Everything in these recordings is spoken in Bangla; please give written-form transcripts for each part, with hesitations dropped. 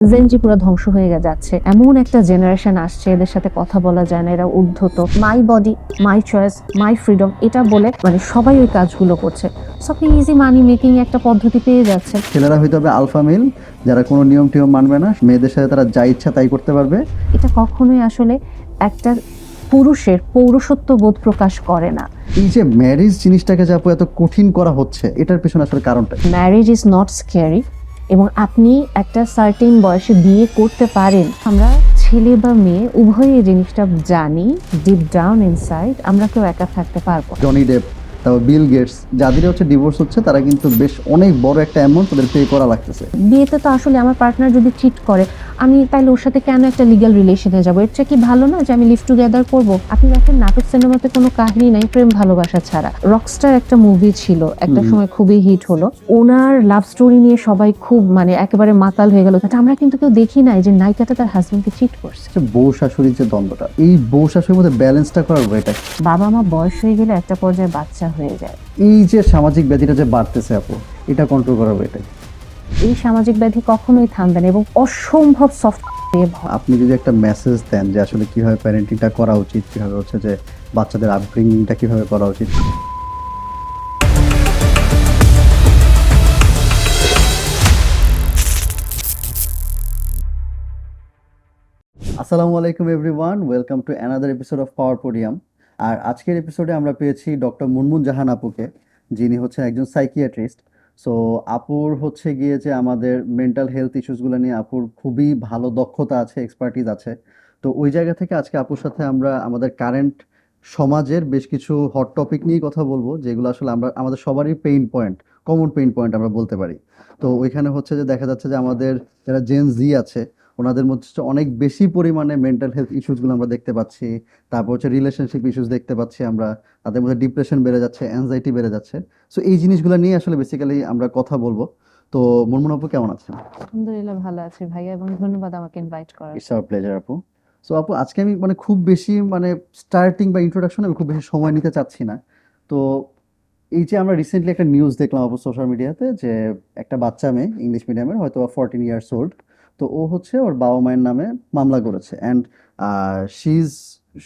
জেনজি পুরো ধ্বংস হয়ে যাচ্ছে। এমন একটা জেনারেশন আসছে, এদের সাথে কথা বলা যায় না, এরা উদ্ধত। My body, my choice, my freedom, এটা বলে সবাই ওই কাজগুলো করছে। সো আপনি ইজি মানি মেকিং একটা পদ্ধতি পেয়ে যাচ্ছেন। ছেলেরা হয়তো হবে আলফা মেল, যারা কোনো নিয়ম টিয়ম মানবে না, মেয়েদের সাথে তারা যা ইচ্ছা তাই করতে পারবে। এটা কখনোই আসলে একটা পুরুষের পৌরুষত্ব বোধ প্রকাশ করে না। এই যে ম্যারেজ জিনিসটাকে যে আপু এত কঠিন করা হচ্ছে, এটার পেছনে আসলে কারণটা কি? ম্যারেজ ইজ নট স্ক্যারি, এবং আপনি একটা সার্টেন বয়সে বিয়ে করতে পারেন। আমরা ছেলে বা মেয়ে উভয়ই এই জিনিসটা জানি, ডিপ ডাউন ইনসাইড আমরা কেউ একা থাকতে পারবো না। জনি ডেপ, তারপর বিল গেটস, যাদের হচ্ছে ডিভোর্স হচ্ছে তারা কিন্তু বেশ অনেক বড় একটা অ্যামাউন্ট তাদের পে করা লাগতেছে। বিয়েতে তো আসলে আমার পার্টনার যদি চিট করে, আমি তাইলে ওর সাথে কেন একটা লিগ্যাল রিলেশনে যাবো? এর চেয়ে কি ভালো না যে আমি লিভ টুগেদার করবো? আপনি দেখেন নাটক সিনেমাতে কোনো কাহিনী নাই প্রেম ভালোবাসা ছাড়া। রকস্টার একটা মুভি ছিল, একটা সময় খুবই হিট হলো। ওনার লাভ স্টোরি নিয়ে সবাই খুব একেবারে মাতাল হয়ে গেল। বাট আমরা কিন্তু কেউ দেখি নাই যে নায়িকাটা তার হাজবেন্ডকে চিট করছে। যে বউ শাশুড়ির যে দ্বন্দ্বটা, এই বউ শাশুড়ির মধ্যে ব্যালেন্সটা করার ওয়েটা কি? বাবা মা বয়স হয়ে গেলে একটা পর্যায়ে বাচ্চা হয়ে যায়। এই যে সামাজিক ব্যাধিটা যে বাড়তেছে আপু, এটা কন্ট্রোল করার ওয়েটা কি? এই সামাজিক ব্যাধি কখনোই থামবে না, এবং অসম্ভব সফট দিয়ে ভরা। আপনি যদি একটা মেসেজ দেন যে আসলে কিভাবে প্যারেন্টিংটা করা উচিত, কিভাবে হচ্ছে যে বাচ্চাদের আপব্রিঙ্গিংটা কিভাবে করা উচিত। আসসালামু আলাইকুম everyone, welcome to another episode of power podium. আর আজকের এপিসোডে আমরা পেয়েছি ডক্টর মুনমুন জাহান আপুকে, যিনি হচ্ছেন একজন সাইকিয়াট্রিস্ট। সো আপুর হচ্ছে গিয়ে যে আমাদের মেন্টাল হেলথ ইস্যুসগুলো নিয়ে আপুর খুবই ভালো দক্ষতা আছে, এক্সপার্টিস আছে। তো ওই জায়গা থেকে আজকে আপুর সাথে আমরা আমাদের কারেন্ট সমাজের বেশ কিছু হট টপিক নিয়ে কথা বলবো, যেগুলো আসলে আমরা আমাদের সবারই pain point, common pain point আমরা বলতে পারি। তো ওইখানে হচ্ছে যে দেখা যাচ্ছে যে আমাদের যারা জেন জি আছে, ওনাদের মধ্যে হচ্ছে অনেক বেশি পরিমাণে মেন্টাল হেলথ ইস্যুসগুলো আমরা দেখতে পাচ্ছি। তারপর হচ্ছে রিলেশনশিপ ইস্যুস দেখতে পাচ্ছি আমরা, তাদের মধ্যে ডিপ্রেশন বেড়ে যাচ্ছে, অ্যাংজাইটি বেড়ে যাচ্ছে। সো এই জিনিসগুলো নিয়ে আসলে বেসিক্যালি আমরা কথা বলবো। তো মুনমুন আপু কেমন আছেন? আলহামদুলিল্লাহ ভালো আছি ভাইয়া, এবং ধন্যবাদ আমাকে ইনভাইট করার ইটস আওয়ার প্লেজার আপু। সো আপু, আজকে আমি খুব বেশি স্টার্টিং বা ইন্ট্রোডাকশন আমি খুব বেশি সময় নিতে চাচ্ছি না। তো এই যে আমরা রিসেন্টলি একটা নিউজ দেখলাম আপু সোশ্যাল মিডিয়াতে, যে একটা বাচ্চা মেয়ে ইংলিশ মিডিয়ামের, হয়তো 14 ইয়ার্স ওল্ড। তো ও হচ্ছে ওর বাবা মায়ের নামে মামলা করেছে, and she is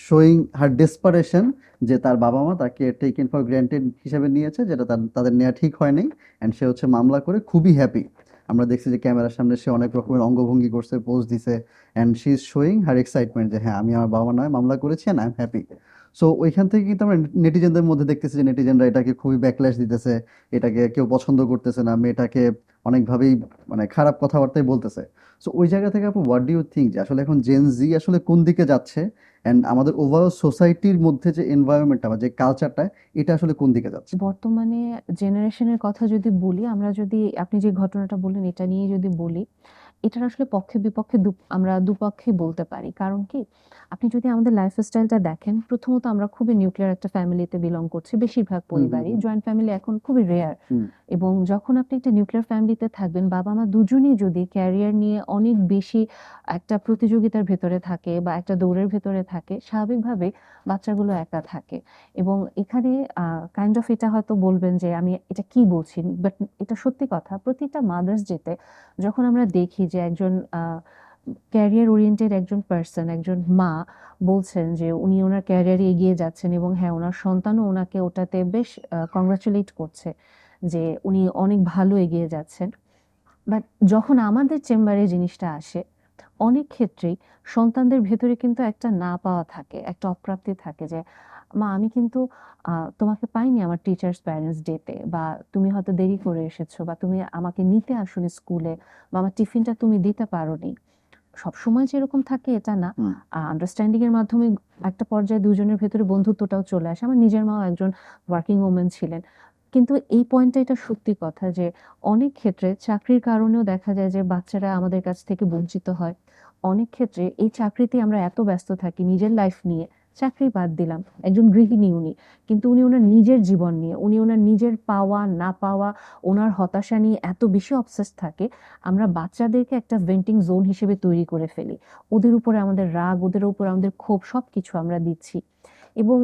showing her desperation, যে তার বাবা মা তাকে টেকেন ফর গ্র্যান্টেড হিসেবে নিয়েছে, যেটা তাদের নেওয়া ঠিক হয় নাই। অ্যান্ড সে হচ্ছে মামলা করে খুবই হ্যাপি। আমরা দেখছি যে ক্যামেরার সামনে সে অনেক রকমের অঙ্গভঙ্গি করছে, পোজ দিছে, and she is showing her excitement যে হ্যাঁ, আমি আমার বাবা মার নামে মামলা করেছি and I am happy. So ওইখান থেকে কিন্তু আমরা নেটিজেনদের মধ্যে দেখতেছি যে নেটিজেনরা এটাকে খুবই ব্যাকল্যাশ দিতেছে, এটাকে কেউ পছন্দ করতেছে না, মেয়েটাকে অনেকভাবেই খারাপ কথাবার্তাই বলতেছে। সো ওই জায়গা থেকে আপু, হোয়াট ডু ইউ থিঙ্ক যে আসলে এখন জেন জি আসলে কোন দিকে যাচ্ছে, অ্যান্ড আমাদের ওভারঅল সোসাইটির মধ্যে যে এনভায়রনমেন্টটা বা যে কালচারটা, এটা আসলে কোন দিকে যাচ্ছে? বর্তমানে জেনারেশনের কথা যদি বলি, আমরা যদি আপনি যে ঘটনাটা বললেন এটা নিয়ে যদি বলি, এটার আসলে পক্ষে বিপক্ষে আমরা দুপক্ষেই বলতে পারি। কারণ কি? আপনি যদি আমাদের লাইফস্টাইলটা দেখেন, প্রথমত আমরা খুবই নিউক্লিয়ার একটা ফ্যামিলিতে বিলং করছি। বেশিরভাগ হুম, হুম, পরিবারই হুম, জয়েন্ট ফ্যামিলি এখন খুবই রেয়ার। হুম, এবং যখন আপনি একটা নিউক্লিয়ার ফ্যামিলিতে থাকবেন, বাবা-মা দুজনেই যদি ক্যারিয়ার নিয়ে অনেক বেশি একটা প্রতিযোগিতার ভেতরে থাকে বা একটা দৌড়ের ভেতরে থাকে, স্বাভাবিকভাবে বাচ্চাগুলো একা থাকে। এবং এখানে কাইন্ড অফ এটা হয়তো বলবেন যে আমি এটা কি বলছি? বাট এটা সত্যি কথা। প্রতিটা মাদার্স ডেতে যখন আমরা দেখি যে একজন ক্যারিয়ার ওরিয়েন্টেড একজন পারসন, একজন মা বলছেন যে উনি ওনার ক্যারিয়ারে এগিয়ে যাচ্ছেন, এবং হ্যাঁ, ওনার সন্তানও ওনাকে ওটাতে বেশ কংগ্রাচুলেট করছে যে উনি অনেক ভালো এগিয়ে যাচ্ছেন। বাট যখন আমাদের চেম্বারে জিনিসটা আসে, অনেক ক্ষেত্রেই সন্তানদের ভেতরে কিন্তু একটা না পাওয়া থাকে, একটা অপ্রাপ্তি থাকে যে, "মা, আমি কিন্তু তোমাকে পাইনি আমার টিচার্স প্যারেন্টস ডেতে, বা তুমি হয়তো দেরি করে এসেছো, বা তুমি আমাকে নিতে আসোনি স্কুলে, বা আমার টিফিনটা তুমি দিতে পারোনি।" সবসময় যে এরকম থাকে এটা না। হুম। আন্ডারস্ট্যান্ডিং এর মাধ্যমে একটা পর্যায়ে দুজনের ভেতরে বন্ধুত্বটাও চলে আসে। আমার নিজের মাও একজন ওয়ার্কিং ওম্যান ছিলেন। কিন্তু এই পয়েন্টটা, এটা সত্যি কথা যে অনেক ক্ষেত্রে চাকরির কারণেও দেখা যায় যে বাচ্চারা আমাদের কাছ থেকে বঞ্চিত হয়। অনেক ক্ষেত্রে এই চাকরিতেই আমরা এত ব্যস্ত থাকি নিজের লাইফ নিয়ে, চাকরি বাদ দিলাম। একজন গৃহিণী উনি। কিন্তু উনি উনার নিজের জীবন নিয়ে, উনি উনার নিজের পাওয়া, না পাওয়া, উনার হতাশা নিয়ে এত বেশি অবসেসড থাকে, আমরা বাচ্চাদেরকে একটা ভেন্টিং জোন হিসেবে তৈরি করে ফেলি। ওদের উপরে আমাদের রাগ, ওদের উপর আমাদের ক্ষোভ সবকিছু আমরা দিচ্ছি। এবং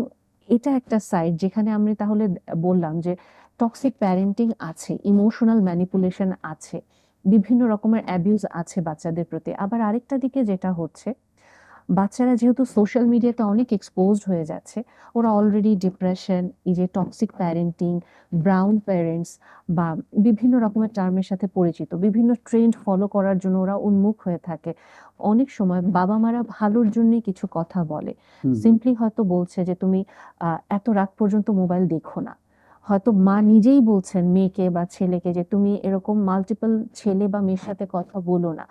এটা একটা সাইড যেখানে আমি তাহলে বললাম যে টক্সিক প্যারেন্টিং আছে, ইমোশনাল ম্যানিপুলেশন আছে। বিভিন্ন রকমের অ্যাবিউজ আছে বাচ্চাদের প্রতি। আবার আরেকটা দিকে যেটা হচ্ছে, বাচ্চারা যেহেতু সোশ্যাল মিডিয়াতে অনেক এক্সপোজড হয়ে যাচ্ছে, ওরা অলরেডি ডিপ্রেশন, এই যে টক্সিক প্যারেন্টিং, ব্রাউন প্যারেন্টস বা বিভিন্ন রকমের টার্মের সাথে পরিচিত, বিভিন্ন ট্রেন্ড ফলো করার জন্য ওরা উন্মুখ হয়ে থাকে। অনেক সময় বাবা মারা ভালোর জন্যই কিছু কথা বলে, হুম হুম সিম্পলি হয়তো বলছে যে তুমি এত রাত পর্যন্ত মোবাইল দেখো না। হয়তো মা নিজেই বলছেন মেয়েকে বা ছেলেকে যে তুমি এরকম মাল্টিপল ছেলে বা মেয়ের সাথে কথা বলো না।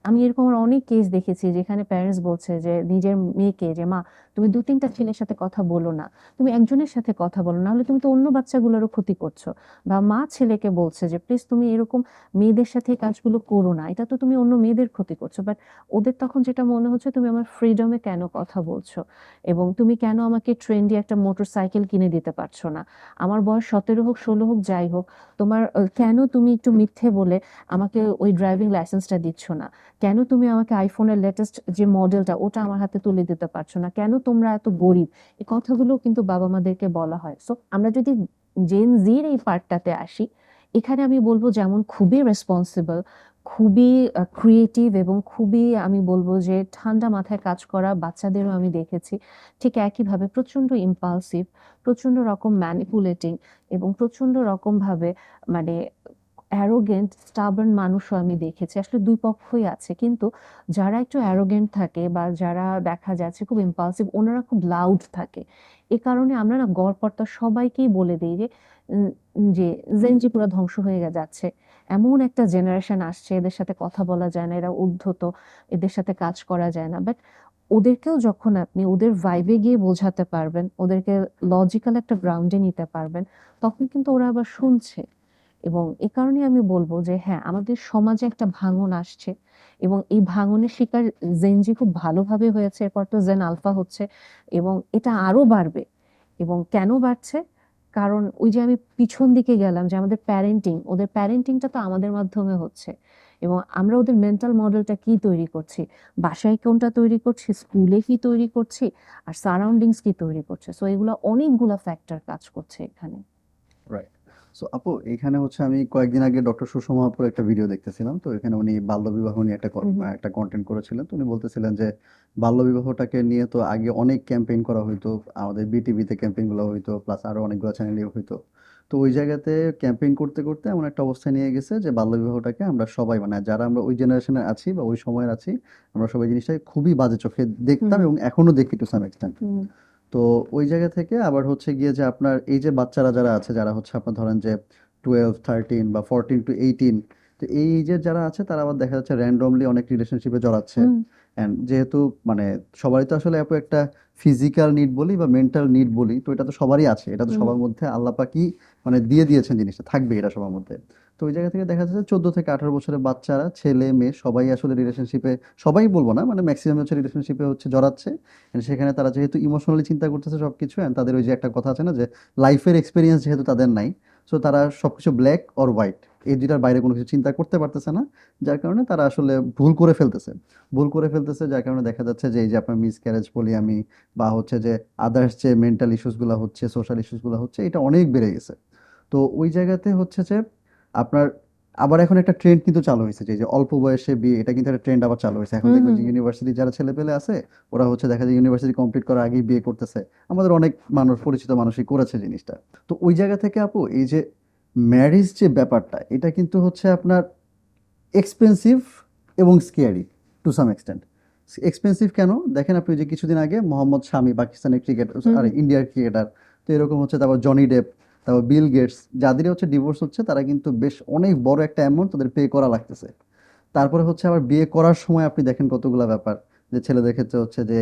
আমি এরকম আর অনেক কেস দেখেছি যেখানে প্যারেন্টস বলছে যে নিজের মেয়েকে যে মা তুমি ২-৩টা ছেলের সাথে কথা বলো না। তুমি একজনের সাথে কথা বলো, নাহলে তুমি তো অন্য বাচ্চাগুলোরও ক্ষতি করছো। বা মা ছেলেকে বলছে যে প্লিজ তুমি এরকম মেয়েদের সাথে এই কাজগুলো করো না। এটা তো তুমি অন্য মেয়েদের ক্ষতি করছো। বাট ওদের তখন যেটা মনে হচ্ছে তুমি আমার ফ্রিডমে কেন কথা বলছো? এবং তুমি কেন আমাকে ট্রেন্ডি একটা মোটরসাইকেল কিনে দিতে পারছো না? আমার বয়স ১৭ হোক, ১৬ হোক, যাই হোক, তোমার কেন তুমি একটু মিথ্যে বলে আমাকে ওই ড্রাইভিং লাইসেন্সটা দিচ্ছ না? কেন তুমি আমাকে আইফোনের লেটেস্ট যে মডেলটা ওটা আমার হাতে তুলে দিতে পারছো না? কেন তোমরা এত গরিব? এই কথাগুলো কিন্তু বাবা মাদেরকে বলা হয়। সো আমরা যদি জেন জির এই পার্টটাতে আসি, এখানে আমি বলবো যেমন খুবই রেসপন্সিবল, খুবই ক্রিয়েটিভ এবং খুবই আমি বলবো যে ঠান্ডা মাথায় কাজ করা বাচ্চাদেরও আমি দেখেছি। ঠিক একইভাবে প্রচন্ড ইম্পালসিভ, প্রচন্ড রকম ম্যানিপুলেটিং এবং প্রচন্ড রকম ভাবে মানে অ্যারোগেন্ট, স্টাবার্ন মানুষও আমি দেখেছি। আসলে ২ পক্ষই আছে। কিন্তু যারা একটু অ্যারোগেন্ট থাকে বা যারা দেখা যাচ্ছে খুব ইম্পালসিভ, ওনারা খুব লাউড থাকে। এ কারণে আমরা না গড়পড়তা সবাইকেই বলে দেই যে উম যে Gen Z পুরা ধ্বংস হয়ে যাচ্ছে। এমন একটা জেনারেশন আসছে, এদের সাথে কথা বলা যায় না, এরা উদ্ধত, এদের সাথে কাজ করা যায় না। বাট ওদেরকেও যখন আপনি ওদের ভাইবে গিয়ে বোঝাতে পারবেন, ওদেরকে লজিক্যাল একটা গ্রাউন্ডে নিতে পারবেন, তখন কিন্তু ওরা আবার শুনছে। এবং এ কারণেই আমি বলব যে হ্যাঁ, আমাদের সমাজে একটা ভাঙন আসছে এবং এই ভাঙনের শিকার Gen Z খুব ভালোভাবে হয়েছে। এরপর তো Gen Alpha হচ্ছে এবং এটা আরো বাড়বে। এবং কেন বাড়ছে? কারণ ওই যে আমি পিছন দিকে গেলাম যে আমাদের প্যারেন্টিং, ওদের প্যারেন্টিংটা তো আমাদের মাধ্যমে হচ্ছে। এবং আমরা ওদের মেন্টাল মডেলটা কি তৈরি করছি? বাসায় কোনটা তৈরি করছি? স্কুলে কি তৈরি করছি? আর সারাউন্ডিংস কি তৈরি করছে? সো এগুলা অনেকগুলা ফ্যাক্টর কাজ করছে এখানে। রাইট। সো আপু এখানে হচ্ছে আমি কয়েকদিন আগে ডক্টর সুষমা আপুর একটা ভিডিও দেখতেছিলাম। তো এখানে উনি বাল্যবিবাহ নিয়ে হুম, হুম। একটা কন্টেন্ট করেছিলেন। তো উনি বলতেছিলেন যে বাল্যবিবাহটাকে নিয়ে তো আগে অনেক ক্যাম্পেইন করা হইতো। আমাদের বিটিভিতে ক্যাম্পেইন গুলো হইতো, প্লাস আরো অনেকগুলো চ্যানেলে হইতো। তো ওই জায়গাতে ক্যাম্পেইন করতে করতে এমন একটা অবস্থায় নিয়ে গেছে যে বাল্যবিবাহটাকে আমরা সবাই মানে যারা আমরা ওই জেনারেশনে আছি বা ওই সময়ের আছি, আমরা সবাই জিনিসটাকে খুবই বাজে চোখে হুম, দেখতাম হুম। এবং এখনো দেখি টু সাম এক্সটেন্ট। হুম, তো ওই জায়গা থেকে আবার হচ্ছে গিয়ে যে আপনার এই যে বাচ্চারা যারা আছে যারা হচ্ছে আপনার ধরেন যে 12, 13 বা 14 to 18, তো এই এজের যারা আছে তারা আবার দেখা যাচ্ছে র্যান্ডমলি অনেক রিলেশনশিপে জড়াচ্ছে। হুম, অ্যান্ড যেহেতু মানে সবারই তো আসলে আপু একটা ফিজিক্যাল নিড বলি বা মেন্টাল নিড বলি, তো এটা তো সবারই আছে, এটা তো হুম, সবার মধ্যে আল্লাহ পাকই মানে দিয়ে দিয়েছেন, জিনিসটা থাকবে এটা সবার মধ্যে। তো ওই জায়গা থেকে দেখা যাচ্ছে 14 থেকে 18 বছরের বাচ্চারা ছেলে মেয়ে সবাই আসলে রিলেশনশিপে, সবাই বলবো না মানে ম্যাক্সিমাম হচ্ছে রিলেশনশিপে হচ্ছে জড়াচ্ছে। And সেখানে তারা যেহেতু ইমোশনালি চিন্তা করতেছে সবকিছু, and তাদের ওই যে একটা কথা আছে না যে লাইফের এক্সপিরিয়েন্স যেহেতু তাদের নাই, সো তারা সবকিছু ব্ল্যাক অর হোয়াইট, এই দুইটার বাইরে কোনো কিছু চিন্তা করতে পারতেছে না। যার কারণে তারা আসলে ভুল করে ফেলতেছে, যার কারণে দেখা যাচ্ছে যে এই যে আপনার মিসক্যারেজ বলি আমি, বা হচ্ছে যে আদার্স যে মেন্টাল ইস্যুসগুলো হচ্ছে, সোশ্যাল ইস্যুসগুলো হচ্ছে, এটা অনেক বেড়ে গেছে। তো ওই জায়গাতে হচ্ছে যে আপনার আবার এখন একটা ট্রেন্ড কিন্তু চালু হয়েছে যে এই যে অল্প বয়সে বিয়ে, এটা কিন্তু একটা ট্রেন্ড আবার চালু হয়েছে। এখন হুম, দেখবেন হুম, যে হুম। ইউনিভার্সিটি যারা ছেলেপেলে আছে, ওরা হচ্ছে দেখা যায় ইউনিভার্সিটি কমপ্লিট করার আগেই বিয়ে করতেছে। আমাদের অনেক মানুষ, পরিচিত মানুষই করেছে জিনিসটা। তো ওই জায়গা থেকে আপু এই যে ম্যারেজ যে ব্যাপারটা, এটা কিন্তু হচ্ছে আপনার এক্সপেন্সিভ এবং scary to some extent. Expensive কেন দেখেন, আপনি ওই যে কিছুদিন আগে মোহাম্মদ শামি, পাকিস্তানের ক্রিকেটার হুম, আর হুম। ইন্ডিয়ার ক্রিকেটার, তো এরকম হচ্ছে, তারপর জনি ডেপ, তারপর বিল গেটস, যাদেরই হচ্ছে ডিভোর্স হচ্ছে তারা কিন্তু বেশ অনেক বড় একটা অ্যামাউন্ট তাদের পে করা লাগতেছে। তারপরে হচ্ছে আবার বিয়ে করার সময় আপনি দেখেন কতগুলা ব্যাপার, যে ছেলেদের ক্ষেত্রে হচ্ছে যে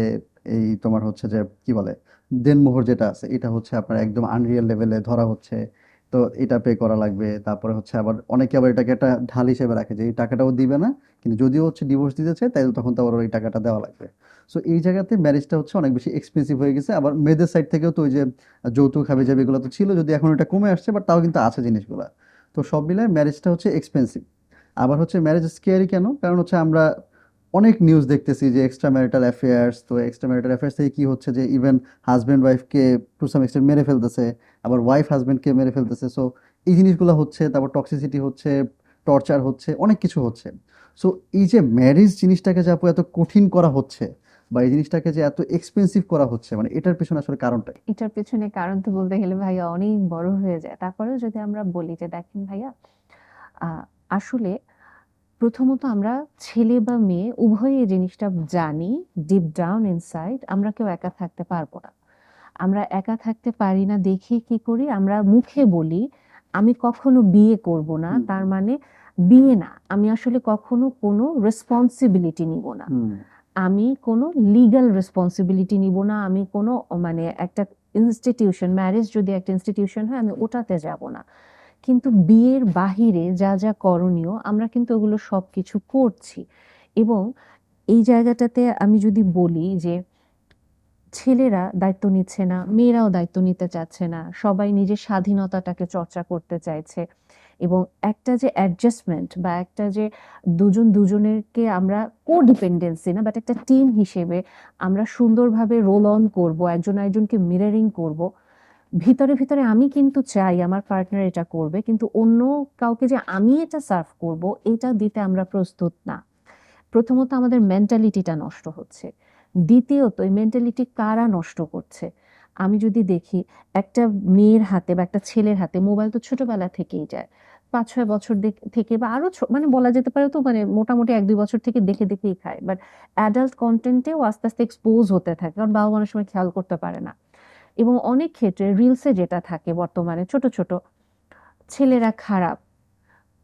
এই তোমার হচ্ছে যে কি বলে দেনমোহর যেটা আছে, এটা হচ্ছে আপনার একদম আনরিয়েল লেভেলে ধরা হচ্ছে। তো এটা পে করা লাগবে। তারপরে হচ্ছে আবার অনেকে আবার এটাকে একটা ঢাল হিসেবে রাখে যে এই টাকাটাও দিবে না, কিন্তু যদিও হচ্ছে ডিভোর্স দিতে চায় তাই তখন তো আবার ওই টাকাটা দেওয়া লাগবে। সো এই জায়গাতে ম্যারেজটা হচ্ছে অনেক বেশি এক্সপেন্সিভ হয়ে গেছে। আবার মেয়েদের সাইড থেকেও তো ওই যে যৌতুক হাবিজাবি এগুলো তো ছিল, যদি এখন এটা কমে আসছে, বাট তাও কিন্তু আছে জিনিসগুলা। তো সব মিলায় ম্যারেজটা হচ্ছে এক্সপেন্সিভ। আবার হচ্ছে ম্যারেজ স্কেয়ারি কেন, কারণ হচ্ছে আমরা অনেক নিউজ দেখতেছি যে এক্সট্রা ম্যারিটাল অ্যাফেয়ার্স, তো এক্সট্রা ম্যারিটাল অ্যাফেয়ার্স থেকে কি হচ্ছে যে ইভেন হাজব্যান্ড ওয়াইফকে টু সাম এক্সটেন্ট মেরে ফেলতেছে, আবার ওয়াইফ হাজব্যান্ডকে মেরে ফেলতেছে। সো এই জিনিসগুলো হচ্ছে, তারপর টক্সিসিটি হচ্ছে, টর্চার হচ্ছে, অনেক কিছু হচ্ছে। সো এই যে ম্যারেজ জিনিসটাকে যে আপু এত কঠিন করা হচ্ছে বা এই জিনিসটাকে যে এত এক্সপেন্সিভ করা হচ্ছে, মানে এটার পেছনে আসলে কারণটা কি? এটার পেছনে কারণ তো বলতে গেলে ভাইয়া অনেক বড় হয়ে যায়। তারপরেও যদি আমরা বলি যে দেখেন ভাইয়া, আ আসলে প্রথমত আমরা ছেলে বা মেয়ে উভয়ই এই জিনিসটা জানি, ডিপ ডাউন ইনসাইড আমরা কেউ একা থাকতে পারব না। আমরা একা থাকতে পারি না দেখেই কি করি? আমরা মুখে বলি, "আমি কখনো বিয়ে করব না।" হুম, তার মানে বিয়ে না। আমি আসলে কখনো কোনো রেসপনসিবিলিটি নিব না। হুম, আমি কোনো লিগ্যাল রেসপনসিবিলিটি নিব না। আমি কোনো মানে একটা ইনস্টিটিউশন, ম্যারেজ যদি একটা ইনস্টিটিউশন হয় আমি ওটাতে যাব না। কিন্তু বিয়ের বাহিরে যা, যা করণীয় আমরা কিন্তু ওগুলো সবকিছু করছি। এবং এই জায়গাটাতে আমি যদি বলি যে ছেলেরা দায়িত্ব নিচ্ছে না, মেয়েরাও দায়িত্ব নিতে চাচ্ছে না। সবাই নিজের স্বাধীনতাটাকে চর্চা করতে চাইছে। এবং একটা যে অ্যাডজাস্টমেন্ট বা একটা যে দুজন দুজনেরকে আমরা কোডিপেন্ডেন্সি না বাট একটা টিম হিসেবে আমরা সুন্দরভাবে রোল অন করব, একজন আরেকজনকে মিররিং করব। ভিতরে, ভিতরে আমি কিন্তু চাই আমার পার্টনার এটা করবে। কিন্তু অন্য কাউকে যে আমি এটা সার্ভ করব, এটা দিতে আমরা প্রস্তুত না। প্রথমত আমাদের মেন্টালিটিটা নষ্ট হচ্ছে। দ্বিতীয়ত এই মেন্টালিটি কারা নষ্ট করছে? আমি যদি দেখি একটা মেয়ের হাতে বা একটা ছেলের হাতে মোবাইল তো ছোটবেলা থেকেই যায়। ৫-৬ বছর থেকে বা আরো মানে বলা যেতে পারে তো মানে মোটামুটি ১-২ বছর থেকে দেখে, দেখেই খায়। বাট অ্যাডাল্ট কনটেন্ট এও আস্তে, আস্তে এক্সপোজ হতে থাকে। কারণ বাবা-মা অনেক সময় খেয়াল করতে পারে না। এবং অনেক ক্ষেত্রে রিলসে যেটা থাকে বর্তমানে ছোট, ছোট ছেলেরা খারাপ।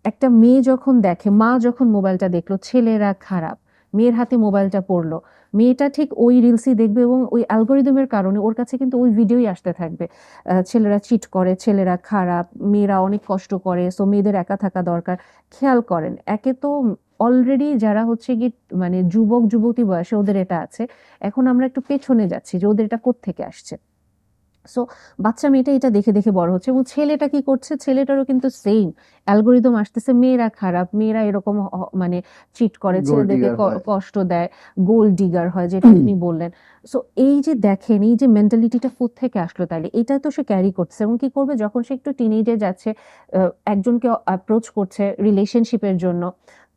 একটা মেয়ে যখন দেখে, মা যখন মোবাইলটা দেখলো, ছেলেরা খারাপ। মেয়ের হাতে মোবাইলটা পড়লো। মেয়েটা ঠিক ওই রিলসই দেখবে এবং ওই অ্যালগরিদমের কারণে ওর কাছে কিন্তু ওই ভিডিওই আসতে থাকবে। ছেলেরা চিট করে, ছেলেরা খারাপ, মেয়েরা অনেক কষ্ট করে, সো মেয়েদের একা থাকা দরকার। খেয়াল করেন, একে তো অলরেডি যারা হচ্ছে গিয়ে মানে যুবক, যুবতী বয়সে ওদের এটা আছে। এখন আমরা একটু পেছনে যাচ্ছি যে ওদের এটা কোত্থেকে আসছে। সো বাচ্চা মেয়েটা এটা দেখে, দেখে বড় হচ্ছে এবং ছেলেটা কি করছে? ছেলেটারও কিন্তু সেইম অ্যালগরিদম আসতেছে, মেয়েরা খারাপ, মেয়েরা এরকম মানে চিট করে, গোল্ড ছেলেদেরকে ডিগার হয়। কষ্ট দেয়, গোল্ড ডিগার হয় যেটা আপনি বললেন। সো এই যে দেখেন, এই যে মেন্টালিটিটা কোত্থেকে আসলো তাইলে? এটা তো সে ক্যারি করছে এবং কি করবে? যখন সে একটু টিনেজে যাচ্ছে, একজনকে অ্যাপ্রোচ করছে রিলেশনশিপের জন্য,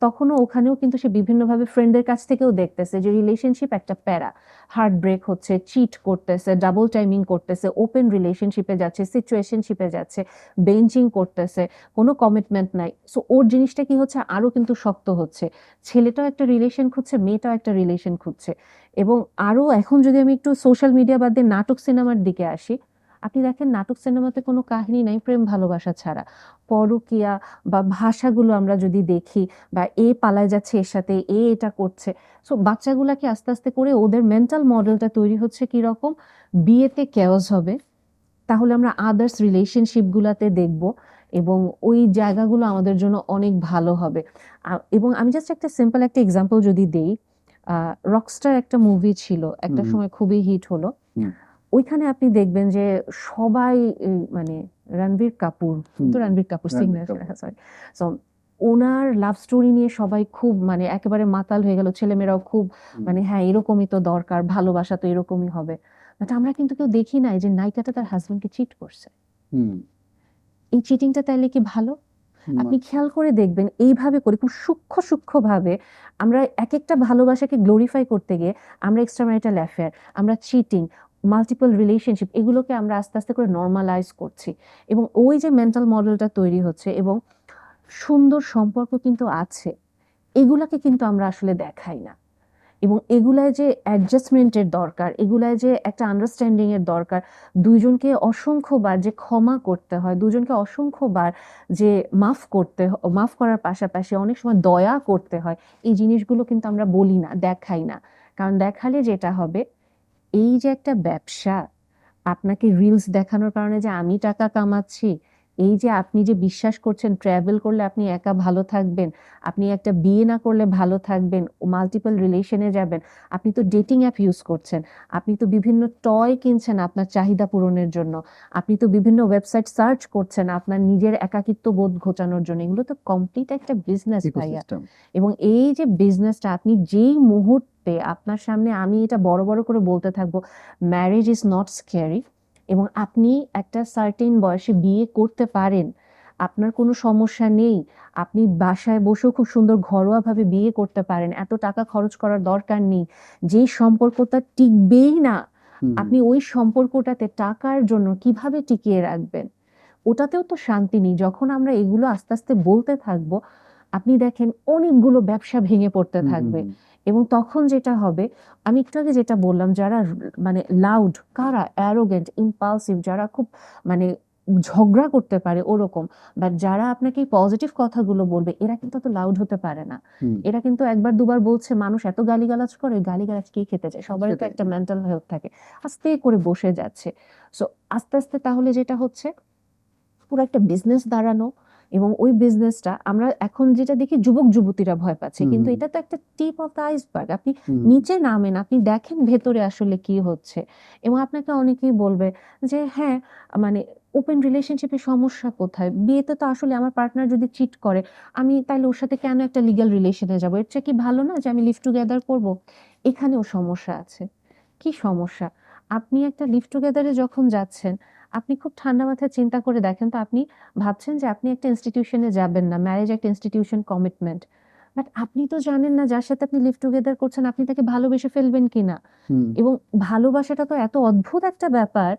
তখনও ওখানেও কিন্তু সে বিভিন্নভাবে ফ্রেন্ডদের কাছ থেকেও দেখতেছে যে রিলেশনশিপ একটা প্যারা। হার্ট ব্রেক হচ্ছে, চিট করতেছে, ডাবল টাইমিং করতেছে, ওপেন রিলেশনশিপে যাচ্ছে, সিচুয়েশনশিপে যাচ্ছে, বেঞ্চিং করতেছে, কোনো কমিটমেন্ট নাই। সো ওর জিনিসটা কি হচ্ছে? আরো কিন্তু শক্ত হচ্ছে। ছেলেটাও একটা রিলেশন খুঁজছে, মেয়েটাও একটা রিলেশন খুঁজছে। এবং আরো এখন যদি আমি একটু সোশ্যাল মিডিয়া বাদ দিয়ে নাটক সিনেমার দিকে আসি, আপনি দেখেন নাটক সিনেমাতে কোনো কাহিনী নাই প্রেম ভালোবাসা ছাড়া। পরকীয়া বা ভাষাগুলো আমরা যদি দেখি বা এ পালায় যাচ্ছে এর সাথে, এ এটা করছে। সো বাচ্চাগুলাকে আস্তে, আস্তে করে ওদের মেন্টাল মডেলটা তৈরি হচ্ছে কিরকম? বিয়েতে chaos হবে। তাহলে আমরা আদার্স রিলেশনশিপ গুলাতে দেখব এবং ওই জায়গাগুলো আমাদের জন্য অনেক ভালো হবে। এবং আমি জাস্ট একটা সিম্পল একটা এক্সাম্পল যদি দেই, আ 'রকস্টার' একটা মুভি ছিল। হুম, একটা হুম, সময় খুবই হিট হলো। হুম, ওইখানে আপনি দেখবেন যে সবাই মানে রণবীর কাপুর, হুম, তো Ranbir Kapoor Ranbir singer, Kapoor. Sorry. So উনার লাভ স্টোরি নিয়ে সবাই খুব মানে একেবারে মাতাল হয়ে গেল। ছেলেমেয়েরাও খুব হুম, মানে হ্যাঁ, এরকমই তো দরকার। ভালোবাসা তো এরকমই হবে। বাট আমরা কিন্তু কেউ দেখি নাই যে নায়িকাটা তার হাসব্যান্ডকে চিট করছে। হুম, এই চিটিংটা তাইলে কি ভালো? না, আপনি খেয়াল করে দেখবেন এইভাবে করে খুব সূক্ষ্ম, সূক্ষ্মভাবে আমরা একেকটা ভালোবাসাকে গ্লোরিফাই করতে গিয়ে আমরা এক্সট্রা ম্যারিটাল অ্যাফেয়ার, আমরা চিটিং, মাল্টিপল রিলেশনশিপ এগুলোকে আমরা আস্তে, আস্তে করে নরমালাইজ করছি। এবং ওই যে মেন্টাল মডেলটা তৈরি হচ্ছে এবং সুন্দর সম্পর্ক কিন্তু আছে। এগুলাকে কিন্তু আমরা আসলে দেখাই না। এবং এগুলায় যে অ্যাডজাস্টমেন্টের দরকার, এগুলায় যে একটা আন্ডারস্ট্যান্ডিং এর দরকার, ২ জনকে অসংখ্যবার যে ক্ষমা করতে হয়, ২ জনকে অসংখ্যবার যে মাফ করার পাশাপাশি অনেক সময় দয়া করতে হয়, এই জিনিসগুলো কিন্তু আমরা বলি না, দেখাই না। কারণ দেখালে যেটা হবে, এই যে একটা ব্যবসা, আপনাকে রিলস দেখানোর কারণে যে আমি টাকা কামাচ্ছি, এই যে আপনি যে বিশ্বাস করছেন ট্রাভেল করলে আপনি একা ভালো থাকবেন, আপনি একটা বিয়ে না করলে ভালো থাকবেন, মাল্টিপল রিলেশনে যাবেন। আপনি তো ডেটিং অ্যাপ ইউজ করছেন। আপনি তো বিভিন্ন টয় কিনছেন আপনার চাহিদা পূরণের জন্য। আপনি তো বিভিন্ন ওয়েবসাইট সার্চ করছেন আপনার নিজের একাকিত্ব বোধ ঘোচানোর জন্য। এগুলো তো কমপ্লিট একটা বিজনেস ভাইয়া। ইকোসিস্টেম। এবং এই যে বিজনেসটা আপনি যেই মুহূর্তে আপনার সামনে আমি এটা বড়, বড় করে বলতে থাকবো, ম্যারেজ ইজ নট স্ক্যারি এবং আপনি একটা সার্টেন বয়সে বিয়ে করতে পারেন। আপনার কোনো সমস্যা নেই, আপনি বাসায় বসেও খুব সুন্দর ঘরোয়াভাবে বিয়ে করতে পারেন, এত টাকা খরচ করার দরকার নেই, যেই সম্পর্কটা টিকবেই না হুম হুম আপনি ওই সম্পর্কটাতে টাকার জন্য কিভাবে টিকিয়ে রাখবেন? ওটাতেও তো শান্তি নেই। যখন আমরা এগুলো আস্তে আস্তে বলতে থাকবো, আপনি দেখেন অনেকগুলো ব্যবসা ভেঙে পড়তে হুম হুম থাকবে। হুম এবং তখন যেটা হবে, আমি একটু আগে যেটা বললাম, যারা মানে লাউড, কারা অ্যারোগেন্ট, ইম্পালসিভ, যারা খুব মানে ঝগড়া করতে পারে ওরকম, বাট যারা আপনাকে পজিটিভ কথাগুলো বলবে, এরা কিন্তু অত লাউড হতে পারে না। হুম, এরা কিন্তু একবার দুবার বলছে, মানুষ এত গালিগালাজ করে, গালিগালাজ কে খেতে চায়? সবারই তো সেটাই। একটা মেন্টাল হেলথ থাকে। আস্তে করে বসে যাচ্ছে। সো আস্তে আস্তে তাহলে যেটা হচ্ছে, পুরো একটা বিজনেস দাঁড়ানো, এবং ওই বিজনেসটা আমরা এখন যেটা দেখি যুবক যুবতীরা ভয় পাচ্ছে, হুম কিন্তু হুম এটা তো একটা টিপ অফ দ্য আইসবার্গ। আপনি হুম নিচে নামেন, আপনি দেখেন ভেতরে আসলে কি হচ্ছে। এবং আপনাকে অনেকেই বলবে যে হ্যাঁ, মানে ওপেন রিলেশনশিপে সমস্যা কোথায়? বিয়েতে তো আসলে আমার পার্টনার যদি চিট করে, আমি তাহলে ওর সাথে কেন একটা লিগ্যাল রিলেশনে যাবো? এর চেয়ে কি ভালো না যে আমি লিভ টুগেদার করব? এখানেও সমস্যা আছে। কি সমস্যা? আপনি একটা লিভ টুগেদারে যখন যাচ্ছেন, আপনি খুব ঠান্ডা মাথায় চিন্তা করে দেখেন তো, আপনি ভাবছেন যে আপনি একটা ইনস্টিটিউশনে যাবেন না। ম্যারেজ একটা ইনস্টিটিউশন, কমিটমেন্ট। বাট আপনি তো জানেন না যার সাথে আপনি লিভ টুগেদার করছেন, আপনি তাকে ভালোবেসে ফেলবেন কিনা। হুম এবং ভালোবাসাটা তো এত অদ্ভুত একটা ব্যাপার,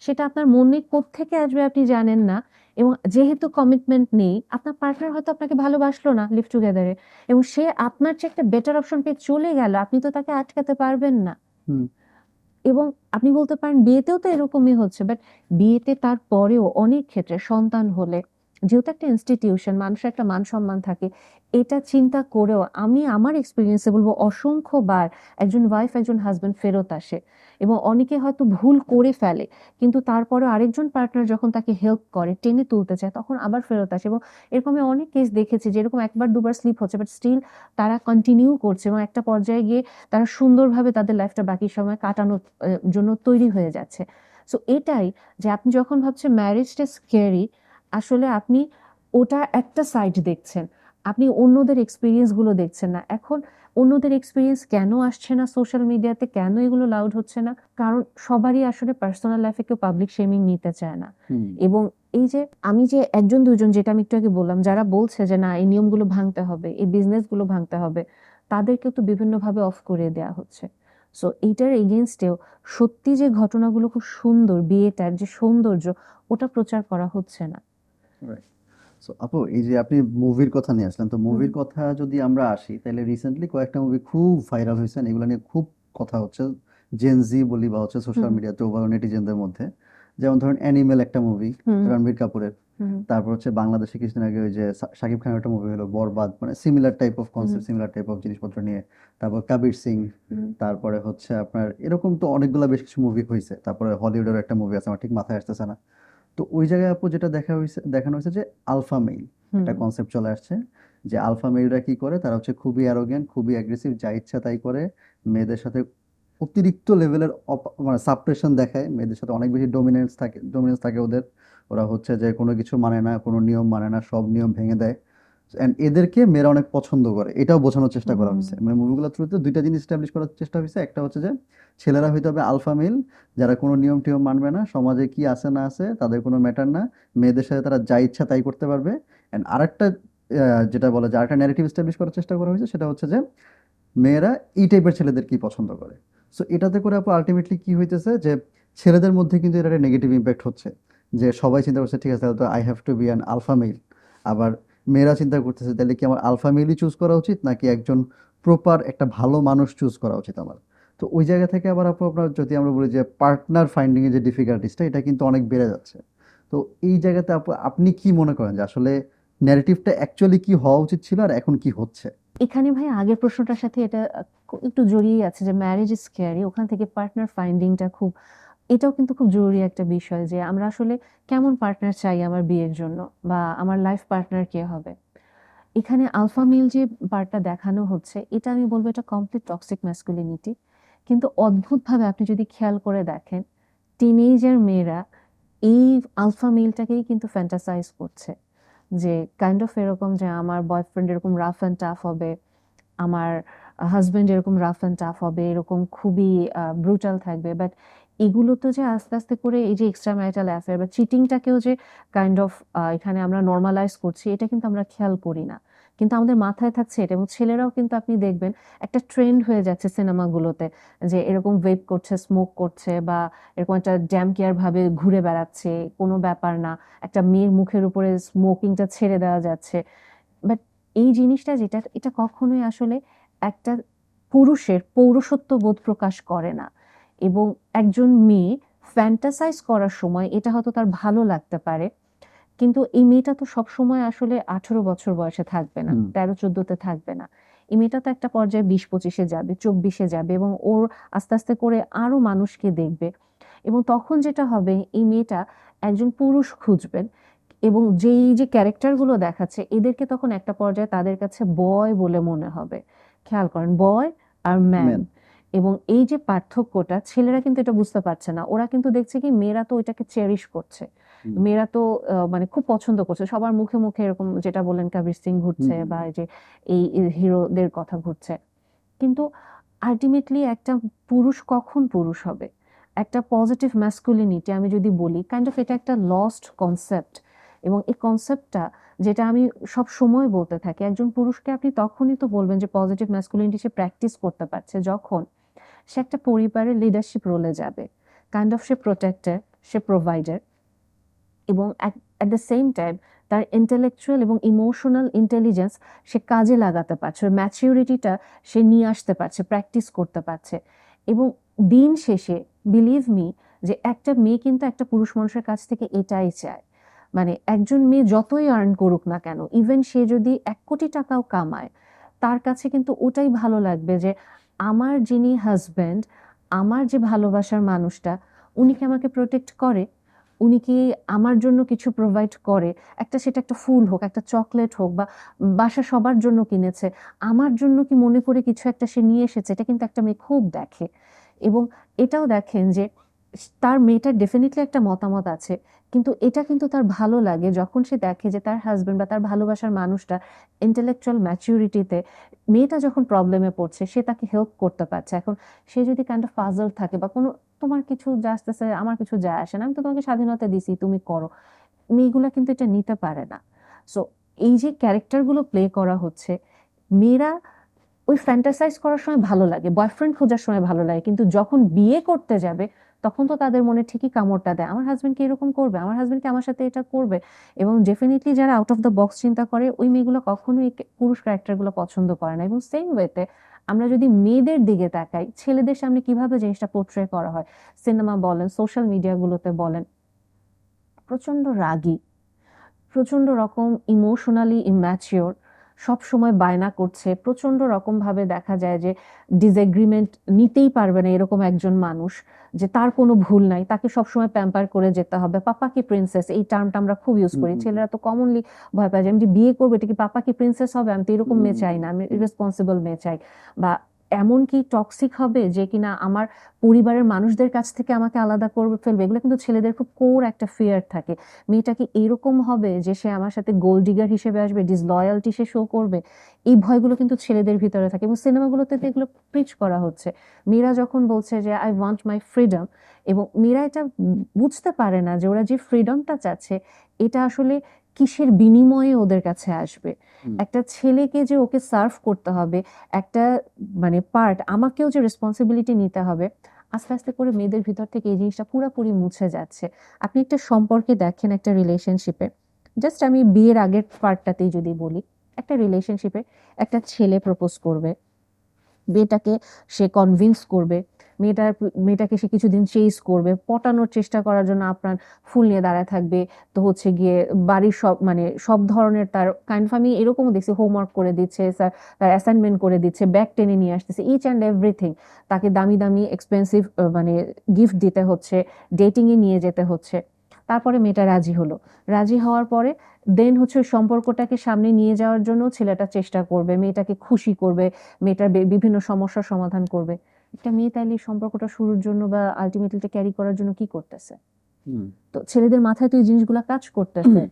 সেটা আপনার মনে কোত্থেকে আসবে আপনি জানেন না। এবং যেহেতু কমিটমেন্ট নেই, আপনার পার্টনার হয়তো আপনাকে ভালোবাসলো না লিভ টুগেদারে, এবং সে আপনার চেয়ে একটা বেটার অপশন পেয়ে চলে গেল, আপনি তো তাকে আটকাতে পারবেন না। হুম এবং আপনি বলতে পারেন বিয়েতেও তো এরকমই হচ্ছে, বাট বিয়েতে তারপরেও অনেক ক্ষেত্রে সন্তান হলে, যেহেতু একটা ইনস্টিটিউশন, মানুষের একটা মান সম্মান থাকে, এটা চিন্তা করেও আমি আমার এক্সপিরিয়েন্সে বলবো অসংখ্যবার একজন ওয়াইফ একজন হাজবেন্ড ফেরত আসে। এবং অনেকে হয়তো ভুল করে ফেলে, কিন্তু তারপরে আরেকজন পার্টনার যখন তাকে হেল্প করে, টেনে তুলতে চায়, তখন আবার ফেরত আসে। এবং এরকম আমি অনেক কেস দেখেছি, যেরকম একবার দুবার স্লিপ হচ্ছে, বাট স্টিল তারা কন্টিনিউ করছে, এবং একটা পর্যায়ে গিয়ে তারা সুন্দরভাবে তাদের লাইফটা বাকি সময় কাটানোর জন্য তৈরি হয়ে যাচ্ছে। সো এটাই, যে আপনি যখন ভাবছেন ম্যারেজটা স্ক্যারি, আসলে আপনি ওটা একটা সাইড দেখছেন। আপনি অন্যদের এক্সপেরিয়েন্স গুলো দেখছেন না। এখন অন্যদের এক্সপেরিয়েন্স কেন আসছে না সোশ্যাল মিডিয়াতে, কেন এগুলো লাউড হচ্ছে না? কারণ সবারই আসলে পার্সোনাল লাইফে কেউ পাবলিক শেমিং নিতে চায় না। হুম এবং এই যে আমি যে একজন দুজন, যেটা আমি একটু আগে বললাম, যারা বলছে যে না এই নিয়মগুলো ভাঙতে হবে, এই বিজনেস গুলো ভাঙতে হবে, তাদেরকেও তো বিভিন্নভাবে অফ করে দেয়া হচ্ছে। সো এইটার এগেইনস্টেও সত্যি যে ঘটনাগুলো খুব সুন্দর, বিয়েটার যে সৌন্দর্য, ওটা প্রচার করা হচ্ছে না। রাইট। সো আপু, এই যে আপনি মুভির কথা নিয়ে আসলেন, তো হুম, মুভির কথা যদি আমরা আসি তাহলে রিসেন্টলি কয়েকটা মুভি খুব ভাইরাল হয়েছে, এগুলো নিয়ে খুব কথা হচ্ছে জেনজি বলি বা হচ্ছে সোশ্যাল হুম, মিডিয়াতে ওভারঅল নেটিজেনদের মধ্যে। যেমন ধরেন অ্যানিমেল একটা মুভি, হুম, রণবীর কাপুরের। হুম, তারপর হচ্ছে বাংলাদেশে কিছুদিন আগে ওই যে শাকিব খানের একটা মুভি হলো বরবাদ, মানে similar type of hmm, concept, similar type of জিনিসপত্র নিয়ে। তারপর কবির সিং। হুম, তারপরে হচ্ছে আপনার এরকম তো অনেকগুলা বেশ কিছু মুভি হয়েছে। তারপরে হলিউডের একটা মুভি আছে, আমার ঠিক মাথায় আসতেছে না। তো ওই জায়গায় আপু যেটা দেখানো হয়েছে যে আলফা মেইল হুম, একটা কনসেপ্ট চলে আসছে, যে আলফা মেইলরা কি করে, তারা হচ্ছে খুবই অ্যারোগেন্ট, খুবই অ্যাগ্রেসিভ, যা ইচ্ছা তাই করে, মেয়েদের সাথে অতিরিক্ত লেভেলের মানে সাপ্রেশন দেখায়, মেয়েদের সাথে অনেক বেশি ডমিনেন্স থাকে ওদের। ওরা হচ্ছে যে কোনো কিছু মানে না, কোনো নিয়ম মানে না, সব নিয়ম ভেঙে দেয়। এন্ড এদেরকে মেয়েরা অনেক পছন্দ করে, এটাও বোঝানোর চেষ্টা করা হুম, হয়েছে, মানে মুভিগুলোর থ্রুতে দুইটা জিনিস এস্টাবলিশ করার চেষ্টা হয়েছে। একটা হচ্ছে যে ছেলেরা হইতে হবে আলফা মেল, যারা কোনো নিয়ম টিয়ম মানবে না, সমাজে কি আছে না আছে তাদের কোনো ম্যাটার না, মেয়েদের সাথে তারা যা ইচ্ছা তাই করতে পারবে। অ্যান্ড আরেকটা যেটা বলে যে আরেকটা ন্যারেটিভ এস্টাবলিশ করার চেষ্টা করা হয়েছে, সেটা হচ্ছে যে মেয়েরা এই টাইপের ছেলেদেরকেই পছন্দ করে। সো এটাতে করে আপু আলটিমেটলি কি হইতেছে, যে ছেলেদের মধ্যে কিন্তু এটা একটা নেগেটিভ ইম্প্যাক্ট হচ্ছে, যে সবাই চিন্তা করছে ঠিক আছে তাহলে তো I have to be an alpha male. আবার মেয়েরা চিন্তা করতেছে তাহলে কি আমার আলফা মেলই চুজ করা উচিত, নাকি একজন প্রপার একটা ভালো মানুষ চুজ করা উচিত আমার। তো ওই জায়গা থেকে আবার আপু আপনার যদি আমরা বলি যে পার্টনার ফাইন্ডিং এর যে ডিফিকাল্টিসটা, এটা কিন্তু অনেক বেড়ে যাচ্ছে। তো এই জায়গাতে আপু আপনি কি মনে করেন যে আসলে ন্যারেটিভটা অ্যাকচুয়ালি কি হওয়া উচিত ছিল আর এখন কি হচ্ছে? এখানে ভাই আগের প্রশ্নটার সাথে এটা একটু জড়িয়ে আছে, যে ম্যারেজ ইজ স্ক্যারি, ওখান থেকে পার্টনার ফাইন্ডিংটা খুব, এটাও কিন্তু খুব জরুরি একটা বিষয়, যে আমরা আসলে কেমন পার্টনার চাই আমার বিয়ের জন্য, বা আমার লাইফ পার্টনার কে হবে। এখানে আলফা মেল যে পার্টটা দেখানো হচ্ছে, এটা আমি বলবো এটা কমপ্লিট টক্সিক ম্যাসকুলিনিটি। কিন্তু অদ্ভুতভাবে আপনি যদি খেয়াল করে দেখেন, টিনেজার মেয়েরা এই আলফা মেলটাকেই কিন্তু ফ্যান্টাসাইজ করছে, যে কাইন্ড অফ এরকম, যে আমার বয়ফ্রেন্ড এরকম রাফ অ্যান্ড টাফ হবে, আমার হাজবেন্ড এরকম রাফ অ্যান্ড টাফ হবে, এরকম খুবই ব্রুটাল থাকবে। বাট এগুলো তো যে আস্তে আস্তে করে এই যে এক্সট্রা ম্যারিটাল অ্যাফেয়ার বা চিটিংটাকেও যে কাইন্ড অফ এখানে আমরা নর্মালাইজ করছি, এটা কিন্তু আমরা খেয়াল করি না, কিন্তু আমাদের মাথায় থাকছে এটা। এবং ছেলেরাও কিন্তু আপনি দেখবেন একটা ট্রেন্ড হয়ে যাচ্ছে সিনেমাগুলোতে, যে এরকম ভেপ করছে, স্মোক করছে, বা এরকম একটা ড্যাম কেয়ার ভাবে ঘুরে বেড়াচ্ছে, কোনো ব্যাপার না, একটা মেয়ের মুখের উপরে স্মোকিংটা ছেড়ে দেওয়া যাচ্ছে। বাট এই জিনিসটা যেটা, এটা কখনোই আসলে একটা পুরুষের পৌরুষত্ব বোধ প্রকাশ করে না। এবং একজন মেয়ে ফ্যান্টাসাইজ করার সময় এটা হয়তো তার ভালো লাগতে পারে, কিন্তু এই মেয়েটা তো সবসময় আসলে 18 বছর বয়সে থাকবে না, 13-14-তে থাকবে না। এই মেয়েটা তো একটা পর্যায়ে 20-25-এ যাবে, 24-এ যাবে, এবং ওর আস্তে আস্তে করে আরো মানুষকে দেখবে। এবং তখন যেটা হবে, এই মেয়েটা একজন পুরুষ খুঁজবেন, এবং যেই যে ক্যারেক্টারগুলো দেখাচ্ছে এদেরকে তখন একটা পর্যায়ে তাদের কাছে বয় বলে মনে হবে। খেয়াল করেন, বয় আর ম্যান। ম্যান। এবং এই যে পার্থক্যটা, ছেলেরা কিন্তু এটা বুঝতে পারছে না। ওরা কিন্তু দেখছে কি মেয়েরা তো ওইটাকে চেরিশ করছে, মেয়েরা তো মানে খুব পছন্দ করছে, সবার মুখে মুখে এরকম যেটা বললেন কবির সিং ঘুরছে, বা এই যে এই হিরোদের কথা ঘুরছে। কিন্তু আলটিমেটলি একটা পুরুষ কখন পুরুষ হবে? একটা পজিটিভ ম্যাসকুলিনিটি আমি যদি বলি, কাইন্ড অফ এটা একটা লস্ট কনসেপ্ট। এবং এই কনসেপ্টটা, যেটা আমি সব সময় বলতে থাকি, একজন পুরুষকে আপনি তখনই তো বলবেন যে পজিটিভ ম্যাসকুলিনিটি সে প্র্যাকটিস করতে পারছে যখন সে একটা পরিবারের লিডারশিপ রোলে যাবে। Kind of say protector, say provider, এবং অ্যাট দ্য সেম টাইম তার ইন্টেলেকচুয়াল এবং ইমোশনাল ইন্টেলিজেন্স সে কাজে লাগাতে পারছে, ম্যাচিউরিটিটা সে নিয়ে আসতে পারছে, প্র্যাকটিস করতে পারছে। এবং দিন শেষে বিলিভ মি, যে একটা মেয়ে কিন্তু একটা পুরুষ মানুষের কাছ থেকে এটাই চায়। মানে একজন মেয়ে যতই আর্ন করুক না কেন, ইভেন সে যদি 1 কোটি টাকাও কামায়, তার কাছে কিন্তু ওটাই ভালো লাগবে যে আমার যিনি হাজব্যান্ড, আমার যে ভালোবাসার মানুষটা, উনি কি আমাকে প্রোটেক্ট করে, উনি কি আমার জন্য কিছু প্রোভাইড করে। একটা সেটা একটা ফুল হোক, একটা চকলেট হোক, বা বাসা সবার জন্য কিনেছে, আমার জন্য কি মনে করে কিছু একটা সে নিয়ে এসেছে, এটা কিন্তু একটা মেয়ে খুব দেখে। এবং এটাও দেখেন যে তার মেয়েটার ডেফিনেটলি একটা মতামত আছে, কিন্তু এটা কিন্তু তার ভালো লাগে যখন সে দেখে যে তার হাজবেন্ড বা তার ভালোবাসার মানুষটা ইন্টেলেকচুয়াল ম্যাচিউরিটিতে, মেয়েটা যখন প্রবলেমে পড়ছে সে তাকে হেল্প করতে পারছে। এখন সে যদি কাইন্ড অফ পাজল থাকে, বা কোনো তোমার কিছু যা আসতেছে আমার কিছু যায় আসে না, আমি তো তোমাকে স্বাধীনতা দিছি, তুমি করো, মেয়েগুলা কিন্তু এটা নিতে পারে না। সো এই যে ক্যারেক্টারগুলো প্লে করা হচ্ছে, মেয়েরা ওই ফ্যান্টাসাইজ করার সময় ভালো লাগে, বয়ফ্রেন্ড খোঁজার সময় ভালো লাগে, কিন্তু যখন বিয়ে করতে যাবে তখন তো তাদের মনে ঠিকই কামড়টা দেয়, আমার হাজবেন্ড কি এরকম করবে, আমার হাজবেন্ড কি আমার সাথে এটা করবে। এবং ডেফিনেটলি যারা আউট অফ দ্য বক্স চিন্তা করে, ওই মেয়েগুলো কখনোই পুরুষ ক্যারেক্টারগুলো পছন্দ করে না। এবং সেম ওয়েতে আমরা যদি মেয়েদের দিকে তাকাই, ছেলেদের সামনে কিভাবে জিনিসটা পোর্ট্রে করা হয়, সিনেমা বলেন, সোশ্যাল মিডিয়াগুলোতে বলেন, প্রচন্ড রাগী, প্রচন্ড রকম ইমোশনালি ইম্যাচিওর, সব সময় বায়না করছে, প্রচন্ড রকম ভাবে দেখা যায় যে ডিসএগ্রিমেন্ট নিতেই পারবে না এরকম একজন মানুষ, যে তার কোনো ভুল নাই, তাকে সবসময় প্যাম্পার করে যেতে হবে। পাপা কি প্রিন্সেস, এই টার্মটা আমরা খুব ইউজ করি, ছেলেরা তো কমনলি ভয় পায় যে আমি যে বিয়ে করবো, এটা কি পাপা কি প্রিন্সেস হবে, আমি তো এরকম মেয়ে চাই না, আমি রেসপন্সিবল মেয়ে চাই। বা এমন কি টক্সিক হবে যে কিনা আমার পরিবারের মানুষদের কাছ থেকে আমাকে আলাদা করে ফেলবে। এগুলো কিন্তু ছেলেদের খুব কোর একটা ফিয়ার থাকে। মেয়েটা কি এরকম হবে যে সে আমার সাথে গোল্ড ডিগার হিসেবে আসবে, ডিসলয়ালটি সে শো করবে, এই ভয়গুলো কিন্তু ছেলেদের ভিতরে থাকে। এবং সিনেমাগুলোতে তো এগুলো প্রিচ করা হচ্ছে। মেয়েরা যখন বলছে যে আই ওয়ান্ট মাই ফ্রিডম, এবং মেয়েরা এটা বুঝতে পারে না যে ওরা যে ফ্রিডমটা চাচ্ছে এটা আসলে কিসের বিনিময়ে ওদের কাছে আসবে। একটা ছেলেকে যে ওকে সার্ভ করতে হবে, একটা মানে পার্ট আমাকেও যে রেসপন্সিবিলিটি নিতে হবে, আস্তে আস্তে করে মেয়েদের ভিতর থেকে এই জিনিসটা পুরোপুরি মুছে যাচ্ছে। আপনি একটা সম্পর্কে দেখেন, একটা রিলেশনশিপে, জাস্ট আমি বিয়ের আগের পার্টটাতেই যদি বলি, একটা রিলেশনশিপে একটা ছেলে প্রপোজ করবে, মেয়েটাকে সে কনভিন্স করবে, মেয়েটাকে সে কিছুদিন চেস করবে, পটানোর চেষ্টা করার জন্য আপনার ফুল নিয়ে দাঁড়ায় থাকবে। তো হচ্ছে গিয়ে বাড়ির সব মানে সব ধরনের তার কাইন্ড অফ, আমি এরকমও দেখছি, হোমওয়ার্ক করে দিচ্ছে, তার অ্যাসাইনমেন্ট করে দিচ্ছে, ব্যাগ টেনে নিয়ে আসতেছে, ইচ অ্যান্ড এভরিথিং। তাকে দামি দামি এক্সপেন্সিভ মানে গিফট দিতে হচ্ছে, ডেটিংয়ে নিয়ে যেতে হচ্ছে। তারপরে মেয়েটা রাজি হলো, রাজি হওয়ার পরে দেন হচ্ছে ওই সম্পর্কটাকে সামনে নিয়ে যাওয়ার জন্য ছেলেটা চেষ্টা করবে, মেয়েটাকে খুশি করবে, মেয়েটার বিভিন্ন সমস্যার সমাধান করবে। একটা মেয়ে তাইলে এই সম্পর্কটা শুরুর জন্য বা আলটিমেটলি ক্যারি করার জন্য কি করতেছে? তো ছেলেদের মাথায় তো এই জিনিসগুলা কাজ করতেছে।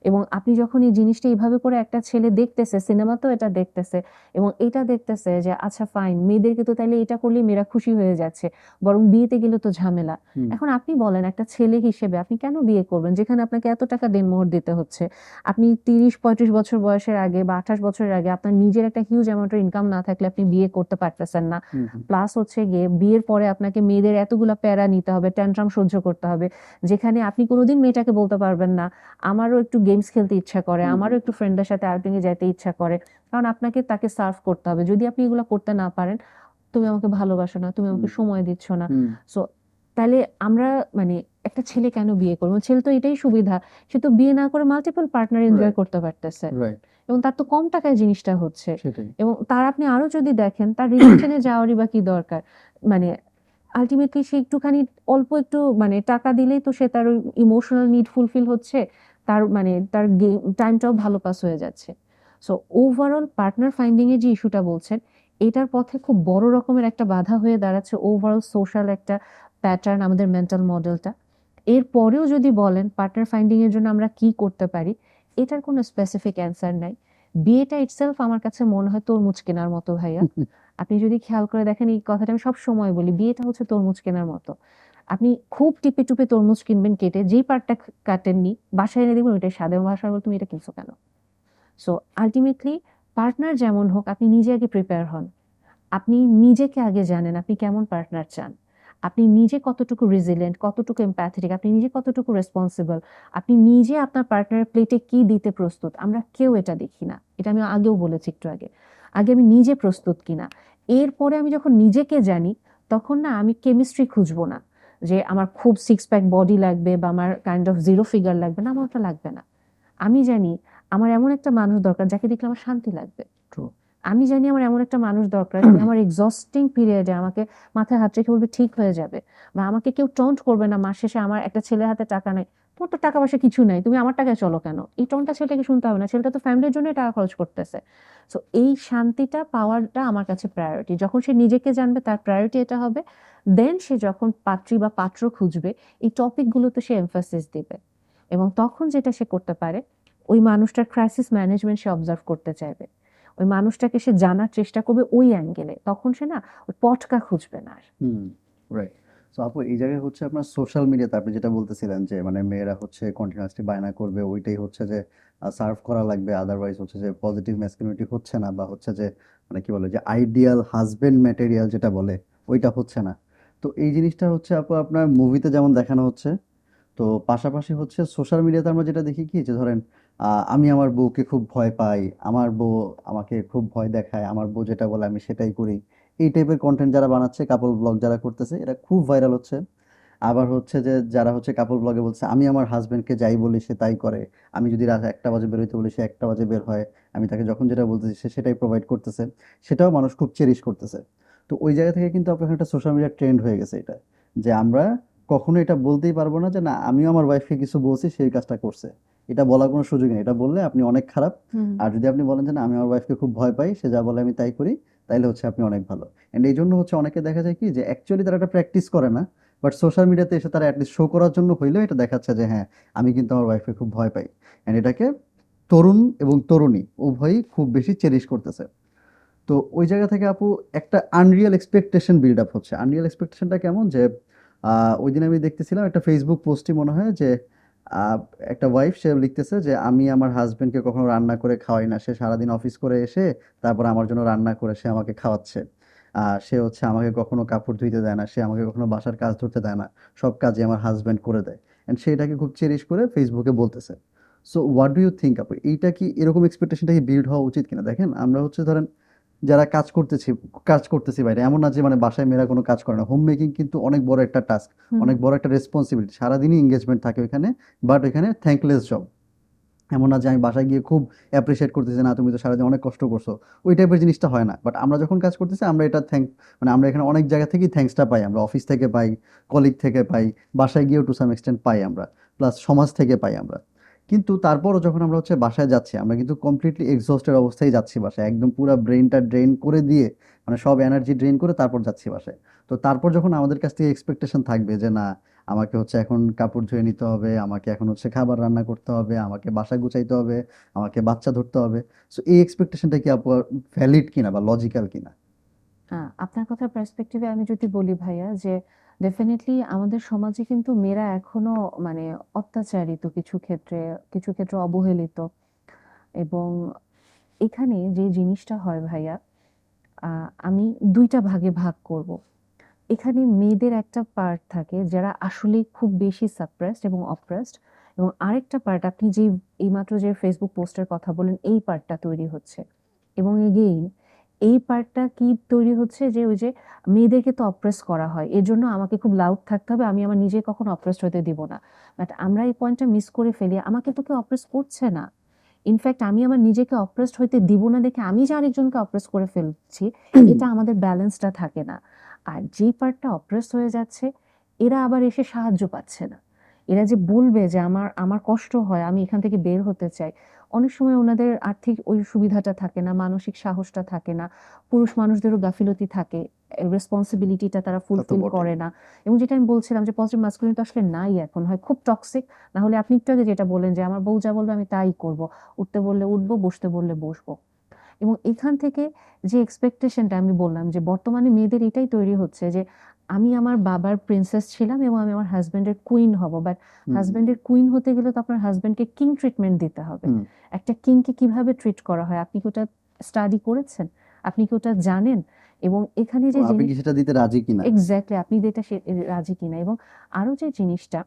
এবং আপনি যখন এই জিনিসটা এইভাবে করে একটা ছেলে দেখতেছে, সিনেমাতেও এটা দেখতেছে এবং এটা দেখতেছে যে আচ্ছা ফাইন, মেয়েদেরকে তো তাইলে এটা করলেই মেয়েরা খুশি হয়ে যাচ্ছে, বরং বিয়েতে গেলে তো ঝামেলা। হুম এখন আপনি বলেন একটা ছেলে হিসেবে আপনি কেন বিয়ে করবেন যেখানে আপনাকে এত টাকা দেনমোহর দিতে হচ্ছে? আপনি ৩০-৩৫ বছর বয়সের আগে বা ২৮ বছরের আগে আপনার নিজের একটা হিউজ অ্যামাউন্টের ইনকাম না থাকলে আপনি বিয়ে করতে পারতেছেন না। হুম হুম প্লাস হচ্ছে গিয়ে বিয়ের পরে আপনাকে মেয়েদের এতগুলা প্যারা নিতে হবে, ট্যান্ট্রাম সহ্য করতে হবে, যেখানে আপনি কোনোদিন মেয়েটাকে বলতে পারবেন না আমারও একটু গেমস খেলতে ইচ্ছা করে, হুম আমারও হুম একটু ফ্রেন্ডদের সাথে আউটিং এ যেতে ইচ্ছা করে। কারণ আপনাকে তাকে সার্ভ করতে হবে। যদি আপনি এগুলো করতে না পারেন, তুমি আমাকে ভালোবাসো না, তুমি আমাকে হুম সময় দিচ্ছ না। হুম সো তাইলে আমরা মানে একটা ছেলে কেন বিয়ে করবো? ছেলে তো এটাই সুবিধা। সে তো বিয়ে না করে মাল্টিপল পার্টনার এনজয় রাইট করতে পারতেছে। রাইট এবং তার তো কম টাকায় জিনিসটা হচ্ছে। সেটাই এবং তার আপনি আরো যদি দেখেন তার রিলেশনে যাওয়ারই বা কি দরকার? মানে আল্টিমেটলি সে একটুখানি অল্প একটু মানে টাকা দিলেই তো সে তার ওই ইমোশনাল নিড ফুলফিল হচ্ছে। তার মানে তার টাইমটাও ভালো পাস হয়ে যাচ্ছে। সো ওভারঅল পার্টনার ফাইন্ডিং এর যে ইস্যুটা বলছেন, এটার পথে খুব বড় রকমের একটা বাধা হয়ে দাঁড়াচ্ছে ওভারঅল সোশ্যাল একটা প্যাটার্ন, আমাদের মেন্টাল মডেলটা। এরপরেও যদি বলেন পার্টনার ফাইন্ডিং এর জন্য আমরা কি করতে পারি, এটার কোনো স্পেসিফিক অ্যান্সার নাই। বিয়েটা ইটসেলফ আমার কাছে মনে হয় তরমুজ কেনার মতো ভাইয়া। আপনি যদি খেয়াল করে দেখেন এই কথাটা আমি সবসময় বলি, বিয়েটা হচ্ছে তরমুজ কেনার মতো। আপনি খুব টিপে টুপে তরমুজ কিনবেন কেটে, যেই পার্টটা কাটেননি বাসায় এনে দেখবেন ওইটাই স্বাদ, এবং বাসায় বলবেন তুমি এটা কিনছো কেন? সো আল্টিমেটলি পার্টনার যেমন হোক আপনি নিজে আগে প্রিপেয়ার হন। আপনি নিজেকে আগে জানেন আপনি কেমন পার্টনার চান। আপনি নিজে কতটুকু রেজিলিয়েন্ট, কতটুকু এমপ্যাথেটিক, আপনি নিজে কতটুকু রেসপন্সিবল, আপনি নিজে আপনার পার্টনারের প্লেটে কি দিতে প্রস্তুত। আমরা কেউ এটা দেখি না। এটা আমি আগেও বলেছি একটু আগে। আগে আমি নিজে প্রস্তুত কিনা। এরপরে আমি যখন নিজেকে জানি, তখন না আমি কেমিস্ট্রি খুঁজবো না। যে আমার খুব সিক্স প্যাক বডি লাগবে বা আমার কাইন্ড অফ জিরো ফিগার লাগবে না, আমার ওটা লাগবে না। আমি জানি আমার এমন একটা মানুষ দরকার যাকে দেখলে আমার শান্তি লাগবে। ট্রু আমি জানি আমার এমন একটা মানুষ দরকার যে আমার এক্সস্টিং পিরিয়ডে আমাকে মাথায় হাত রেখে বলবে ঠিক হয়ে যাবে, বা আমাকে কেউ টন্ট করবে না মাস শেষে আমার একটা ছেলের হাতে টাকা নাই, তোর তো টাকা পয়সা কিছু নাই, তুমি আমার টাকায় চলো কেন, এই টনটা ছেলেটাকে শুনতে হবে না, ছেলেটা তো ফ্যামিলির জন্য টাকা খরচ করতেছে। সো এই শান্তিটা পাওয়াটা আমার কাছে প্রায়োরিটি। যখন সে নিজেকে জানবে তার প্রায়োরিটি এটা হবে, দেন সে যখন পাত্রী বা পাত্র খুঁজবে এই টপিকগুলোতে সে এমফাসিস দিবে। এবং তখন যেটা সে করতে পারে, ওই মানুষটার ক্রাইসিস ম্যানেজমেন্ট সে অবজার্ভ করতে চাইবে, ওই মানুষটাকে সে জানার চেষ্টা করবে ওই অ্যাঙ্গেলে, তখন সে না ওই পটকা খুঁজবে না আর। হুম রাইট। সো আপু এই জায়গায় হচ্ছে আপনার সোশ্যাল মিডিয়াতে আপনি যেটা বলতেছিলেন যে মানে মেয়েরা হচ্ছে কন্টিনিউয়াসলি বায়না করবে, ওইটাই হচ্ছে যে সার্ভ করা লাগবে, আদারওয়াইজ হচ্ছে যে পজিটিভ ম্যাসকুলিনিটি হচ্ছে না, বা হচ্ছে যে মানে কি বলে যে আইডিয়াল হাজবেন্ড ম্যাটেরিয়াল যেটা বলে ওইটা হচ্ছে না। তো এই জিনিসটা হচ্ছে আপু আপনার মুভিতে যেমন দেখানো হচ্ছে, তো পাশাপাশি হচ্ছে সোশ্যাল মিডিয়াতে আমরা যেটা দেখি কি যে ধরেন আমি আমার বউকে খুব ভয় পাই, আমার বউ আমাকে খুব ভয় দেখায়, আমার বউ যেটা বলে আমি সেটাই করি, এই টাইপের কন্টেন্ট যারা বানাচ্ছে, কাপল ব্লগ যারা করতেছে, এটা খুব ভাইরাল হচ্ছে। আবার হচ্ছে যে যারা হচ্ছে কাপল ব্লগে বলছে আমি আমার হাজবেন্ডকে যাই বলি সে তাই করে, আমি যদি রাত 1টা বাজে বেরোইতে বলি সে 1টা বাজে বের হয়, আমি তাকে যখন যেটা বলতেছি সে সেটাই প্রোভাইড করতেছে, সেটাও মানুষ খুব চেরিশ করতেছে। তো ওই জায়গা থেকে কিন্তু আপনার একটা সোশ্যাল মিডিয়ার ট্রেন্ড হয়ে গেছে এটা, যে আমরা কখনো এটা বলতেই পারবো না যে না আমিও আমার ওয়াইফকে কিছু বলছি সেই কাজটা করছে, এটা বলার কোনো সুযোগ নেই, এটা বললে আপনি অনেক খারাপ। হুম আর যদি আপনি বলেন যে না আমি আমার ওয়াইফকে খুব ভয় পাই, সে যা বলে আমি তাই করি, তাইলে হচ্ছে আপনি অনেক ভালো। এন্ড এই জন্য হচ্ছে অনেকে দেখা যায় কি যে অ্যাকচুয়ালি তারা একটা প্র্যাকটিস করে না, বাট সোশ্যাল মিডিয়াতে এসে তারা অ্যাটলিস্ট শো করার জন্য হইলেও এটা দেখাচ্ছে যে হ্যাঁ আমি কিন্তু আমার ওয়াইফকে খুব ভয় পাই। এন্ড এটাকে তরুণ এবং তরুণী উভয়ই খুব বেশি চেরিশ করতেছে। তো ওই জায়গা থেকে আপু একটা আনরিয়াল এক্সপেকটেশন বিল্ড আপ হচ্ছে। আনরিয়াল এক্সপেকটেশনটা কেমন যে ওই দিন আমি দেখতেছিলাম একটা ফেসবুক পোস্টই মনে হয় যে আহ, একটা ওয়াইফ সে লিখতেছে যে আমি আমার হাজবেন্ডকে কখনো রান্না করে খাওয়াই না, সে সারাদিন অফিস করে এসে তারপর আমার জন্য রান্না করে সে আমাকে খাওয়াচ্ছে। সে হচ্ছে আমাকে কখনো কাপড় ধুইতে দেয় না, সে আমাকে কখনো বাসার কাজ ধরতে দেয় না, সব কাজই আমার হাজবেন্ড করে দেয়। অ্যান্ড সে এটাকে খুব চেরিশ করে ফেসবুকে বলতেছে। So what do you think আপু, এইটা কি এরকম এক্সপেকটেশনটা কি বিল্ড হওয়া উচিত কিনা? দেখেন আমরা হচ্ছে ধরেন যারা কাজ করতেছি বাইরে, এমন না যে মানে বাসায় মেয়েরা কোনো কাজ করে না, হোম মেকিং কিন্তু অনেক বড় একটা টাস্ক, হুম অনেক বড় একটা রেসপন্সিবিলিটি, সারাদিনই এঙ্গেজমেন্ট থাকে ওইখানে, বাট ওইখানে থ্যাঙ্কলেস জব। এমন না যে আমি বাসায় গিয়ে খুব অ্যাপ্রিসিয়েট করতেছি না তুমি তো সারাদিন অনেক কষ্ট করছো, ওই টাইপের জিনিসটা হয় না। বাট আমরা যখন কাজ করতেছি আমরা এটা মানে আমরা এখানে অনেক জায়গা থেকেই থ্যাঙ্কসটা পাই, আমরা অফিস থেকে পাই, কলিগ থেকে পাই, বাসায় গিয়েও টু সাম এক্সটেন্ট পাই আমরা, প্লাস সমাজ থেকে পাই আমরা। কিন্তু তারপরও যখন আমরা হচ্ছে বাসায় যাচ্ছি আমরা কিন্তু কমপ্লিটলি এক্সস্টেড অবস্থায় যাচ্ছি বাসায়, একদম পুরো ব্রেনটা ড্রেন করে দিয়ে, মানে সব এনার্জি ড্রেন করে তারপর যাচ্ছি বাসায়। তো তারপর যখন আমাদের কাছ থেকে এক্সপেকটেশন থাকবে যে না আমাকে হচ্ছে এখন কাপড় ধুয়ে নিতে হবে, আমাকে এখন হচ্ছে খাবার রান্না করতে হবে, আমাকে বাসা গুছাইতে হবে, আমাকে বাচ্চা ধরতে হবে। সো এই এক্সপেকটেশনটা কি আপু ভ্যালিড কিনা বা লজিক্যাল কিনা? আপনার কথার পার্সপেক্টিভে আমি যদি বলি ভাইয়া যে ডেফিনিটলি আমাদের সমাজে কিন্তু মেয়েরা এখনো মানে অত্যাচারিত কিছু ক্ষেত্রে অবহেলিত। এবং এখানে যে জিনিসটা হয় ভাইয়া, আমি ২ টা ভাগে ভাগ করব। এখানে মেয়েদের একটা পার্ট থাকে যারা আসলেই খুব বেশি সাপ্রেসড এবং অপ্রেসড, এবং আরেকটা পার্ট আপনি যে এইমাত্র যে ফেসবুক পোস্টের কথা বললেন এই পার্টটা তৈরি হচ্ছে। এবং এগেইন এই পার্টটা কি তৈরি হচ্ছে যে ওই যে মেয়েদেরকে তো অপ্রেস করা হয়। এর জন্য আমাকে খুব লাউড থাকতে হবে। আমি আমার নিজে কখনো অপ্রেসড হতে দিব না। বাট আমরা এই পয়েন্টটা মিস করে ফেলি। আমাকে তো কেউ অপ্রেস করছে না। ইনফ্যাক্ট আমি আমার নিজেকে অপ্রেসড হইতে দিব না দেখে আমি যে আরেকজনকে অপ্রেস করে ফেলছি, এটা আমাদের ব্যালেন্সটা থাকে না। আর যেই পার্টটা অপ্রেস হয়ে যাচ্ছে, এরা আবার এসে সাহায্য পাচ্ছে না। এরা যে বলবে যে আমার আমার কষ্ট হয়, আমি এখান থেকে বের হতে চাই। অনেক সময় ওনাদের আর্থিক ওই সুবিধাটা থাকে না, মানসিক সাহসটা থাকে না। পুরুষ মানুষদেরও গাফিলতি থাকে। রেসপন্সিবিলিটিটা তারা তা তো ফুলফিল বটেই। করে না। এবং যেটা আমি বলছিলাম যে পজিটিভ মাস্কুলিনিটি আসলে নাই এখন। হয় খুব টক্সিক, না হলে আপনি একটু আগে যেটা বললেন যে আমার বউ যা বলবে আমি তাই করব। উঠতে বললে উঠবো, বসতে বললে বসবো। এবং এখান থেকে যে এক্সপেকটেশনটা আমি বললাম যে বর্তমানে মেয়েদের এটাই তৈরি হচ্ছে যে আমি আমার বাবার প্রিন্সেস ছিলাম এবং আমি আমার হাজবেন্ডের কুইন হব। বাট হুম, হাজবেন্ডের কুইন হতে গেলে তো আপনার হাজবেন্ডকে কিং ট্রিটমেন্ট দিতে হবে। হুম। একটা কিংকে কিভাবে ট্রিট করা হয় আপনি কি ওটা স্টাডি করেছেন? আপনি কি ওটা জানেন? এবং এখানে তো যে আপনি জিনিস, কি সেটা দিতে রাজি কিনা? এক্স্যাক্টলি আপনি যেটা রাজি কিনা। এবং আরো যে জিনিসটা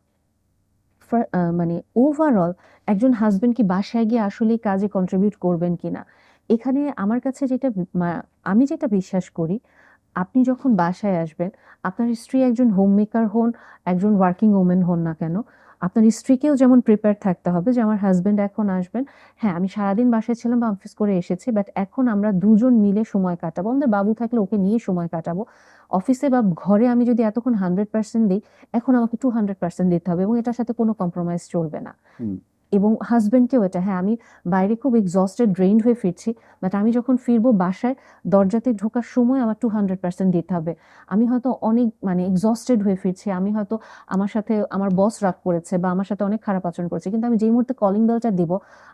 মানে ওভারঅল একজন হাসব্যান্ড কি বাসায় গিয়ে আসলেই কাজে কন্ট্রিবিউট করবেন কিনা? এখানে আমার কাছে যেটা আমি যেটা বিশ্বাস করি, আপনি যখন বাসায় আসবেন, আপনার স্ত্রী একজন হোম মেকার হন, একজন ওয়ার্কিং ওম্যান হন না কেন, আপনার স্ত্রীকেও যেমন প্রিপেয়ার থাকতে হবে যে আমার হাসব্যান্ড এখন আসবেন। হ্যাঁ, আমি সারাদিন বাসায় ছিলাম বা অফিস করে এসেছি। বাট এখন আমরা দুজন মিলে সময় কাটাবো। আমাদের বাবু থাকলে ওকে নিয়ে সময় কাটাবো। অফিসে বা ঘরে আমি যদি এতক্ষণ 100% দেই, এখন আমাকে 200% দিতে হবে এবং এটার সাথে কোনো কম্প্রোমাইজ চলবে না। হুম, এবং হাসব্যান্ডকেও এটা, হ্যাঁ, আমি বাইরে খুব এক্সহস্টেড, ড্রেইনড হয়ে ফিরছি। বাট আমি যখন ফিরবো বাসায়, দরজাতে ঢোকার সময় আমার 200% দিতে হবে। আমি হয়তো অনেক মানে এক্সহস্টেড হয়ে ফিরছি। আমি হয়তো আমার সাথে আমার বস রাগ করেছে বা আমার সাথে অনেক খারাপ আচরণ করেছে। কিন্তু আমি যেই মুহূর্তে কলিং বেলটা দিব,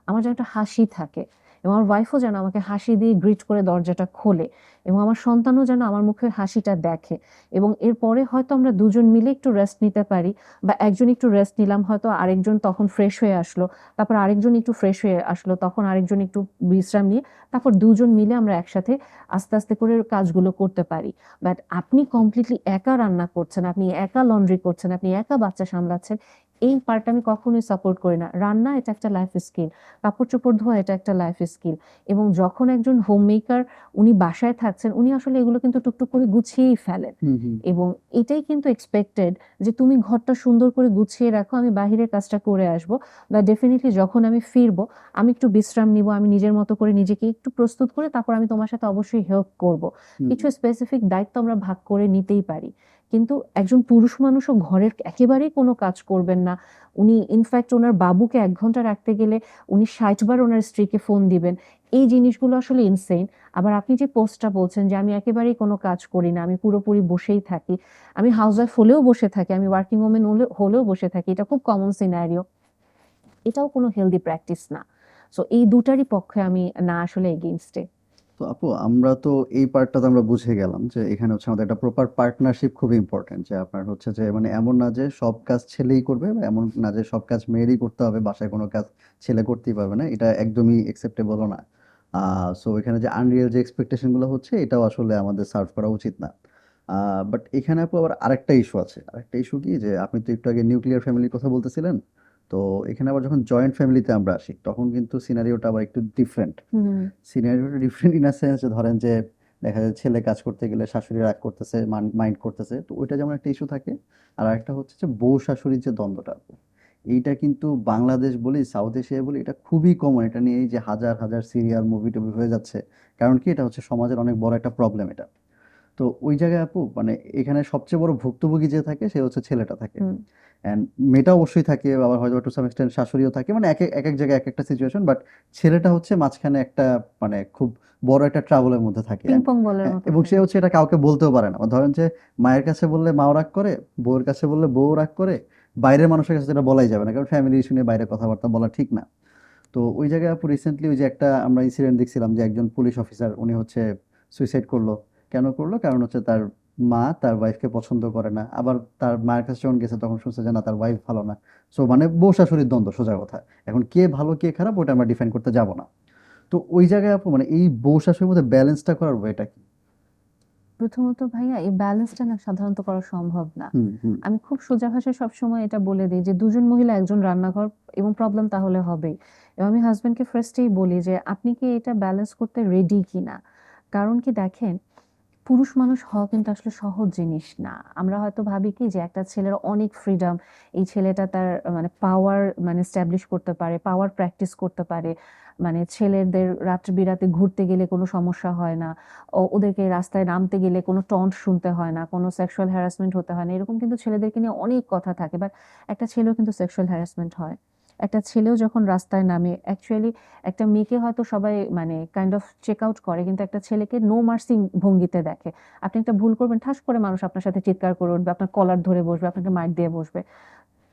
আমার যেন একটা হাসি থাকে। এবং আমার ওয়াইফও যেন আমাকে হাসি দিয়ে গ্রিট করে দরজাটা খোলে। এবং আমার সন্তানও যেন আমার মুখের হাসিটা দেখে। এবং এরপরে হয়তো আমরা দুজন মিলে একটু রেস্ট নিতে পারি, বা একজন একটু রেস্ট নিলাম, হয়তো আরেকজন তখন ফ্রেশ হয়ে আসলো। তারপর আরেকজন একটু ফ্রেশ হয়ে আসলো, তখন আরেকজন একটু বিশ্রাম নিয়ে তারপর দুজন মিলে আমরা একসাথে আস্তে আস্তে করে কাজগুলো করতে পারি। বাট আপনি কমপ্লিটলি একা রান্না করছেন, আপনি একা লন্ড্রি করছেন, আপনি একা বাচ্চা সামলাচ্ছেন, এই পার্ট আমি কখনোই সাপোর্ট করি না। রান্না এটা একটা লাইফ স্কিল, কাপড় চোপড় ধোয়া এটা একটা লাইফ স্কিল। এবং যখন একজন হোম মেকার উনি বাসায় থাকছেন, উনি আসলে এগুলো কিন্তু টুকটুক করে গুছিয়েই ফেলেন। হুম, হুম। এবং এটাই কিন্তু এক্সপেক্টেড যে তুমি ঘরটা সুন্দর করে গুছিয়ে রাখো, আমি বাহিরের কাজটা করে আসবো। বা ডেফিনিটলি যখন আমি ফিরবো, আমি একটু বিশ্রাম নিবো, আমি নিজের মতো করে নিজেকে একটু প্রস্তুত করে তারপর আমি তোমার সাথে অবশ্যই হেল্প করব। হুম, কিছু স্পেসিফিক দায়িত্ব আমরা ভাগ করে নিতেই পারি। কিন্তু একজন পুরুষ মানুষও ঘরের একেবারেই কোনো কাজ করবেন না। উনি ইনফ্যাক্ট ওনার বাবুকে ১ ঘন্টা রাখতে গেলে উনি ৬০ বার ওনার স্ত্রীকে ফোন দিবেন। এই জিনিসগুলো আসলে ইনসেইন। আবার আপনি যে পোস্টটা বলছেন যে আমি একেবারেই কোনো কাজ করি না, আমি পুরোপুরি বসেই থাকি। আমি হাউসওয়াইফ হলেও বসে থাকি, আমি ওয়ার্কিং ওম্যান হলেও বসে থাকি। এটা খুব কমন সিনারিও। এটাও কোনো হেলথি প্র্যাকটিস না। সো এই দুটারই পক্ষে আমি না আসলে এগেইনস্ট এ। তো আপু আমরা তো এই পার্টটা তো আমরা বুঝে গেলাম যে এখানে হচ্ছে আমাদের একটা প্রপার পার্টনারশিপ খুবই ইম্পর্টেন্ট, যে আপনার হচ্ছে যে মানে এমন না যে সব কাজ ছেলেই করবে বা এমন না যে সব কাজ মেয়েরই করতে হবে, বাসায় কোনো কাজ ছেলে করতেই পারবে না, এটা একদমই একসেপ্টেবলও না। সো এখানে যে আনরিয়েল যে এক্সপেকটেশন গুলো হচ্ছে এটাও আসলে আমাদের সার্ভ করা উচিত না। বাট এখানে আপু আবার আরেকটা ইস্যু আছে। আরেকটা ইস্যু কি, যে আপনি তো একটু আগে নিউক্লিয়ার ফ্যামিলির কথা বলতেছিলেন। তো এখানে আবার যখন জয়েন্ট ফ্যামিলিতে আমরা আসি তখন কিন্তু সিনারিওটা আবার একটু ডিফারেন্ট। হুম, সিনারিওটা ডিফারেন্ট ইন আ সেন্স যে ধরেন যে দেখা যায় ছেলে কাজ করতে গেলে শাশুড়ি রাগ করতেছে, মাইন্ড করতেছে, তো ওইটা যেমন একটা ইস্যু থাকে। আর একটা হচ্ছে যে বউ শাশুড়ির যে দ্বন্দ্বটা, এইটা কিন্তু বাংলাদেশ বলি সাউথ এশিয়া বলি এটা খুবই কমন। এটা নিয়ে এই যে হাজার হাজার সিরিয়াল মুভি টুভি হয়ে যাচ্ছে, কারণ কি এটা হচ্ছে সমাজের অনেক বড় একটা প্রবলেম এটা। তো ওই জায়গায় আপু মানে এখানে সবচেয়ে বড় ভুক্তভোগী যে থাকে সে হচ্ছে ছেলেটা থাকে, হুম। অ্যান্ড মেয়েটা অবশ্যই থাকে, আবার হয়তো টু সাম এক্সটেন্ট শাশুড়িও থাকে, মানে এক এক এক জায়গায় এক একটা সিচুয়েশন, বাট ছেলেটা হচ্ছে মাঝখানে একটা মানে খুব বড় একটা ট্রাবলের মধ্যে থাকে। পিং পং বলের মতো এবং সে থাকে। হচ্ছে এটা কাউকে বলতেও পারে না, ধরেন যে মায়ের কাছে বললে মাও রাগ করে, বউয়ের কাছে বললে বউ রাগ করে, বাইরের মানুষের কাছে এটা বলাই যাবে না, কারণ ফ্যামিলি ইস্যু নিয়ে বাইরে কথাবার্তা বলা ঠিক না। তো ওই জায়গায় আপু রিসেন্টলি ওই যে একটা আমরা ইনসিডেন্ট দেখছিলাম যে একজন পুলিশ অফিসার উনি হচ্ছে সুইসাইড করলো। কেন করলো? কারণ হচ্ছে তার মা তার ওয়াইফকে পছন্দ করে না, আবার তার মায়ের কাছে যখন গেছে তখন শুনছে যে না তার ওয়াইফ ভালো না। সো মানে বউ শাশুড়ির দ্বন্দ্ব, সোজা কথা। এখন কে ভালো কে খারাপ ওটা আমরা ডিফাইন করতে যাব না। তো ওই জায়গায় আপু মানে এই বউ শাশুড়ির মধ্যে ব্যালেন্সটা করার ওয়েটা কি? প্রথমত ভাইয়া এই ব্যালেন্সটা না সাধারণত করা সম্ভব না। হুম, হুম। আমি খুব সোজা ভাষায় সবসময় এটা বলে দিই যে ২ জন মহিলা ১ জন রান্নাঘর এবং প্রবলেম তাহলে হবেই। এবং আমি হাসব্যান্ডকে ফার্স্টেই বলি যে, "আপনি কি এটা ব্যালেন্স করতে রেডি কিনা?" কারণ কি দেখেন, পুরুষ মানুষ হওয়া কিন্তু আসলে সহজ জিনিস না। আমরা হয়তো ভাবি কি যে একটা ছেলের অনেক ফ্রিডম, এই ছেলেটা তার মানে পাওয়ার মানে এস্টাবলিশ করতে পারে, পাওয়ার প্র্যাকটিস করতে পারে। মানে ছেলেদের রাত্রে-বিরাতে ঘুরতে গেলে কোনো সমস্যা হয় না। ওদেরকে রাস্তায় নামতে গেলে কোনো টন্ট শুনতে হয় না, কোনো সেক্সুয়াল হ্যারাসমেন্ট হতে হয় না। এরকম কিন্তু ছেলেদেরকে নিয়ে অনেক কথা থাকে। বাট একটা ছেলেও কিন্তু সেক্সুয়াল হ্যারাসমেন্ট হয়। একটা ছেলেও যখন রাস্তায় নামে অ্যাকচুয়ালি একটা মেয়েকে হয়তো সবাই মানে কাইন্ড অফ চেক আউট করে, কিন্তু একটা ছেলেকে নো মার্সি ভঙ্গিতে দেখে। আপনি একটা ভুল করবেন, ঠাস করে মানুষ আপনার সাথে চিৎকার করে উঠবে, আপনার কলার ধরে বসবে, আপনাকে মাইর দিয়ে বসবে।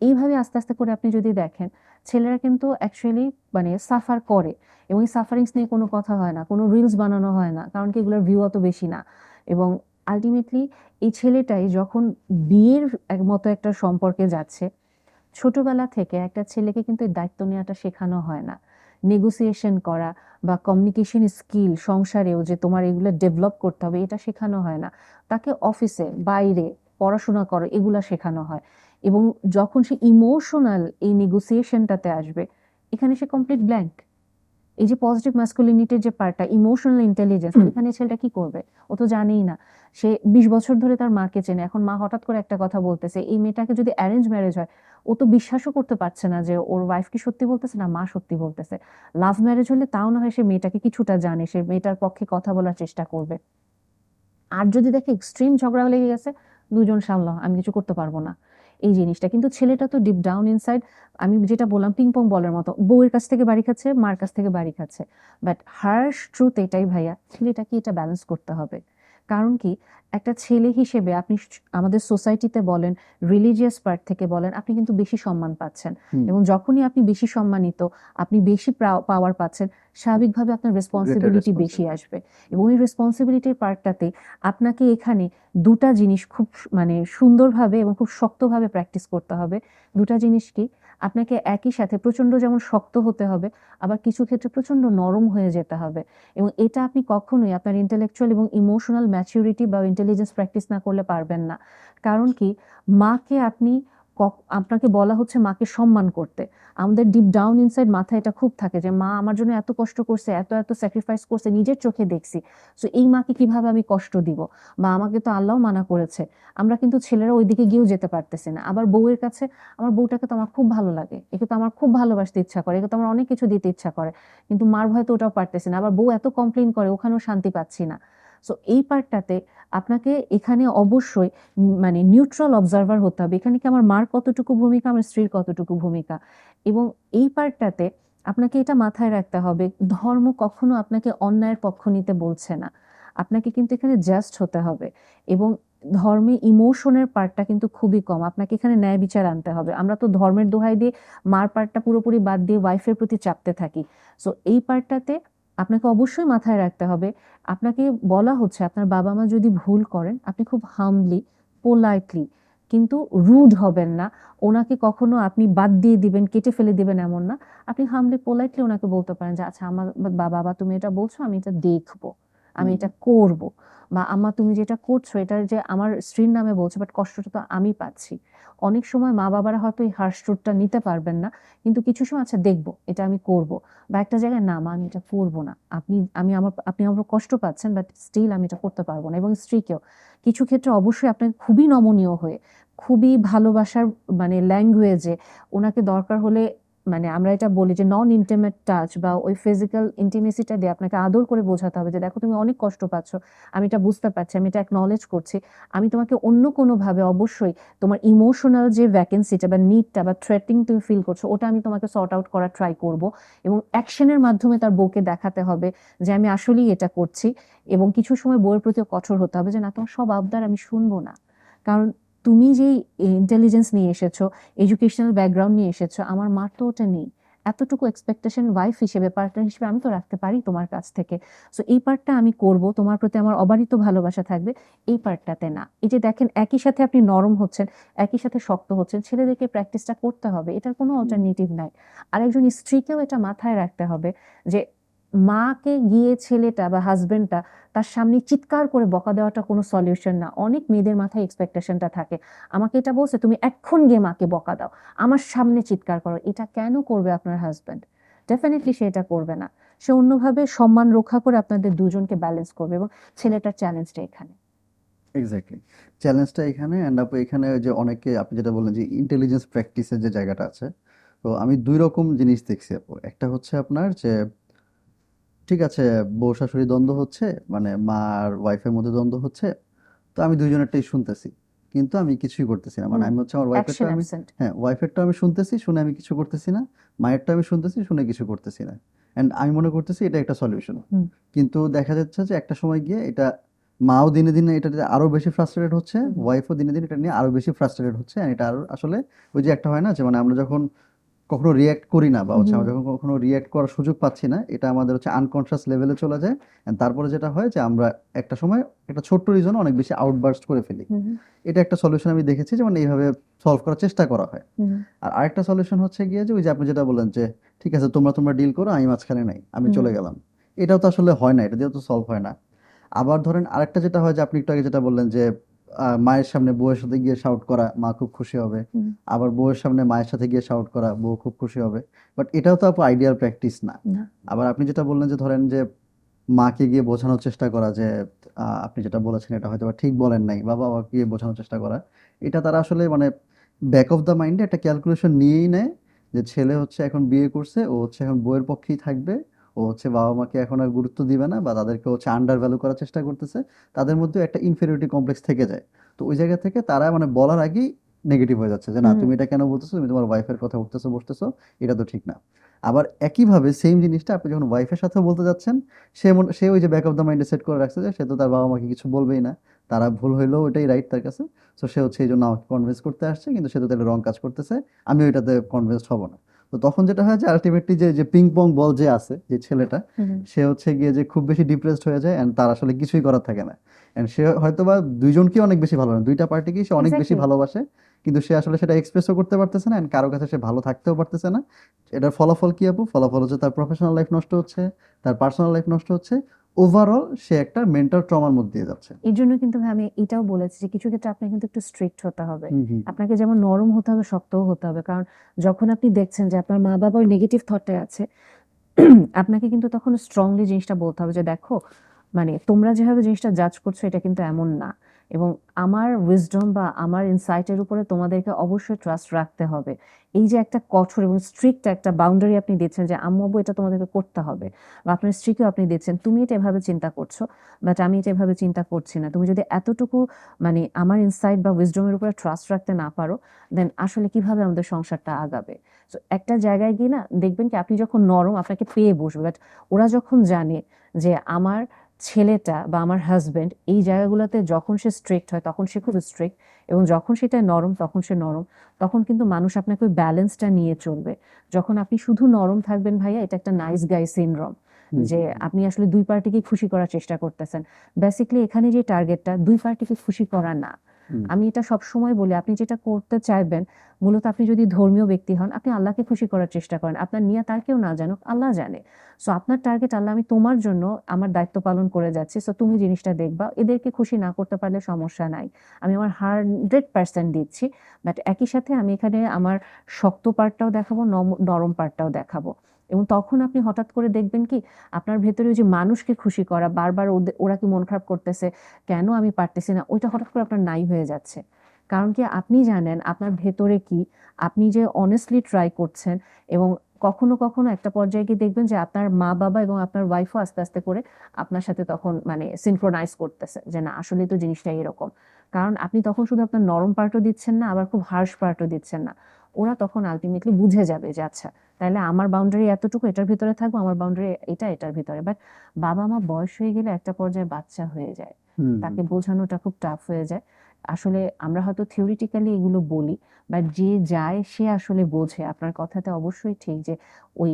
এইভাবে আস্তে, আস্তে করে আপনি যদি দেখেন, ছেলেরা কিন্তু অ্যাকচুয়ালি মানে সাফার করে এবং এই সাফারিংস নিয়ে কোনো কথা হয় না, কোনো রিলস বানানো হয় না। কারণ কি এগুলোর ভিউ অত বেশি না। এবং আল্টিমেটলি এই ছেলেটাই যখন বিয়ের মতো একটা সম্পর্কে যাচ্ছে, ছোটবেলা থেকে একটা ছেলেকে কিন্তু এই দায়িত্ব নেওয়াটা শেখানো হয় না। নেগোসিয়েশন করা বা কমিউনিকেশন স্কিল সংসারেও যে তোমার এগুলো ডেভেলপ করতে হবে এটা শেখানো হয় না। তাকে অফিসে, বাইরে পড়াশোনা করো এগুলা শেখানো হয়। এবং যখন সে ইমোশনাল এই নেগোসিয়েশনটাতে আসবে, এখানে সে কমপ্লিট ব্ল্যাঙ্ক। এই যে পজিটিভ ম্যাসকুলিনিটির যে পার্টটা, ইমোশনাল ইন্টেলিজেন্স, এখানে ছেলেটা কি করবে? ও তো জানেই না। সে ২০ বছর ধরে তার মাকে চেনে। এখন মা হঠাৎ করে একটা কথা বলতেছে। এই মেয়েটাকে যদি অ্যারেঞ্জ ম্যারেজ হয়, ও তো বিশ্বাসও করতে পারছে না যে ওর ওয়াইফ কি সত্যি বলতেছে না মা সত্যি বলতেছে। লাভ ম্যারেজ হলে তাও না হয় সে মেয়েটাকে কিছুটা জানে, সে মেয়েটার পক্ষে কথা বলার চেষ্টা করবে। আর যদি দেখে এক্সট্রিম ঝগড়া লেগে গেছে, ২ জন সামলাও, আমি কিছু করতে পারব না। এই জিনিসটা। কিন্তু ছেলেটা তো ডিপ ডাউন ইনসাইড আমি যেটা বললাম পিং পং বলের মতো। বউয়ের কাছ থেকে বাড়ি খাচ্ছে, মার কাছ থেকে বাড়ি খাচ্ছে। বাট হার্শ ট্রুথ এটাই ভাইয়া, ছেলেটাকে এটা ব্যালেন্স করতে হবে। কারণ কি একটা ছেলে হিসেবে আপনি আমাদের সোসাইটিতে বলেন, রিলিজিয়াস পার্ট থেকে বলেন, আপনি কিন্তু বেশি সম্মান পাচ্ছেন। হুম। এবং যখনই আপনি বেশি সম্মানিত, আপনি বেশি পাওয়ার পাচ্ছেন, স্বাভাবিকভাবে আপনার গ্রেটার রেসপন্সিবিলিটি বেশি রেসপন্সিবিলিটি। আসবে। এবং এই রেসপন্সিবিলিটির পার্টটাতে আপনাকে এখানে ২ টা জিনিস খুব মানে সুন্দরভাবে এবং খুব শক্তভাবে প্র্যাকটিস করতে হবে। ২ টা জিনিস কি? আপনাকে একই সাথে প্রচন্ড যেমন শক্ত হতে হবে, আবার কিছু ক্ষেত্রে প্রচন্ড নরম হয়ে যেতে হবে। এবং এটা আপনি কখনোই আপনার ইন্টেলেকচুয়াল এবং ইমোশনাল ম্যাচুরিটি বা ইন্টেলিজেন্স প্র্যাকটিস না করলে পারবেন না। কারণ কি? মাকে আপনি আপনাকে বলা হচ্ছে মাকে সম্মান করতে। আমাদের ডিপ ডাউন ইনসাইড মাথায় এটা খুব থাকে যে মা আমার জন্য এত কষ্ট করছে, এত স্যাক্রিফাইস করছে, নিজের চোখে দেখছি। সো এই মাকে কিভাবে আমি কষ্ট দিব? বা আমাকে তো আল্লাহও মানা করেছে। আমরা কিন্তু ছেলেরা ওইদিকে গিয়েও যেতে পারতেছি না। আবার বউয়ের কাছে আমার বউটাকে তো আমার খুব ভালো লাগে। একে তো আমার খুব ভালোবাসতে ইচ্ছা করে। একে তো আমার অনেক কিছু দিতে ইচ্ছা করে। কিন্তু মার ভয়ে তো ওটাও পারতেছি না। আবার বউ এত কমপ্লেইন করে ওখানেও শান্তি পাচ্ছি না। সো এই পার্টটাতে আপনাকে এখানে অবশ্যই মানে নিউট্রাল অবজার্ভার হতে হবে। এখানে কি আমার মার কতটুকু ভূমিকা, আমার স্ত্রীর কতটুকু ভূমিকা। এবং এই পার্টটাতে আপনাকে এটা মাথায় রাখতে হবে, ধর্ম কখনো আপনাকে অন্যায়ের পক্ষ নিতে বলছে না। আপনাকে কিন্তু এখানে জাস্ট হতে হবে এবং ধর্মে ইমোশনের পার্টটা কিন্তু খুবই কম। আপনাকে এখানে ন্যায় বিচার আনতে হবে। আমরা তো ধর্মের দোহাই দিয়ে মার পার্টটা পুরোপুরি বাদ দিয়ে ওয়াইফের প্রতি চাপতে থাকি। সো এই পার্টটাতে আপনাকে অবশ্যই মাথায় রাখতে হবে। আপনাকে বলা হচ্ছে আপনার বাবা-মা যদি ভুল করেন, আপনি খুব হাম্বলি, পোলাইটলি কিন্তু রুড হবেন না। ওনাকে কখনো আপনি বাদ দিয়ে দিবেন, কেটে ফেলে দিবেন এমন না। আপনি হাম্বলি পোলাইটলি ওনাকে বলতে পারেন যে, "আচ্ছা আমার বাবা তুমি এটা বলছো, আমি এটা দেখব। আমি হুম। এটা করব।" বা "আম্মা তুমি যেটা করছো এটা যে আমার স্ত্রীর নামে বলছো বাট কষ্টটা তো আমি পাচ্ছি।" অনেক সময় মা-বাবারা হয়তো এই হার্শ ট্রুথটা নিতে পারবেন না। কিন্তু কিছু সময় আচ্ছা দেখব, এটা আমি করব। বা একটা জায়গায় না মা আমি এটা করব না। আপনি আমার কষ্ট পাচ্ছেন বাট স্টিল আমি এটা করতে পারব না। এবং স্ত্রীকেও কিছু ক্ষেত্রে অবশ্যই আপনাকে খুবই নমনীয় হয়ে, খুবই ভালোবাসার মানে ল্যাঙ্গুয়েজে ওনাকে দরকার হলে মানে আমরা এটা বলি যে নন ইন্টিমেট টাচ বা ওই ফিজিক্যাল ইন্টিমেসিটা দিয়ে আপনাকে আদর করে বোঝাতে হবে যে দেখো তুমি অনেক কষ্ট পাচ্ছ, আমি এটা বুঝতে পারছি, আমি এটা অ্যাকনলেজ করছি, আমি তোমাকে অন্য কোনোভাবে অবশ্যই তোমার ইমোশনাল যে ভ্যাকেন্সিটা বা নিডটা বা থ্রেটিং তুমি ফিল করছো ওটা আমি তোমাকে সর্ট আউট করার ট্রাই করব, এবং অ্যাকশনের মাধ্যমে তার বউকে দেখাতে হবে যে আমি আসলেই এটা করছি। এবং কিছু সময় বউয়ের প্রতিও কঠোর হতে হবে যে না, তোমার সব আবদার আমি শুনবো না, কারণ তুমি যেই ইন্টেলিজেন্স নিয়ে এসেছো, এডুকেশনাল ব্যাকগ্রাউন্ড নিয়ে এসেছো, আমার মার তো ওটা নেই। এতটুকু এক্সপেকটেশন ওয়াইফ হিসেবে, পার্টনার হিসেবে আমি তো রাখতে পারি তোমার কাছ থেকে। সো এই পার্টটা আমি করব, তোমার প্রতি আমার অবারিত ভালোবাসা থাকবে, এই পার্টটাতে না। এই যে দেখেন একই সাথে আপনি নরম হচ্ছেন, একই সাথে শক্ত হচ্ছেন, ছেলেদেরকে প্র্যাকটিসটা করতে হবে, এটার কোনো অল্টারনেটিভ নাই। আর একজন স্ত্রীকেও এটা মাথায় রাখতে হবে যে মাকে গিয়ে ছেলেটা বা হাজবেন্ডটা তার সামনে চিৎকার করে বকা দেওয়াটা কোনো সলিউশন না। অনেক মেয়েদের মাথায় এক্সপেকটেশনটা থাকে, আমাকে এটা বলছে তুমি এখন গিয়ে মাকে বকা দাও, আমার সামনে চিৎকার করো। এটা কেন করবে আপনার হাজবেন্ড? ডেফিনেটলি সে এটা করবে না। সে অন্যভাবে সম্মান রক্ষা করে আপনাদের দুজনকে ব্যালেন্স করবে, এবং ছেলেটার চ্যালেঞ্জটা এখানে। এক্স্যাক্টলি, চ্যালেঞ্জটা এখানে। অ্যান্ড আপু এখানে যে অনেকে আপনি যেটা বললেন যে ইন্টেলিজেন্স প্র্যাকটিসের যে জায়গাটা আছে, তো আমি দুই রকম জিনিস দেখছি আপু। একটা হচ্ছে আপনার যে ঠিক আছে, বউ শাশুড়ি দ্বন্দ্ব হচ্ছে, মানে মা আর ওয়াইফের মধ্যে দ্বন্দ্ব হচ্ছে, তো আমি দুইজনেরটাই শুনতেছি, কিন্তু আমি কিছুই করতেছি না। মানে আমি হচ্ছে আমার ওয়াইফেরটা অ্যাকশন আমি, অ্যাবসেন্ট। হ্যাঁ ওয়াইফেরটা আমি শুনতেছি, শুনে আমি কিছু করতেছি না, মায়েরটা আমি শুনতেছি, শুনে কিছু করতেছি না, অ্যান্ড আমি মনে করতেছি এটা একটা সলিউশন। হুম। কিন্তু দেখা যাচ্ছে যে একটা সময় গিয়ে এটা মাও দিনে দিনে এটা আরো বেশি ফ্রাস্ট্রেটেড হচ্ছে, হুম। ওয়াইফও দিনে দিনে এটা নিয়ে আরো বেশি ফ্রাস্ট্রেটেড হচ্ছে, and এটা আরো আসলে ওই যে একটা হয় না যে মানে আমরা যখন কখনো রিয়্যাক্ট করি না, বা হচ্ছে হুম। আমরা যখন কখনো রিয়্যাক্ট করার সুযোগ পাচ্ছি না, এটা আমাদের হচ্ছে আনকনশিয়াস লেভেলে চলে যায়। And তারপরে যেটা হয় যে আমরা একটা সময় একটা ছোট্ট রিজনে অনেক বেশি আউটবার্স্ট করে ফেলি। হুম। এটা একটা সলিউশন আমি দেখেছি যে মানে এইভাবে সলভ করার চেষ্টা করা হয়। হুম। আর আরেকটা সলিউশন হচ্ছে গিয়ে যে ওই যে আপনি যেটা বললেন যে ঠিক আছে তোমরা ডিল করো, আমি মাঝখানে নাই, আমি হুম। চলে গেলাম। এটাও তো আসলে হয় না, এটা দিয়েও তো সলভ হয় না। আবার ধরেন আরেকটা যেটা হয় যে আপনি একটু আগে যেটা বললেন যে মায়ের সামনে বউয়ের সাথে গিয়ে শাউট করা, মা খুব খুশি হবে। হুম। আবার বউয়ের সামনে মায়ের সাথে গিয়ে শাউট করা, বউ খুব খুশি হবে। বাট এটাও তো আপু আইডিয়াল প্র্যাকটিস না। না। আবার আপনি যেটা বললেন যে ধরেন যে মাকে গিয়ে বোঝানোর চেষ্টা করা যে আপনি যেটা বলেছেন এটা হয়তো বা ঠিক বলেন নাই, বা বাবাকে গিয়ে বোঝানোর চেষ্টা করা, এটা তারা আসলে মানে ব্যাক অফ দ্য মাইন্ডে একটা ক্যালকুলেশন নিয়েই নেয় যে ছেলে হচ্ছে এখন বিয়ে করছে, ও হচ্ছে এখন বউয়ের পক্ষেই থাকবে, ও হচ্ছে বাবা মাকে এখন আর গুরুত্ব দিবে না, বা তাদেরকে হচ্ছে আন্ডার ভ্যালু করার চেষ্টা করতেছে। তাদের মধ্যে একটা ইনফেরিয়রিটি কমপ্লেক্স থেকে যায়। তো ওই জায়গা থেকে তারা মানে বলার আগেই নেগেটিভ হয়ে যাচ্ছে যে না হুম। তুমি এটা কেন বলতেছো, তুমি তোমার ওয়াইফের কথা উঠতেছো বসতেছো, এটা তো ঠিক না। আবার একইভাবে সেম জিনিসটা আপনি যখন ওয়াইফের সাথে বলতে যাচ্ছেন, সে ওই যে ব্যাক অফ দ্য মাইন্ডে সেট করে রাখছে যে সে তো তার বাবা মাকে কিছু বলবেই না, তারা ভুল হইলেও ওইটাই রাইট তার কাছে। সো সে হচ্ছে এই জন্য আমাকে কনভিন্স করতে আসছে, কিন্তু সে তো তাহলে রং কাজ করতেছে, আমি ওইটাতে কনভিন্সড হব না। তো তখন যেটা হয় যে আলটিমেটলি যে যে পিং পং বল যে আছে যে ছেলেটা, হুম। সে হচ্ছে গিয়ে যে খুব বেশি ডিপ্রেসড হয়ে যায়, এন্ড তার আসলে কিছুই করার থাকে না। এন্ড সে হয়তোবা দুইজনকেই অনেক বেশি ভালো, দুইটা পার্টিকেই সে অনেক বেশি এক্স্যাক্টলি। ভালোবাসে, কিন্তু সে আসলে সেটা এক্সপ্রেসও করতে পারতেছে না, এন্ড কারো কাছে সে ভালো থাকতেও পারতেছে না। এটার ফলাফল কি আপু? ফলাফল হচ্ছে তার প্রফেশনাল লাইফ নষ্ট হচ্ছে, তার পার্সোনাল লাইফ নষ্ট হচ্ছে, ওভারঅল সে একটা মেন্টাল ট্রমার মধ্যে দিয়ে যাচ্ছে। এর জন্য কিন্তু ভাই আমি এটাও বলেছি যে কিছু ক্ষেত্রে আপনাকে কিন্তু একটু স্ট্রিক্ট হতে হবে। হুম হুম আপনাকে যেমন নরম হতে হবে, শক্তও হতে হবে। কারণ যখন আপনি দেখছেন যে আপনার মা বাবা ওই নেগেটিভ থটে আছে, আপনাকে কিন্তু তখন স্ট্রংলি জিনিসটা বলতে হবে যে দেখো, মানে তোমরা যেভাবে জিনিসটা জাজ করছো এটা কিন্তু এমন না, এবং আমার উইজডম বা আমার ইনসাইটের উপরে তোমাদেরকে অবশ্যই ট্রাস্ট রাখতে হবে। এই যে একটা কঠোর এবং স্ট্রিক্ট একটা বাউন্ডারি আপনি দিচ্ছেন যে আম্মু আব্বু এটা তোমাদেরকে করতে হবে, বা আপনার স্ত্রীকেও আপনি দিচ্ছেন তুমি এটা এভাবে চিন্তা করছো, বাট আমি এটা এভাবে চিন্তা করছি না। তুমি যদি এতটুকু মানে আমার ইনসাইট বা উইজডমের উপরে ট্রাস্ট রাখতে না পারো, দেন আসলে কিভাবে আমাদের সংসারটা আগাবে? তো একটা জায়গায় গিয়ে না দেখবেন কি আপনি যখন নরম আপনাকে পেয়ে বসবে, বাট ওরা যখন জানে যে আমার ছেলেটা বা আমার হাজবেন্ড এই জায়গাগুলোতে যখন সে স্ট্রিক্ট হয় তখন সে খুব স্ট্রিক্ট, এবং যখন সেটা নরম তখন সে নরম, তখন কিন্তু মানুষ আপনাকে ওই ব্যালেন্সটা নিয়ে চলবে। যখন আপনি শুধু নরম থাকবেন ভাইয়া, এটা একটা নাইস গাই সিনড্রোম, হুম যে আপনি আসলে দুই পার্টিকে খুশি করার চেষ্টা করতেছেন। বেসিক্যালি এখানে যে টার্গেটটা দুই পার্টিকে খুশি করা না। হুম আমি এটা সবসময় বলি, আপনি যেটা করতে চাইবেন, মূলত আপনি যদি ধর্মীয় ব্যক্তি হন, আপনি আল্লাহকে খুশি করার চেষ্টা করেন। আপনার নিয়ত আর কেউ না জানুক, আল্লাহ জানে। সো আপনার টার্গেট আল্লাহ, আমি তোমার জন্য আমার দায়িত্ব পালন করে যাচ্ছি, সো তুমি জিনিসটা দেখবা। এদেরকে খুশি না করতে পারলে সমস্যা নাই, আমি আমার 100% দিচ্ছি, বাট একই সাথে আমি এখানে আমার শক্ত পার্টটাও দেখাবো, নরম পার্টটাও দেখাবো। এবং তখন আপনি হঠাৎ করে দেখবেন কি আপনার ভেতরে ওই যে মানুষকে খুশি করা, বারবার ওরা কি মন খারাপ করতেছে, কেন আমি পারতেছি না, ওইটা হঠাৎ করে আপনার নাই হয়ে যাচ্ছে। কারণ কি আপনি জানেন আপনার ভেতরে কি, আপনি যে অনেস্টলি ট্রাই করছেন, এবং কখনো কখনো একটা পর্যায়ে গিয়ে দেখবেন যে আপনার মা বাবা এবং আপনার ওয়াইফও আস্তে আস্তে করে আপনার সাথে তখন মানে সিনক্রোনাইজ করতেছে যে না আসলে তো জিনিসটা এরকম। কারণ আপনি তখন শুধু আপনার নরম পার্টও দিচ্ছেন না, আবার খুব হার্শ পার্টও দিচ্ছেন না। ওরা তখন আলটিমেটলি বুঝে যাবে যে আচ্ছা তাহলে আমার বাউন্ডারি এতটুকু, এটার ভিতরে থাকবো, আমার বাউন্ডারি এটা এটার ভিতরে। বাট বাবা মা বয়স হয়ে গেলে একটা পর্যায়ে বাচ্চা হয়ে যায়, হুম হুম তাকে বোঝানোটা খুব টাফ হয়ে যায়। আসলে আমরা হয়তো থিওরিটিক্যালি এগুলো বলি, বাট যে যায় সে আসলে বোঝে। আপনার কথাতে অবশ্যই ঠিক যে ওই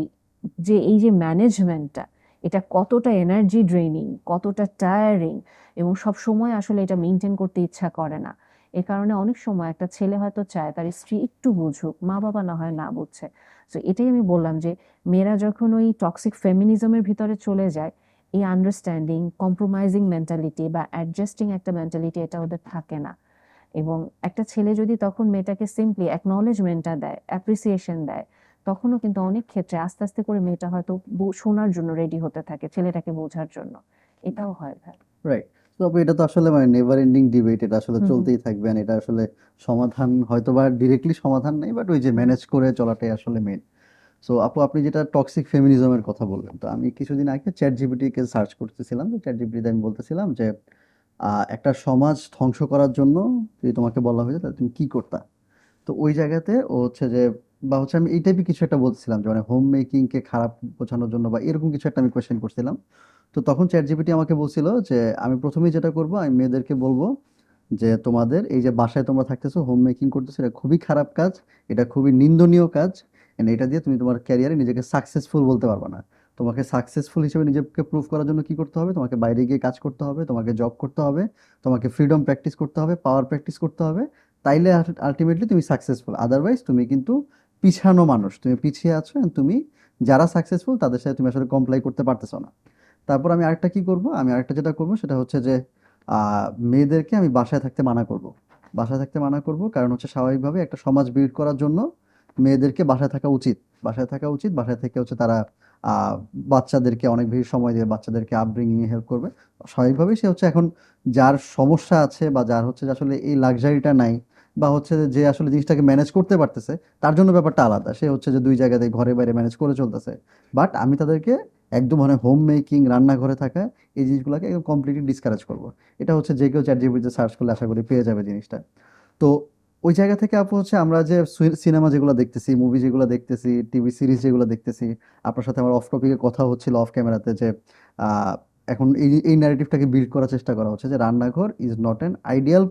যে এই যে ম্যানেজমেন্টটা, এটা কতটা এনার্জি ড্রেইনিং, কতটা টায়ারিং, এবং সব সময় আসলে এটা মেনটেন করতে ইচ্ছা করে না। এ কারণে অনেক সময় একটা ছেলে হয়তো চায় তার স্ত্রী একটু বুঝুক, মা বাবা না হয় না বুঝছে। তো এটাই আমি বললাম যে মেয়েরা যখন ওই টক্সিক ফেমিনিজমের ভিতরে চলে যায়, এই আন্ডারস্ট্যান্ডিং, কম্প্রোমাইজিং মেন্টালিটি বা অ্যাডজাস্টিং একটা মেন্টালিটি এটা ওদের থাকে না। এবং একটা ছেলে যদি তখন মেয়েটাকে সিম্পলি অ্যাকনলেজমেন্টটা দেয়, অ্যাপ্রিসিয়েশন দেয়, তখনও কিন্তু অনেক ক্ষেত্রে আস্তে আস্তে করে মেয়েটা হয়তো শোনার জন্য রেডি হতে থাকে, ছেলেটাকে বোঝার জন্য। এটাও হয় ভাই। রাইট। তো আপু এটা তো আসলে মানে নেভার এন্ডিং ডিবেট, এটা আসলে হুম হুম চলতেই থাকবে and এটা আসলে সমাধান হয়তো বা ডিরেক্টলি সমাধান নেই, বাট ওই যে হুম ম্যানেজ করে চলাটাই আসলে মেন। সো আপু আপনি যেটা টক্সিক ফেমিনিজমের কথা বললেন, তো আমি কিছুদিন আগে চ্যাট জিপিটি কে সার্চ করতেছিলাম, তো চ্যাট জিপিটিতে আমি বলতেছিলাম যে একটা সমাজ ধ্বংস করার জন্য যদি তোমাকে বলা হয়েছে তাহলে তুমি কি করতা। তো ওই জায়গাতে ও হচ্ছে যে, বা হচ্ছে আমি এই টাইপের কিছু একটা বলছিলাম যে মানে হোম মেকিং কে খারাপ বোঝানোর জন্য বা এরকম কিছু একটা আমি কোয়েশ্চেন করছিলাম। তো তখন চ্যাট জিপিটি আমাকে বলছিল যে আমি প্রথমেই যেটা করব, আমি মেয়েদেরকে বলবো যে তোমাদের এই যে বাসায় তোমরা থাকতেছো হোম মেকিং করতেছো, এটা খুবই খারাপ কাজ, এটা খুবই নিন্দনীয় কাজ, and এটা দিয়ে তুমি তোমার ক্যারিয়ারে নিজেকে সাকসেসফুল বলতে পারবে না। তোমাকে সাকসেসফুল হিসেবে নিজেকে প্রুভ করার জন্য কি করতে হবে, তোমাকে বাইরে গিয়ে কাজ করতে হবে, তোমাকে জব করতে হবে, তোমাকে ফ্রিডম প্র্যাকটিস করতে হবে, পাওয়ার প্র্যাকটিস করতে হবে, তাইলে আলটিমেটলি তুমি সাকসেসফুল। আদারওয়াইজ তুমি কিন্তু পিছানো মানুষ, তুমি পিছিয়ে আছো and তুমি যারা সাকসেসফুল তাদের সাথে তুমি আসলে কমপ্লাই করতে পারতেছো না। তারপর আমি আরেকটা কি করব, আমি আরেকটা যেটা করব সেটা হচ্ছে যে মেয়েদেরকে আমি বাসায় থাকতে মানা করব। বাসায় থাকতে মানা করব কারণ হচ্ছে স্বাভাবিকভাবে একটা সমাজ বিল্ড করার জন্য মেয়েদেরকে বাসায় থাকা উচিত। বাসায় থাকা উচিত, বাসায় থেকে হচ্ছে তারা আহ, বাচ্চাদেরকে অনেক বেশি সময় দিয়ে বাচ্চাদেরকে আপব্রিঙ্গিং এ হেল্প করবে। স্বাভাবিকভাবেই সে হচ্ছে এখন যার সমস্যা আছে বা যার হচ্ছে যে আসলে এই লাক্সারিটা নাই, বা হচ্ছে যে আসলে জিনিসটাকে ম্যানেজ করতে পারতেছে, তার জন্য ব্যাপারটা আলাদা, সে হচ্ছে যে দুই জায়গাতে ঘরে বাইরে ম্যানেজ করে চলতেছে। বাট আমি তাদেরকে একদম মানে হোম মেকিং, রান্নাঘরে থাকা এই জিনিসগুলোকে একদম কমপ্লিটলি ডিসকারেজ করব। এটা হচ্ছে যে কেউ চ্যাট জিপিটিতে সার্চ করলে আশা করি পেয়ে যাবে জিনিসটা। তো ওই জায়গা থেকে আপু হচ্ছে আমরা যে সিনেমা যেগুলো দেখতেছি, মুভি যেগুলো দেখতেছি, টিভি সিরিজ যেগুলো দেখতেছি, আপনার সাথে আমার অফ টপিকে কথা হচ্ছিল অফ ক্যামেরাতে যে আহ, এখন এই এই ন্যারেটিভটাকে বিল্ড করার চেষ্টা করা হচ্ছে যে রান্নাঘর is not an ideal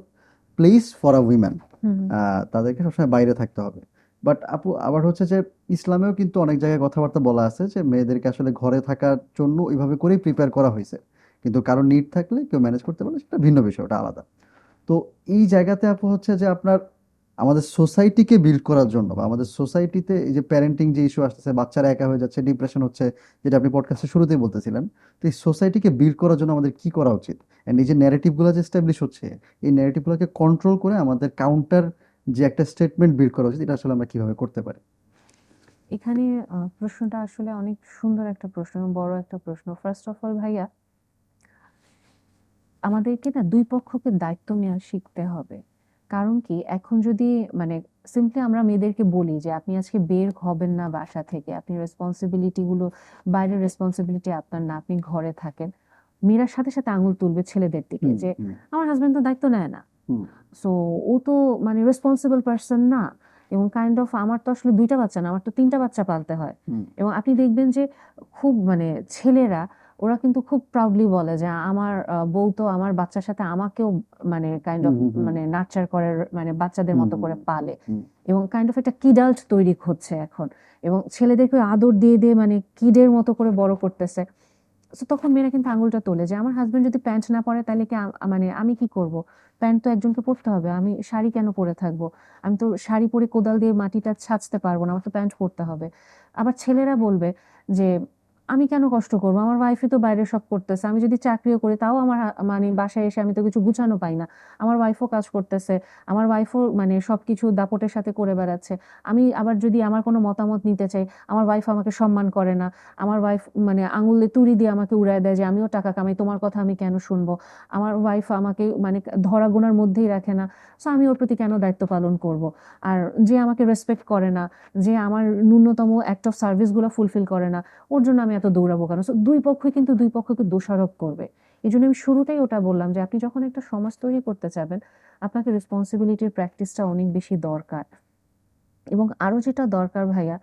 place for a women. হুম হুম। তাদেরকে সবসময় বাইরে থাকতে হবে। বাট আপু আবার হচ্ছে যে ইসলামেও কিন্তু অনেক জায়গায় কথাবার্তা বলা আছে যে মেয়েদেরকে আসলে ঘরে থাকার জন্য ওইভাবে করেই প্রিপেয়ার করা হয়েছে, কিন্তু কারো নিড থাকলে কেউ ম্যানেজ করতে পারলে সেটা ভিন্ন বিষয়, ওটা আলাদা। তো এই জায়গাতে আপু হচ্ছে যে আপনার আমাদের সোসাইটিকে বিল্ড করার জন্য বা আমাদের সোসাইটিতে এই যে প্যারেন্টিং যে ইস্যু আসতেছে, বাচ্চারা একা হয়ে যাচ্ছে, ডিপ্রেশন হচ্ছে, যেটা আপনি পডকাস্টের শুরুতেই বলতেছিলেন, তো এই সোসাইটিকে বিল্ড করার জন্য আমাদের কি করা উচিত, অ্যান্ড এই যে ন্যারেটিভগুলো যে এস্টাবলিশ হচ্ছে, এই ন্যারেটিভগুলোকে কন্ট্রোল করে আমাদের কাউন্টার যে একটা স্টেটমেন্ট বিল্ড করা উচিত, এটা আসলে আমরা কিভাবে করতে পারি? এখানে প্রশ্নটা আসলে অনেক সুন্দর একটা প্রশ্ন এবং বড় একটা প্রশ্ন। ফার্স্ট অফ অল ভাইয়া, আমাদেরকে না দুই পক্ষকে দায়িত্ব নেওয়া শিখতে হবে। কারণ কি এখন যদি মানে সিম্পলি আমরা মেয়েদেরকে বলি যে আপনি আজকে বের হবেন না বাসা থেকে, আপনি রেসপন্সিবিলিটি গুলো, বাইরের রেসপন্সিবিলিটি আপনার না, আপনি ঘরে থাকেন, মেয়েরার সাথে সাথে আঙুল তুলবে ছেলেদের দিকে হুম যে হুম আমার হাজবেন্ড তো দায়িত্ব নেয় না, হুম সো ও তো মানে রেসপন্সিবল পারসন না। এবং কাইন্ড অফ আমার তো আসলে দুইটা বাচ্চা না, আমার তো তিনটা বাচ্চা পালতে হয়। হুম এবং আপনি দেখবেন যে খুব মানে ছেলেরা ওরা কিন্তু খুব প্রাউডলি বলে যে আমার বউ তো আমার বাচ্চার সাথে আমাকেও মানে কাইন্ড হুম অফ হুম হুম মানে নার্চার করে, মানে বাচ্চাদের হুম মতো হুম করে পালে। হুম এবং কাইন্ড অফ একটা কিডাল্ট তৈরি হচ্ছে এখন, এবং ছেলেদেরকে আদর দিয়ে দিয়ে মানে কিডের মতো করে বড় করতেছে। সো তখন মেয়েরা কিন্তু আঙুলটা তোলে যে আমার হাজবেন্ড যদি প্যান্ট না পরে তাহলে কি মানে আমি কি করব? প্যান্ট তো একজনকে পরতে হবে, আমি শাড়ি কেন পরে থাকবো? আমি তো শাড়ি পরে কোদাল দিয়ে মাটিটা ছাঁচতে পারবো না, আমার তো প্যান্ট পরতে হবে। আবার ছেলেরা বলবে যে আমি কেন কষ্ট করবো? আমার ওয়াইফই তো বাইরে সব করতেছে। আমি যদি চাকরিও করি তাও আমার মানে বাসায় এসে আমি তো কিছু গুছানো পাই না। আমার ওয়াইফও কাজ করতেছে। আমার ওয়াইফও মানে সবকিছু দাপটের সাথে করে বেড়াচ্ছে। আমি আবার যদি আমার কোনো মতামত নিতে চাই, আমার ওয়াইফ আমাকে সম্মান করে না। আমার ওয়াইফ মানে আঙুলে তুড়ি দিয়ে আমাকে উড়ায় দেয় যে, "আমিও টাকা কামাই, তোমার কথা আমি কেন শুনবো?" আমার ওয়াইফ আমাকে মানে ধরা গোনার মধ্যেই রাখে না। সো আমি ওর প্রতি কেন দায়িত্ব পালন করব? আর যে আমাকে রেসপেক্ট করে না, যে আমার ন্যূনতম অ্যাক্ট অফ সার্ভিস গুলো ফুলফিল করে না, ওর জন্য আমি এত দৌড়াবো কেন? সো দুই পক্ষই কিন্তু দুই পক্ষকে দোষারোপ করবে। এজন্য আমি শুরুতেই ওটা বললাম যে আপনি যখন একটা সমাজ তৈরি করতে চাবেন, আপনাকে রেসপন্সিবিলিটির প্র্যাকটিসটা অনেক বেশি দরকার। এবং আরো যেটা দরকার ভাইয়া,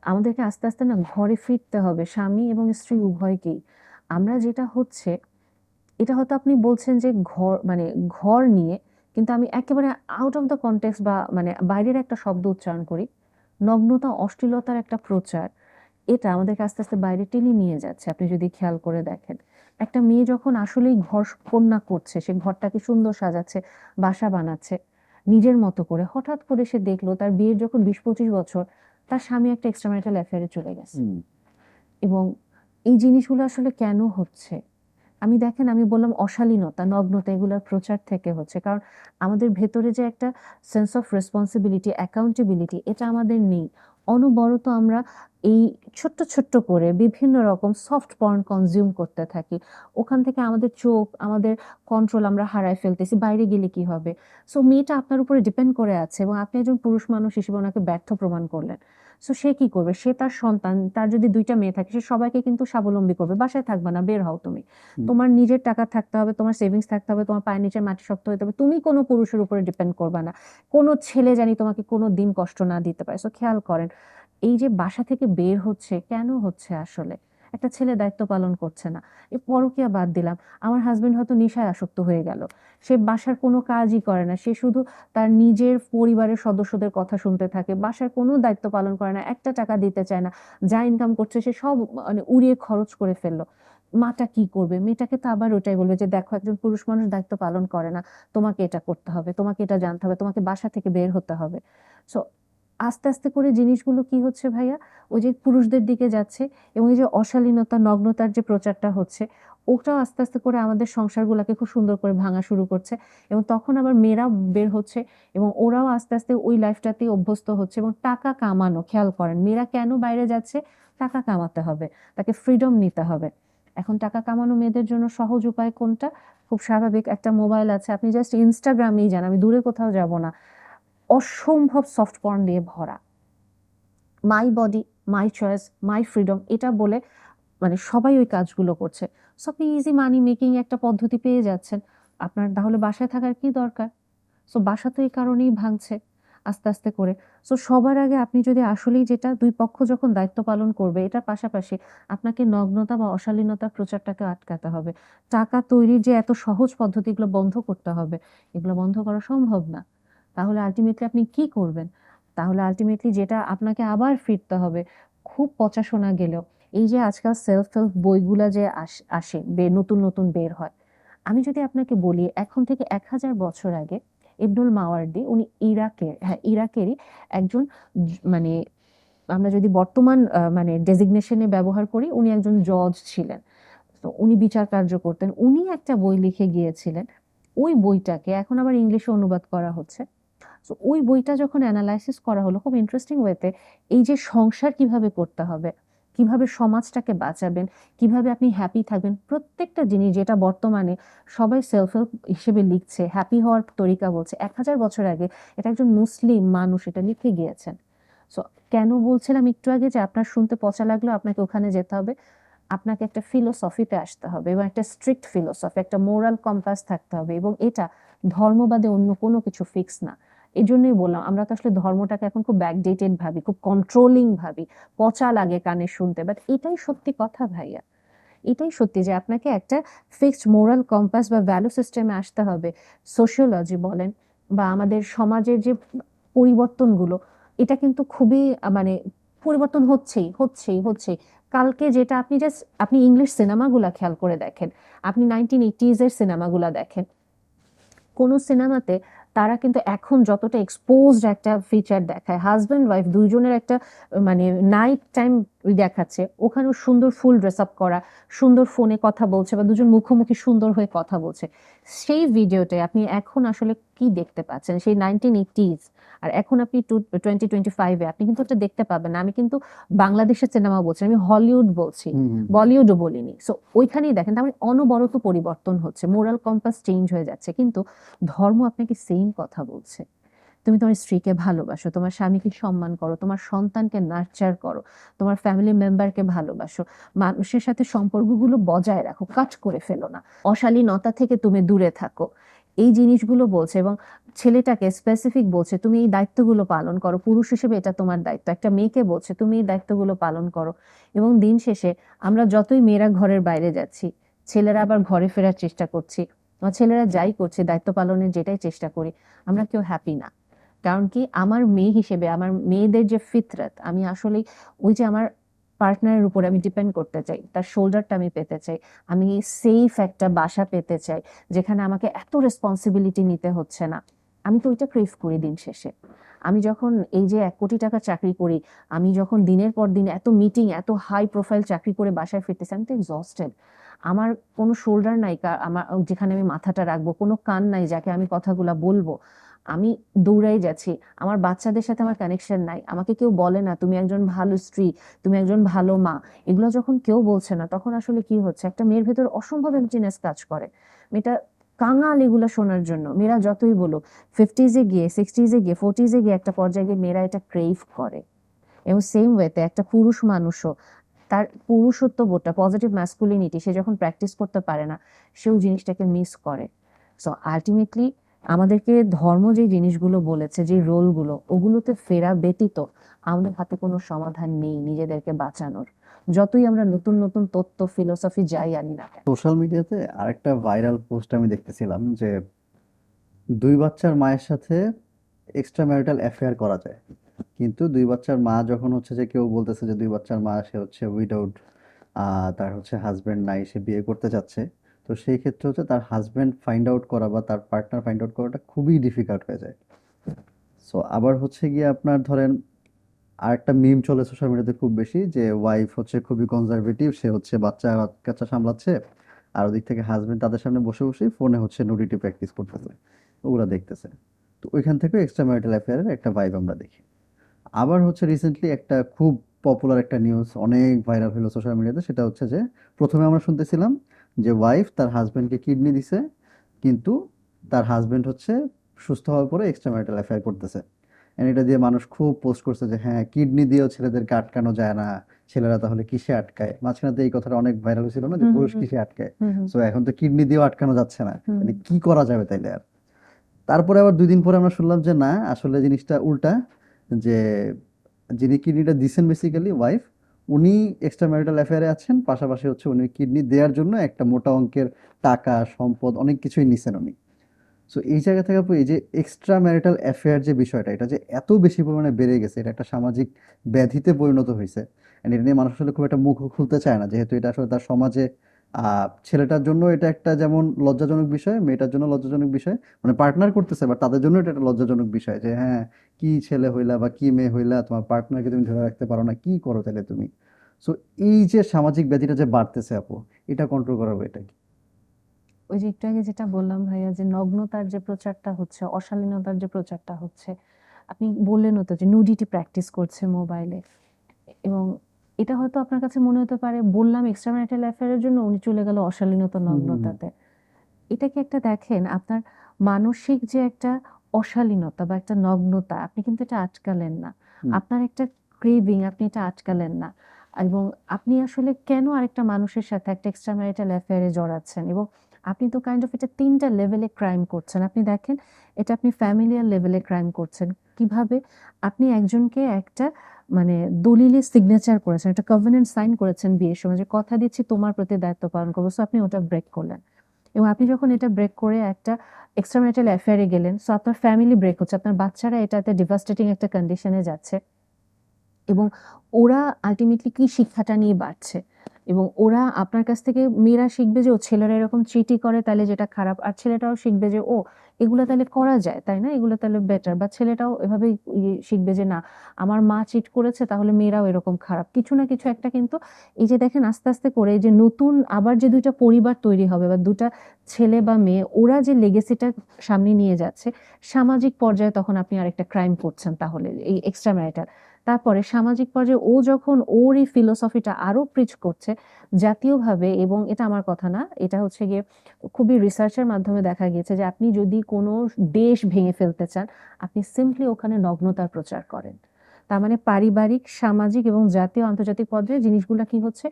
আমাদেরকে আস্তে, আস্তে না ঘরে ফিরতে হবে স্বামী এবং স্ত্রী উভয়কেই। আমরা যেটা হচ্ছে, এটা হয়তো আপনি বলছেন যে ঘর মানে ঘর নিয়ে, কিন্তু আমি একেবারে আউট অফ দ্য কনটেক্সট বা মানে বাইরের একটা শব্দ উচ্চারণ করি। নগ্নতা, অশ্লীলতার একটা প্রচার, এটা আমাদেরকে আস্তে, আস্তে বাইরে টেনে নিয়ে যাচ্ছে আপনি যদি খেয়াল করে দেখেন। একটা মেয়ে যখন আসলেই ঘর কন্যা করছে, সে ঘরটাকে সুন্দর সাজাচ্ছে, বাসা বানাচ্ছে, নিজের মতো করে। হঠাৎ করে সে দেখলো তার বিয়ের যখন ২০-২৫ বছর, তার স্বামী একটা এক্সট্রা ম্যারিটাল অ্যাফেয়ার এ চলে গেছে। হুম। এবং এই জিনিসগুলো আসলে কেন হচ্ছে? আমি দেখেন আমি বললাম অশালীনতা, নগ্নতা এগুলার প্রচার থেকে হচ্ছে। কারণ আমাদের ভেতরে যে একটা সেন্স অফ রেসপন্সিবিলিটি, অ্যাকাউন্টেবিলিটি এটা আমাদের নেই। অনবরত আমরা এই ছোট্ট, ছোট্ট করে বিভিন্ন রকম সফট পর্ন কনজিউম করতে থাকি। ওখান থেকে আমাদের চোখ, আমাদের কন্ট্রোল আমরা হারায় ফেলতেছি। বাইরে গেলে কি হবে? সো মেয়েটা আপনার উপরে ডিপেন্ড করে আছে এবং আপনি একজন পুরুষ মানুষ হিসেবে ওনাকে ব্যর্থ প্রমাণ করলেন। সো সে কি করবে? সে তার সন্তান, তার যদি ২ টা মেয়ে থাকে সে সবাইকে কিন্তু স্বাবলম্বী করবে। বাসায় থাকবা না, বের হও তুমি। হুম। তোমার নিজের টাকা থাকতে হবে, তোমার সেভিংস থাকতে হবে, তোমার পায়ের নিচে মাটি শক্ত হইতে হবে। তুমি কোনো পুরুষের উপরে ডিপেন্ড করবা না। কোনো ছেলে জানি তোমাকে কোনো দিন কষ্ট না দিতে পারে। সো খেয়াল করেন, এই যে বাসা থেকে বের হচ্ছে, কেন হচ্ছে আসলে? একটা ছেলে দায়িত্ব পালন করছে না। এই পরকীয়া বাদ দিলাম। আমার হাসব্যান্ড হয়তো নেশায় আসক্ত হয়ে গেল। সে বাসার কোনো কাজই করে না। সে শুধু তার নিজের পরিবারের সদস্যদের কথা শুনতে থাকে। বাসার কোনো দায়িত্ব পালন করে না। একটা টাকা দিতে চায় না। যা ইনকাম করছে সে সব মানে উড়িয়ে খরচ করে ফেলল। মাটা কি করবে? মেয়েটাকে তো আবার ওটাই বলবে যে, "দেখো একজন পুরুষ মানুষ দায়িত্ব পালন করে না। তোমাকে এটা করতে হবে, তোমাকে এটা জানতে হবে, তোমাকে বাসা থেকে বের হতে হবে।" সো আস্তে, আস্তে করে জিনিসগুলো কি হচ্ছে ভাইয়া? ওই যে পুরুষদের দিকে যাচ্ছে এবং এই যে অশালীনতা, নগ্নতার যে প্রচারটা হচ্ছে, ওটাও আস্তে, আস্তে করে আমাদের সংসারগুলাকে খুব সুন্দর করে ভাঙা শুরু করছে এবং তখন আবার মেয়েরাও বের হচ্ছে এবং ওরাও আস্তে, আস্তে ওই লাইফটাতেই অভ্যস্ত হচ্ছে এবং টাকা কামানো, খেয়াল করেন মেয়েরা কেন বাইরে যাচ্ছে? টাকা কামাতে হবে, তাকে ফ্রিডম নিতে হবে। এখন টাকা কামানো মেয়েদের জন্য সহজ উপায় কোনটা? খুব স্বাভাবিক, একটা মোবাইল আছে। আপনি জাস্ট Instagram-এই যান, আমি দূরে কোথাও যাব না। অসম্ভব সফট পর্ন দিয়ে ভরা। My body, my choice, my freedom এটা বলে মানে সবাই ওই কাজগুলো করছে। সো আপনি ইজি মানি মেকিং একটা পদ্ধতি পেয়ে যাচ্ছেন। আপনার তাহলে বাসায় থাকার কি দরকার? সো বাসা তো এই কারণেই ভাঙছে আস্তে, আস্তে করে। সো সবার আগে আপনি যদি আসলেই যেটা ২ পক্ষ যখন দায়িত্ব পালন করবে, এটার পাশাপাশি আপনাকে নগ্নতা বা অশালীনতার প্রচারটাকে আটকাতে হবে। টাকা তৈরির যে এত সহজ পদ্ধতি এগুলো বন্ধ করতে হবে। এগুলো বন্ধ করা সম্ভব না। তাহলে আল্টিমেটলি আপনি কি করবেন? তাহলে আল্টিমেটলি যেটা আপনাকে আবার ফিরতে হবে, খুব পচা শোনা গেলেও, এই যে আজকাল সেলফ হেল্প বইগুলা যে আসে নতুন, নতুন বের হয়। আমি যদি আপনাকে বলি এখন থেকে ১০০০ বছর আগে ইবনুল মাওয়ার্দি উনি ইরাকেরই একজন মানে আমরা যদি বর্তমান মানে ডেজিগনেশন এ ব্যবহার করি, উনি একজন জজ ছিলেন। তো উনি বিচার কার্য করতেন। উনি একটা বই লিখে গিয়েছিলেন। ওই বইটাকে এখন আবার ইংলিশে অনুবাদ করা হচ্ছে। সো ওই বইটা যখন এনালাইসিস করা হলো খুব ইন্টারেস্টিং ওয়েতে, এই যে সংসার কিভাবে করতে হবে, কিভাবে সমাজটাকে বাঁচাবেন, কিভাবে আপনি হ্যাপি থাকবেন, প্রত্যেকটা জিনিস যেটা বর্তমানে সবাই সেলফ হেল্প হিসেবে লিখছে, হ্যাপি হওয়ার তরিকা বলছে। ১০০০ বছর আগে এটা একজন মুসলিম মানুষ এটা লিখে গিয়েছেন। সো কেন বলছিলাম একটু আগে যে আপনার শুনতে পচা লাগলেও আপনাকে ওখানে যেতে হবে। আপনাকে একটা ফিলোসফিতে আসতে হবে এবং একটা স্ট্রিক্ট ফিলোসফি, একটা মোরাল কম্পাস থাকতে হবে এবং এটা ধর্মবাদে অন্য কোনো কিছু ফিক্স না। এজন্যই বললাম আমরা তো আসলে ধর্মটাকে এখন খুব ব্যাকডেটেড ভাবি, খুব কন্ট্রোলিং ভাবি, পচা লাগে কানে শুনতে। বাট এটাই সত্যি কথা ভাইয়া। এটাই সত্যি যে আপনাকে একটা ফিক্সড মোরাল কম্পাস বা ভ্যালু সিস্টেমে আসতে হবে। সোশিওলজি বলেন বা আমাদের সমাজের যে পরিবর্তনগুলো, এটা কিন্তু খুবই মানে পরিবর্তন হচ্ছেই। কালকে যেটা আপনি ইংলিশ সিনেমাগুলা খেয়াল করে দেখেন। আপনি 1980s এর সিনেমাগুলা দেখেন। কোন সিনেমাতে তারা কিন্তু এখন যতটা এক্সপোজড একটা ফিচার দেখায়, হাসব্যান্ড ওয়াইফ ২ জনের একটা মানে নাইট টাইম ওই দেখাচ্ছে, ওখানেও সুন্দর ফুল ড্রেস আপ করা, সুন্দর ফোনে কথা বলছে বা দুজন মুখোমুখি সুন্দর হয়ে কথা বলছে। সেই ভিডিওতে আপনি এখন আসলে কি দেখতে পাচ্ছেন? সেই 1980s আর এখন আপনি 2025 এ আপনি কিন্তু ওটা দেখতে পাবেন না। আমি কিন্তু বাংলাদেশের সিনেমা বলছি না, আমি হলিউড বলছি। হুম, হুম, হুম। বলিউডও বলিনি। সো ওইখানেই দেখেন তার মানে অনবরত পরিবর্তন হচ্ছে। মোরাল কম্পাস চেঞ্জ হয়ে যাচ্ছে। কিন্তু ধর্ম আপনাকে সেইম কথা বলছে। তুমি তোমার স্ত্রীকে ভালোবাসো, তোমার স্বামীকে সম্মান করো, তোমার সন্তানকে নার্চার করো, তোমার ফ্যামিলি মেম্বারকে ভালোবাসো, মানুষের সাথে সম্পর্কগুলো বজায় রাখো, কাট করে ফেলো না, অশালীনতা থেকে তুমি দূরে থাকো। এই জিনিসগুলো বলছে এবং ছেলেটাকে স্পেসিফিক বলছে তুমি এই দায়িত্বগুলো পালন করো, পুরুষ হিসেবে এটা তোমার দায়িত্ব। একটা মেয়েকে বলছে তুমি এই দায়িত্বগুলো পালন করো। এবং দিন শেষে আমরা যতই মেয়েরা ঘরের বাইরে যাচ্ছি, ছেলেরা আবার ঘরে ফেরার চেষ্টা করছি, বা ছেলেরা যাই করছে দায়িত্ব পালনের যেটাই চেষ্টা করি, আমরা কেউ হ্যাপি না। কারণ কি আমার মেয়ে হিসেবে আমার মেয়েদের যে ফিতরত, আমি আসলে ওই যে আমার পার্টনারের উপর আমি ডিপেন্ড করতে চাই, তার শোল্ডারটা আমি পেতে চাই, আমি সেফ একটা বাসা পেতে চাই যেখানে আমাকে এত রেসপন্সিবিলিটি নিতে হচ্ছে না। আমি তো ওইটা ক্রেভ করি দিন শেষে। আমি যখন এই যে 1 কোটি টাকা চাকরি করি, আমি যখন দিনের পর দিন এত মিটিং, এত হাই প্রোফাইল চাকরি করে বাসায় ফিরতেছি, আমি তো এক্সস্টেড। আমার কোনো শোল্ডার নাই আমার যেখানে আমি মাথাটা রাখবো, কোনো কান নাই যাকে আমি কথাগুলা বলবো। আমি দৌড়াই যাচ্ছি, আমার বাচ্চাদের সাথে আমার কানেকশন নাই, আমাকে কেউ বলে না তুমি একজন ভালো স্ত্রী, তুমি একজন ভালো মা। এগুলো যখন কেউ বলছে না, তখন আসলে কি হচ্ছে, একটা মেয়ের ভেতর অসম্ভব এমপ্টিনেস কাজ করে। মেয়েটা কাঙাল এগুলো শোনার জন্য। মেয়েরা যতই বলুক, 50s-এ গিয়ে, 60s-এ গিয়ে, 40s-এ গিয়ে একটা পর্যায়ে গিয়ে মেয়েরা এটা ক্রেভ করে। এবং সেম ওয়েতে একটা পুরুষ মানুষও তার পুরুষত্ব বোধটা, পজিটিভ ম্যাসকুলিনিটি সে যখন প্র্যাকটিস করতে পারে না, সেও জিনিসটাকে মিস করে। সো আলটিমেটলি আমাদেরকে ধর্ম যে জিনিসগুলো বলেছে, যে রোলগুলো, ওগুলোতে ফেরা ব্যতীত আমাদের হাতে কোনো সমাধান নেই নিজেদেরকে বাঁচানোর। যতই আমরা নতুন নতুন তত্ত্ব ফিলোসফি যাই আনি না কেন। সোশ্যাল মিডিয়াতে আরেকটা ভাইরাল পোস্ট আমি দেখতেছিলাম যে 2 বাচ্চার মায়ের সাথে এক্সট্রা ম্যারিটাল অ্যাফেয়ার করা যায়, কিন্তু 2 বাচ্চার মা যখন হচ্ছে যে কেউ বলতেছে যে 2 বাচ্চার মা সে হচ্ছে উইডাউড, তার হচ্ছে হাজবেন্ড নাই, সে বিয়ে করতে চাচ্ছে, তো সেই ক্ষেত্রে হচ্ছে তার হাজবেন্ড ফাইন্ড আউট করা বা তার পার্টনার ফাইন্ড আউট করাটা খুবই ডিফিকাল্ট হয়ে যায়। সো আবার হচ্ছে গিয়ে আপনার ধরেন আরেকটা মিম চলে সোশ্যাল মিডিয়াতে খুব বেশি, যে ওয়াইফ হচ্ছে খুবই কনজারভেটিভ, সে হচ্ছে বাচ্চা কাচ্চা সামলাচ্ছে, আর ওদিক থেকে হাজবেন্ড তাদের সামনে বসে বসে ফোনে হচ্ছে নুডিটি প্র্যাকটিস করতেছে, ওগুলা দেখতেছে। তো ওইখান থেকে এক্সট্রা ম্যারিটাল অ্যাফেয়ারের একটা ভাইব আমরা দেখি। আবার হচ্ছে রিসেন্টলি একটা খুব পপুলার একটা নিউজ অনেক ভাইরাল হলো সোশ্যাল মিডিয়াতে, সেটা হচ্ছে যে প্রথমে আমরা শুনতেছিলাম যে ওয়াইফ তার হাজবেন্ডকে কিডনি দিছে, কিন্তু তার হাজবেন্ড হচ্ছে সুস্থ হওয়ার পরে এক্সট্রা ম্যারিটাল অ্যাফেয়ার করতেছে। And এটা দিয়ে মানুষ খুব পোস্ট করছে যে হ্যাঁ, কিডনি দিয়েও ছেলেদেরকে আটকানো যায় না, ছেলেরা তাহলে কিসে আটকায়। মাঝখানে তো এই কথাটা অনেক ভাইরাল হয়েছিল না, যে হুম হুম পুরুষ হুম কিসে আটকায়। হুম হুম সো এখন তো কিডনি দিয়েও আটকানো যাচ্ছে না, হুম। মানে কি করা যাবে তাইলে আর। তারপরে আবার 2 দিন পরে আমরা শুনলাম যে না, আসলে জিনিসটা উল্টা, যে যিনি কিডনিটা দিচ্ছেন বেসিক্যালি ওয়াইফ, উনি এক্সট্রা ম্যারিটাল অ্যাফেয়ারে আছেন, পাশাপাশি হচ্ছে উনি কিডনি দেওয়ার জন্য একটা মোটা অঙ্কের টাকা সম্পদ অনেক কিছুই নিছেন উনি। সো এই জায়গা থেকে আপু এই যে এক্সট্রা ম্যারিটাল অ্যাফেয়ার যে বিষয়টা, এটা যে এত বেশি পরিমাণে বেড়ে গেছে, এটা একটা সামাজিক ব্যাধিতে পরিণত হয়েছে। এন্ড এটা নিয়ে মানুষ আসলে খুব একটা মুখ খুলতে চায় না, যেহেতু এটা আসলে তার সমাজে ছেলেটার জন্য এটা একটা যেমন লজ্জাজনক বিষয়, মেয়েটার জন্য লজ্জাজনক বিষয়, মানে পার্টনার করতেছে বাট তাদের জন্য এটা একটা লজ্জাজনক বিষয়, যে হ্যাঁ, কি ছেলে হইলা বা কি মেয়ে হইলা, তোমার পার্টনারকে তুমি ধরে রাখতে পারো না, কি করো তাহলে তুমি। সো এই যে সামাজিক ব্যাধিটা যে বাড়তেছে আপু, এটা কন্ট্রোল করার এটা কি? ওই যে একটু আগে যেটা বললাম ভাইয়া, যে নগ্নতার যে প্রচারটা হচ্ছে, অশালীনতার যে প্রচারটা হচ্ছে, আপনি বললেনও তো যে নুডিটি প্র্যাকটিস করছে মোবাইলে। এবং এটা হয়তো আপনার কাছে মনে হতে পারে, বললাম এক্সট্রা ম্যারিটাল অ্যাফেয়ারের জন্য উনি চলে গেল অশালীনতা হুম, হুম, হুম, নগ্নতাতে। এটা কি একটা দেখেন আপনার মানসিক যে একটা অশালীনতা বা একটা নগ্নতা, আপনি কিন্তু এটা আটকালেন না। হুম, আপনার একটা ক্রেভিং, আপনি এটা আটকালেন না। এবং আপনি আসলে কেন আরেকটা মানুষের সাথে একটা এক্সট্রা ম্যারিটাল অ্যাফেয়ারে জড়াচ্ছেন? এবং আপনি তো কাইন্ড অফ এটা ৩টা লেভেলে ক্রাইম করছেন। আপনি দেখেন, এটা আপনি ফ্যামিলিয়ার লেভেলে ক্রাইম করছেন। কিভাবে? আপনি একজনকে একটা মানে দলিলে সিগনেচার করেছেন, একটা কভেনেন্ট সাইন করেছেন বিয়ের সময়, যে কথা দিচ্ছি তোমার প্রতি দায়িত্ব পালন করবো। সো আপনি ওটা ব্রেক করলেন। এবং আপনি যখন এটা ব্রেক করে একটা এক্সট্রা ম্যারিটাল অ্যাফেয়ারে গেলেন, সো আপনার ফ্যামিলি ব্রেক হচ্ছে, আপনার বাচ্চারা এটাতে ডিভাস্টেটিং একটা কন্ডিশনে যাচ্ছে। এবং ওরা আল্টিমেটলি কি শিক্ষাটা নিয়ে বাড়ছে, এবং ওরা আপনার কাছ থেকে, মেয়েরা শিখবে যে ও ছেলেরা এরকম চিটি করে তাহলে যেটা খারাপ, আর ছেলেটাও শিখবে যে ও এগুলো তাহলে করা যায়, তাই না? এগুলো তাহলে বেটার। বা ছেলেটাও এভাবেই শিখবে যে না, আমার মা চিট করেছে তাহলে মেয়েরাও এরকম খারাপ। কিছু না কিছু একটা কিন্তু এই যে দেখেন আস্তে, আস্তে করে এই যে নতুন আবার যে ২ টা পরিবার তৈরি হবে বা ২ টা ছেলে বা মেয়ে ওরা যে লেগেসিটা সামনে নিয়ে যাচ্ছে, সামাজিক পর্যায়ে তখন আপনি আরেকটা ক্রাইম করছেন তাহলে এই এক্সট্রা ম্যারিটাল। তারপরে সামাজিক পর্যায়ে ও যখন ওর এই ফিলোসফিটা আরো প্রিচ করছে জাতীয়ভাবে, এবং এটা আমার কথা না, এটা হচ্ছে গিয়ে খুবই রিসার্চের মাধ্যমে দেখা গিয়েছে যে আপনি যদি কোনো দেশ ভেঙে ফেলতে চান, আপনি সিম্পলি ওখানে নগ্নতার প্রচার করেন। তার মানে পারিবারিক, সামাজিক এবং জাতীয় আন্তর্জাতিক পর্যায়ে জিনিসগুলা কি হচ্ছে,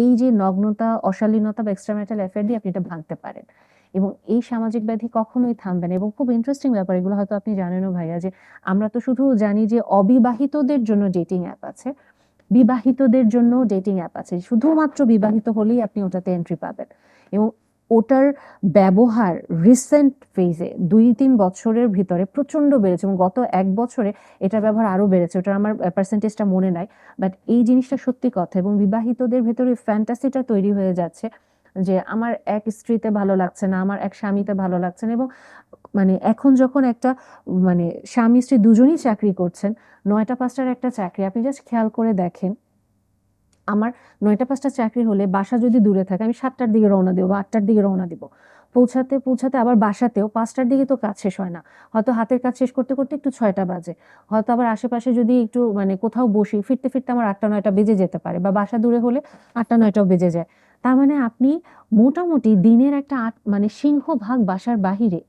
এই যে নগ্নতা, অশালীনতা বা এক্সট্রা ম্যারিটাল অ্যাফেয়ার দিয়ে আপনি এটা ভাঙতে পারেন। এবং এই সামাজিক ব্যাধি কখনোই থামবে না। এবং খুব ইন্টারেস্টিং ব্যাপার, এগুলো হয়তো আপনি জানেনও ভাইয়া, যে আমরা তো শুধু জানি যে অবিবাহিতদের জন্য ডেটিং অ্যাপ আছে, বিবাহিতদের জন্য ডেটিং অ্যাপ আছে। শুধুমাত্র বিবাহিত হলেই আপনি ওটাতে এন্ট্রি পাবেন। এবং ওটার ব্যবহার রিসেন্ট ফেজে ২-৩ বছরের ভিতরে প্রচন্ড বেড়েছে এবং গত ১ বছরে এটার ব্যবহার আরো বেড়েছে। ওটার আমার পার্সেন্টেজটা মনে নাই। বাট এই জিনিসটা সত্যি কথা, এবং বিবাহিতদের ভেতরে ফ্যান্টাসিটা তৈরি হয়ে যাচ্ছে যে আমার এক স্ত্রীতে ভালো লাগছে না, আমার এক স্বামীতে ভালো লাগছে না। এবং মানে এখন যখন একটা মানে স্বামী স্ত্রী দুজনেই চাকরি করছেন, ৯টা ৫টার একটা চাকরি, আপনি জাস্ট খেয়াল করে দেখেন, আমার ৯টা ৫টা চাকরি হলে বাসা যদি দূরে থাকে আমি ৭টার দিকে রওনা দেবো বা ৮টার দিকে রওনা দিব। পৌঁছাতে, পৌঁছাতে আবার বাসাতেও ৫টার দিকে তো কাজ শেষ হয় না। হয়তো হাতের কাজ শেষ করতে, করতে একটু ৬টা বাজে। হয়তো আবার আশেপাশে যদি একটু মানে কোথাও বসি, ফিরতে, ফিরতে আমার ৮টা ৯টা বেজে যেতে পারে বা বাসা দূরে হলে ৮টা ৯টাও বেজে যায়। তার মানে আপনি মোটামুটি দিনের একটা মানে সিংহভাগ বাসার বাহিরে।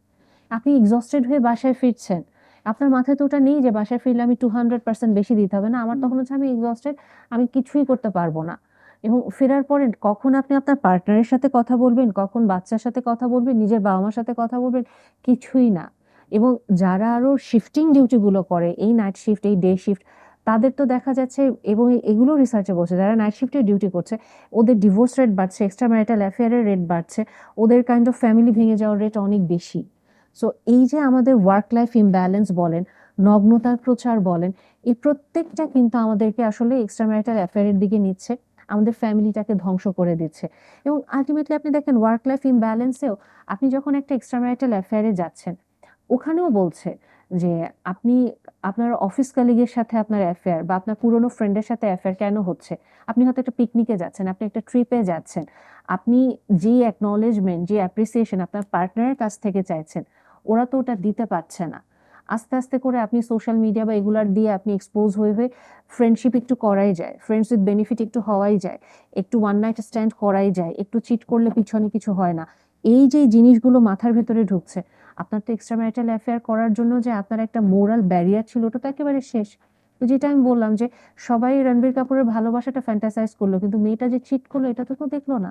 আপনি এক্সহস্টেড হয়ে বাসায় ফিরছেন। আপনার মাথায় তো ওটা নেই যে বাসায় ফিরলে আমি 200% বেশি দিতে হবে। না, আমার তখন হচ্ছে আমি এক্সহস্টেড, আমি কিছুই করতে পারবো না। এবং ফেরার পরে কখন আপনি আপনার পার্টনারের সাথে কথা বলবেন, কখন বাচ্চার সাথে কথা বলবেন, নিজের বাবা-মার সাথে কথা বলবেন, কিছুই না। এবং যারা আরো শিফটিং ডিউটি গুলো করে, এই নাইট শিফট, এই ডে শিফট, তাদের তো দেখা যাচ্ছে, এবং এগুলো রিসার্চে বলছে, যারা নাইট শিফটে ডিউটি করছে ওদের ডিভোর্স রেট বাড়ছে, এক্সট্রা ম্যারিটাল অ্যাফেয়ারের রেট বাড়ছে, ওদের কাইন্ড অফ ফ্যামিলি ভেঙে যাওয়ার রেট অনেক বেশি। সো এই যে আমাদের ওয়ার্ক লাইফ ইমব্যালেন্স বলেন, নগ্নতার প্রচার বলেন, এই প্রত্যেকটা কিন্তু আমাদেরকে আসলে এক্সট্রা ম্যারিটাল অ্যাফেয়ারের দিকে নিচ্ছে, আমাদের ফ্যামিলিটাকে ধ্বংস করে দিচ্ছে। এবং আলটিমেটলি আপনি দেখেন ওয়ার্ক লাইফ ইমব্যালেন্সেও আপনি যখন একটা এক্সট্রা ম্যারিটাল অ্যাফেয়ারে যাচ্ছেন, ওখানেও বলছে যে আপনি আপনার অফিস কলিগের সাথে আপনার অ্যাফেয়ার বা আপনার পুরনো ফ্রেন্ডের সাথে অ্যাফেয়ার কেন হচ্ছে? আপনি হয়তো একটা পিকনিকে যাচ্ছেন, আপনি একটা ট্রিপে যাচ্ছেন, আপনি যে অ্যাকনলেজমেন্ট, যে অ্যাপ্রিসিয়েশন আপনার পার্টনারের কাছ থেকে চাইছেন, ওরা তো ওটা দিতে পারছে না। আস্তে, আস্তে করে আপনি সোশ্যাল মিডিয়া বা এগুলার দিয়ে আপনি এক্সপোজ হয়ে, হয়ে ফ্রেন্ডশিপ একটু করাই যায়। ফ্রেন্ডস উইথ বেনিফিট একটু হওয়াই যায়। একটু ওয়ান নাইট স্ট্যান্ড করাই যায়। একটু চিট করলে পিছনে কিছু হয় না। এই যে জিনিসগুলো মাথার ভেতরে ঢুকছে, আপনার তো এক্সট্রা ম্যারিটাল অ্যাফেয়ার করার জন্য যে আপনার একটা মোরাল ব্যারিয়ার ছিল, ওটা তো একেবারে শেষ। তো যেটা আমি বললাম যে সবাই রণবীর কাপুরের ভালোবাসাটা ফ্যান্টাসাইজ করলো, কিন্তু মেয়েটা যে চিট করলো এটা তো কেউ দেখলো না।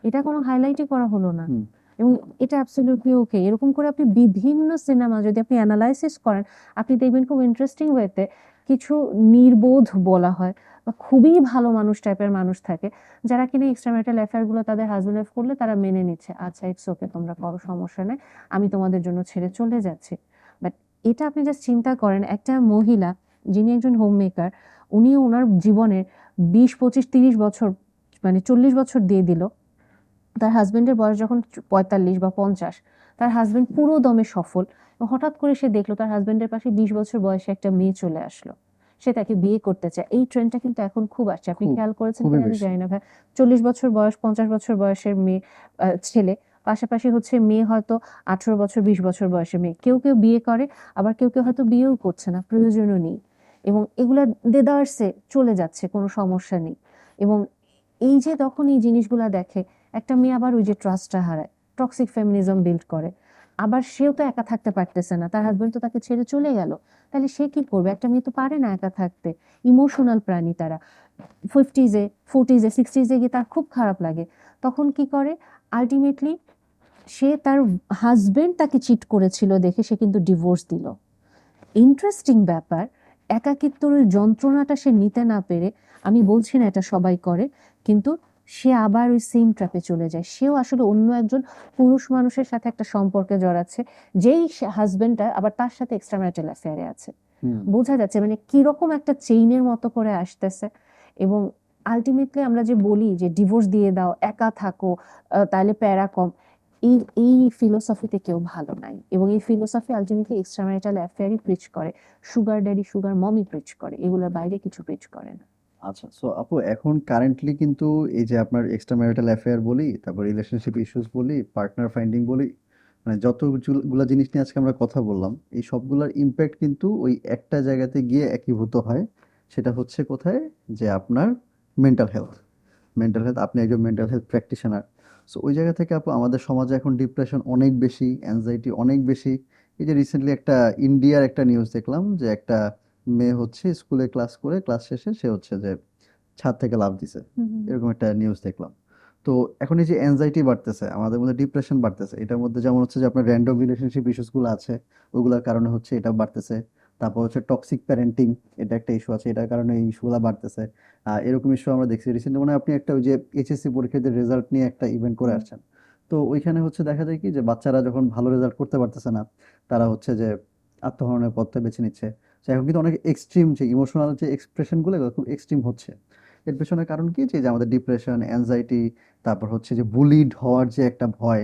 এটা কোনো হাইলাইটই করা হলো না। হুম। এবং এটা অ্যাবসলিউটলি ওকে। এরকম করে আপনি বিভিন্ন সিনেমা যদি আপনি অ্যানালাইসিস করেন, আপনি দেখবেন খুব ইন্টারেস্টিং ওয়েতে কিছু নির্বোধ বলা হয় বা খুবই ভালো মানুষ টাইপের মানুষ থাকে, যারা কিনা এক্সট্রা ম্যারিটাল অ্যাফেয়ার গুলো তাদের হাজবেন্ড ওয়াইফ করলে তারা মেনে নিচ্ছে, আচ্ছা ইটস ওকে, তোমরা করো, সমস্যা নেই, আমি তোমাদের জন্য ছেড়ে চলে যাচ্ছি। বাট এটা আপনি জাস্ট চিন্তা করেন, একটা মহিলা যিনি একজন হোম মেকার, উনি ওনার জীবনের ২০, ২৫, ৩০ বছর, মানে ৪০ বছর দিয়ে দিল। তার হাজবেন্ডের বয়স যখন ৪৫ বা ৫০, তার হাজবেন্ড পুরো দমে সফল, এবং হঠাৎ করে সে দেখলো তার হাজবেন্ডের পাশে ২০ বছর বয়সে একটা মেয়ে চলে আসলো। সে তাকে বিয়ে করতে চায়। এই ট্রেন্ডটা কিন্তু এখন খুব আসছে। আপনি খুব, খেয়াল করেছেন খুবই কিনা আমি বেশি। জানি না ভাই। ৪০ বছর বয়স, ৫০ বছর বয়সের মেয়ে, ছেলে, পাশাপাশি হচ্ছে মেয়ে হয়তো ১৮ বছর, ২০ বছর বয়সের মেয়ে। কেউ, কেউ বিয়ে করে, আবার কেউ, কেউ হয়তো বিয়েও করছে না, প্রয়োজনও নেই। এবং এগুলা দেদারসে চলে যাচ্ছে, কোনো সমস্যা নেই। এবং এই যে তখন এই জিনিসগুলা দেখে, একটা মেয়ে আবার ওই যে ট্রাস্টটা হারায়, টক্সিক ফেমিনিজম বিল্ড করে। আবার সেও তো একা থাকতে পারতেছে না, তার হাজবেন্ড তো তাকে ছেড়ে চলে গেল। তাহলে সে কি করবে? একটা মেয়ে তো পারে না একা থাকতে। ইমোশনাল প্রাণী তারা। 50s-এ, 40s-এ, 60s-এ গিয়ে তার খুব খারাপ লাগে। তখন কি করে? আল্টিমেটলি সে তার হাজবেন্ড তাকে চিট করেছিল দেখে সে কিন্তু ডিভোর্স দিল। ইন্টারেস্টিং ব্যাপার, একাকিত্বর ওই যন্ত্রণাটা সে নিতে না পেরে, আমি বলছি না এটা সবাই করে, কিন্তু সে আবার ওই সেম ট্র্যাপে চলে যায়। সেও আসলে অন্য একজন পুরুষ মানুষের সাথে একটা সম্পর্কে জড়াচ্ছে, যেই হাজবেন্ডটা আবার তার সাথে এক্সট্রা ম্যারিটাল অ্যাফেয়ারে আছে। হুম। বোঝা যাচ্ছে মানে কিরকম একটা চেইনের মতো করে আসতেছে। এবং আলটিমেটলি আমরা যে বলি যে ডিভোর্স দিয়ে দাও, একা থাকো, তাহলে প্যারা কম, এই এই ফিলোসফিতে কেউ ভালো নাই, এবং এই ফিলোসফি আলটিমেটলি এক্সট্রাম্যারিটাল অ্যাফেয়ারই প্রিচ করে, sugar daddy sugar mommy preach করে, এগুলোর বাইরে কিছু প্রিচ করে না। আচ্ছা, সো আপু এখন কারেন্টলি কিন্তু এই যে আপনার এক্সট্রা ম্যারিটাল অ্যাফেয়ার বলি, তারপর রিলেশনশিপ ইস্যুস বলি, পার্টনার ফাইন্ডিং বলি, মানে যতগুলা জিনিস নিয়ে আজকে আমরা কথা বললাম, এই সবগুলোর ইম্প্যাক্ট কিন্তু ওই একটা জায়গাতে গিয়ে একীভূত হয়। সেটা হচ্ছে কোথায়? যে আপনার মেন্টাল হেলথ। মেন্টাল হেলথ, আপনি একজন মেন্টাল হেলথ প্র্যাকটিশনার। সো ওই জায়গা থেকে আপু আমাদের সমাজে এখন ডিপ্রেশন অনেক বেশি, অ্যাংজাইটি অনেক বেশি। এই যে রিসেন্টলি একটা ইন্ডিয়ার একটা নিউজ দেখলাম যে একটা মেয়ে হচ্ছে স্কুলে ক্লাস করে ক্লাস শেষে সে হচ্ছে যে ছাদ থেকে লাফ দিছে, হুম হুম। এরকম একটা নিউজ দেখলাম। তো এখন এই যে অ্যাংজাইটি বাড়তেছে, আমাদের মধ্যে ডিপ্রেশন বাড়তেছে, এটার মধ্যে যেমন হচ্ছে যে আপনার র্যান্ডম রিলেশনশিপ ইস্যুসগুলো আছে, ওইগুলোর কারণে হচ্ছে এটা বাড়তেছে। তারপর হচ্ছে টক্সিক প্যারেন্টিং, এটা একটা ইস্যু আছে, এটার কারণে এই ইস্যুগুলো বাড়তেছে। এরকম ইস্যু আমরা দেখছি রিসেন্টলি, মানে আপনি একটা ওই যে এইচএসসি পরীক্ষার রেজাল্ট নিয়ে একটা ইভেন্ট করে হুম। আসছেন। তো ওইখানে হচ্ছে দেখা যায় কি যে বাচ্চারা যখন ভালো রেজাল্ট করতে পারতেছে না, তারা হচ্ছে যে আত্মহননের পথটা বেছে নিচ্ছে। তো এখন কিন্তু অনেক এক্সট্রিম যে ইমোশনাল যে এক্সপ্রেশনগুলো, এগুলো খুব এক্সট্রিম হচ্ছে। এর পেছনে কারণ কি? যে আমাদের ডিপ্রেশন, অ্যাংজাইটি, তারপর হচ্ছে যে বুলিড হওয়ার যে একটা ভয়,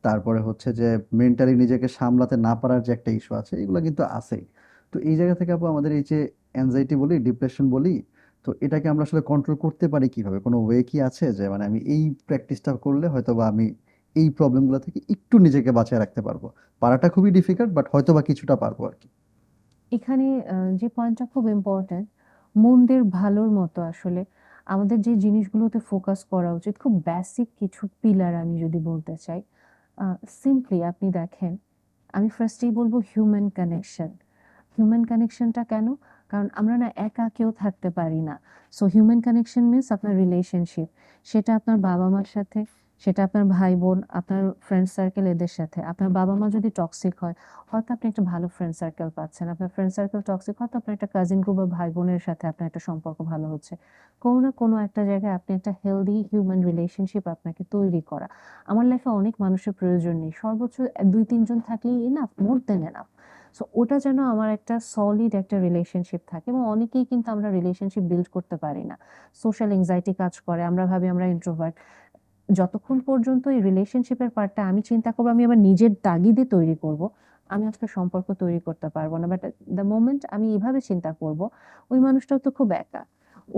তারপরে হচ্ছে যে মেন্টালি নিজেকে সামলাতে না পারার যে একটা ইস্যু আছে, এগুলো কিন্তু আছেই। তো এই জায়গা থেকে আপু আমাদের এই যে অ্যাংজাইটি বলি, ডিপ্রেশন বলি, তো এটাকে আমরা আসলে কন্ট্রোল করতে পারি কিভাবে? কোনো ওয়ে কি আছে যে মানে আমি এই প্র্যাকটিসটা করলে হয়তোবা আমি এই প্রবলেমগুলো থেকে একটু নিজেকে বাঁচিয়ে রাখতে পারবো? পারাটা খুবই ডিফিকাল্ট, বাট হয়তোবা কিছুটা পারবো আরকি। এখানে যে পয়েন্টটা খুব ইম্পর্ট্যান্ট, মনদের ভালোর মতো আসলে আমাদের যে জিনিসগুলোতে ফোকাস করা উচিত, খুব বেসিক কিছু পিলার আমি যদি বলতে চাই। সিম্পলি আপনি দেখেন, আমি ফার্স্টেই বলবো হিউম্যান কানেকশন। হিউম্যান কানেকশনটা কেন? কারণ আমরা না একা কেউ থাকতে পারি না। সো হিউম্যান কানেকশন মিন্স আপনার রিলেশনশিপ, সেটা আপনার বাবা মার সাথে, সেটা আপনার ভাই বোন, আপনার ফ্রেন্ড সার্কেল, এদের সাথে। আপনার বাবা মা যদি টক্সিক হয়, হয়তো আপনি একটা ভালো ফ্রেন্ড সার্কেল পাচ্ছেন। আপনার ফ্রেন্ড সার্কেল টক্সিক, হয়তো আপনার একটা কাজিন গ্রুপ বা ভাই বোনের সাথে আপনার একটা সম্পর্ক ভালো হচ্ছে। কোনো না কোনো একটা জায়গায় আপনি একটা হেলদি হিউম্যান রিলেশনশিপ আপনাকে তৈরি করা। আমার লাইফে অনেক মানুষের প্রয়োজন নেই, সর্বোচ্চ ২-৩ জন থাকলেই এনাফ, মোর দেন এনাফ। সো ওটা যেন আমার একটা সলিড একটা রিলেশনশিপ থাকে। এবং অনেকেই কিন্তু আমরা রিলেশনশিপ বিল্ড করতে পারি না, সোশ্যাল এংজাইটি কাজ করে, আমরা ভাবি আমরা ইন্ট্রোভার্ট। যতক্ষণ পর্যন্ত এই রিলেশনশিপের পার্টটা আমি চিন্তা করবো আমি আমার নিজের তাগিদে তৈরি করব, আমি আজকে সম্পর্ক তৈরি করতে পারবো না। বাট দ্য মোমেন্ট আমি এভাবে চিন্তা করব, ওই মানুষটাও তো খুব একা,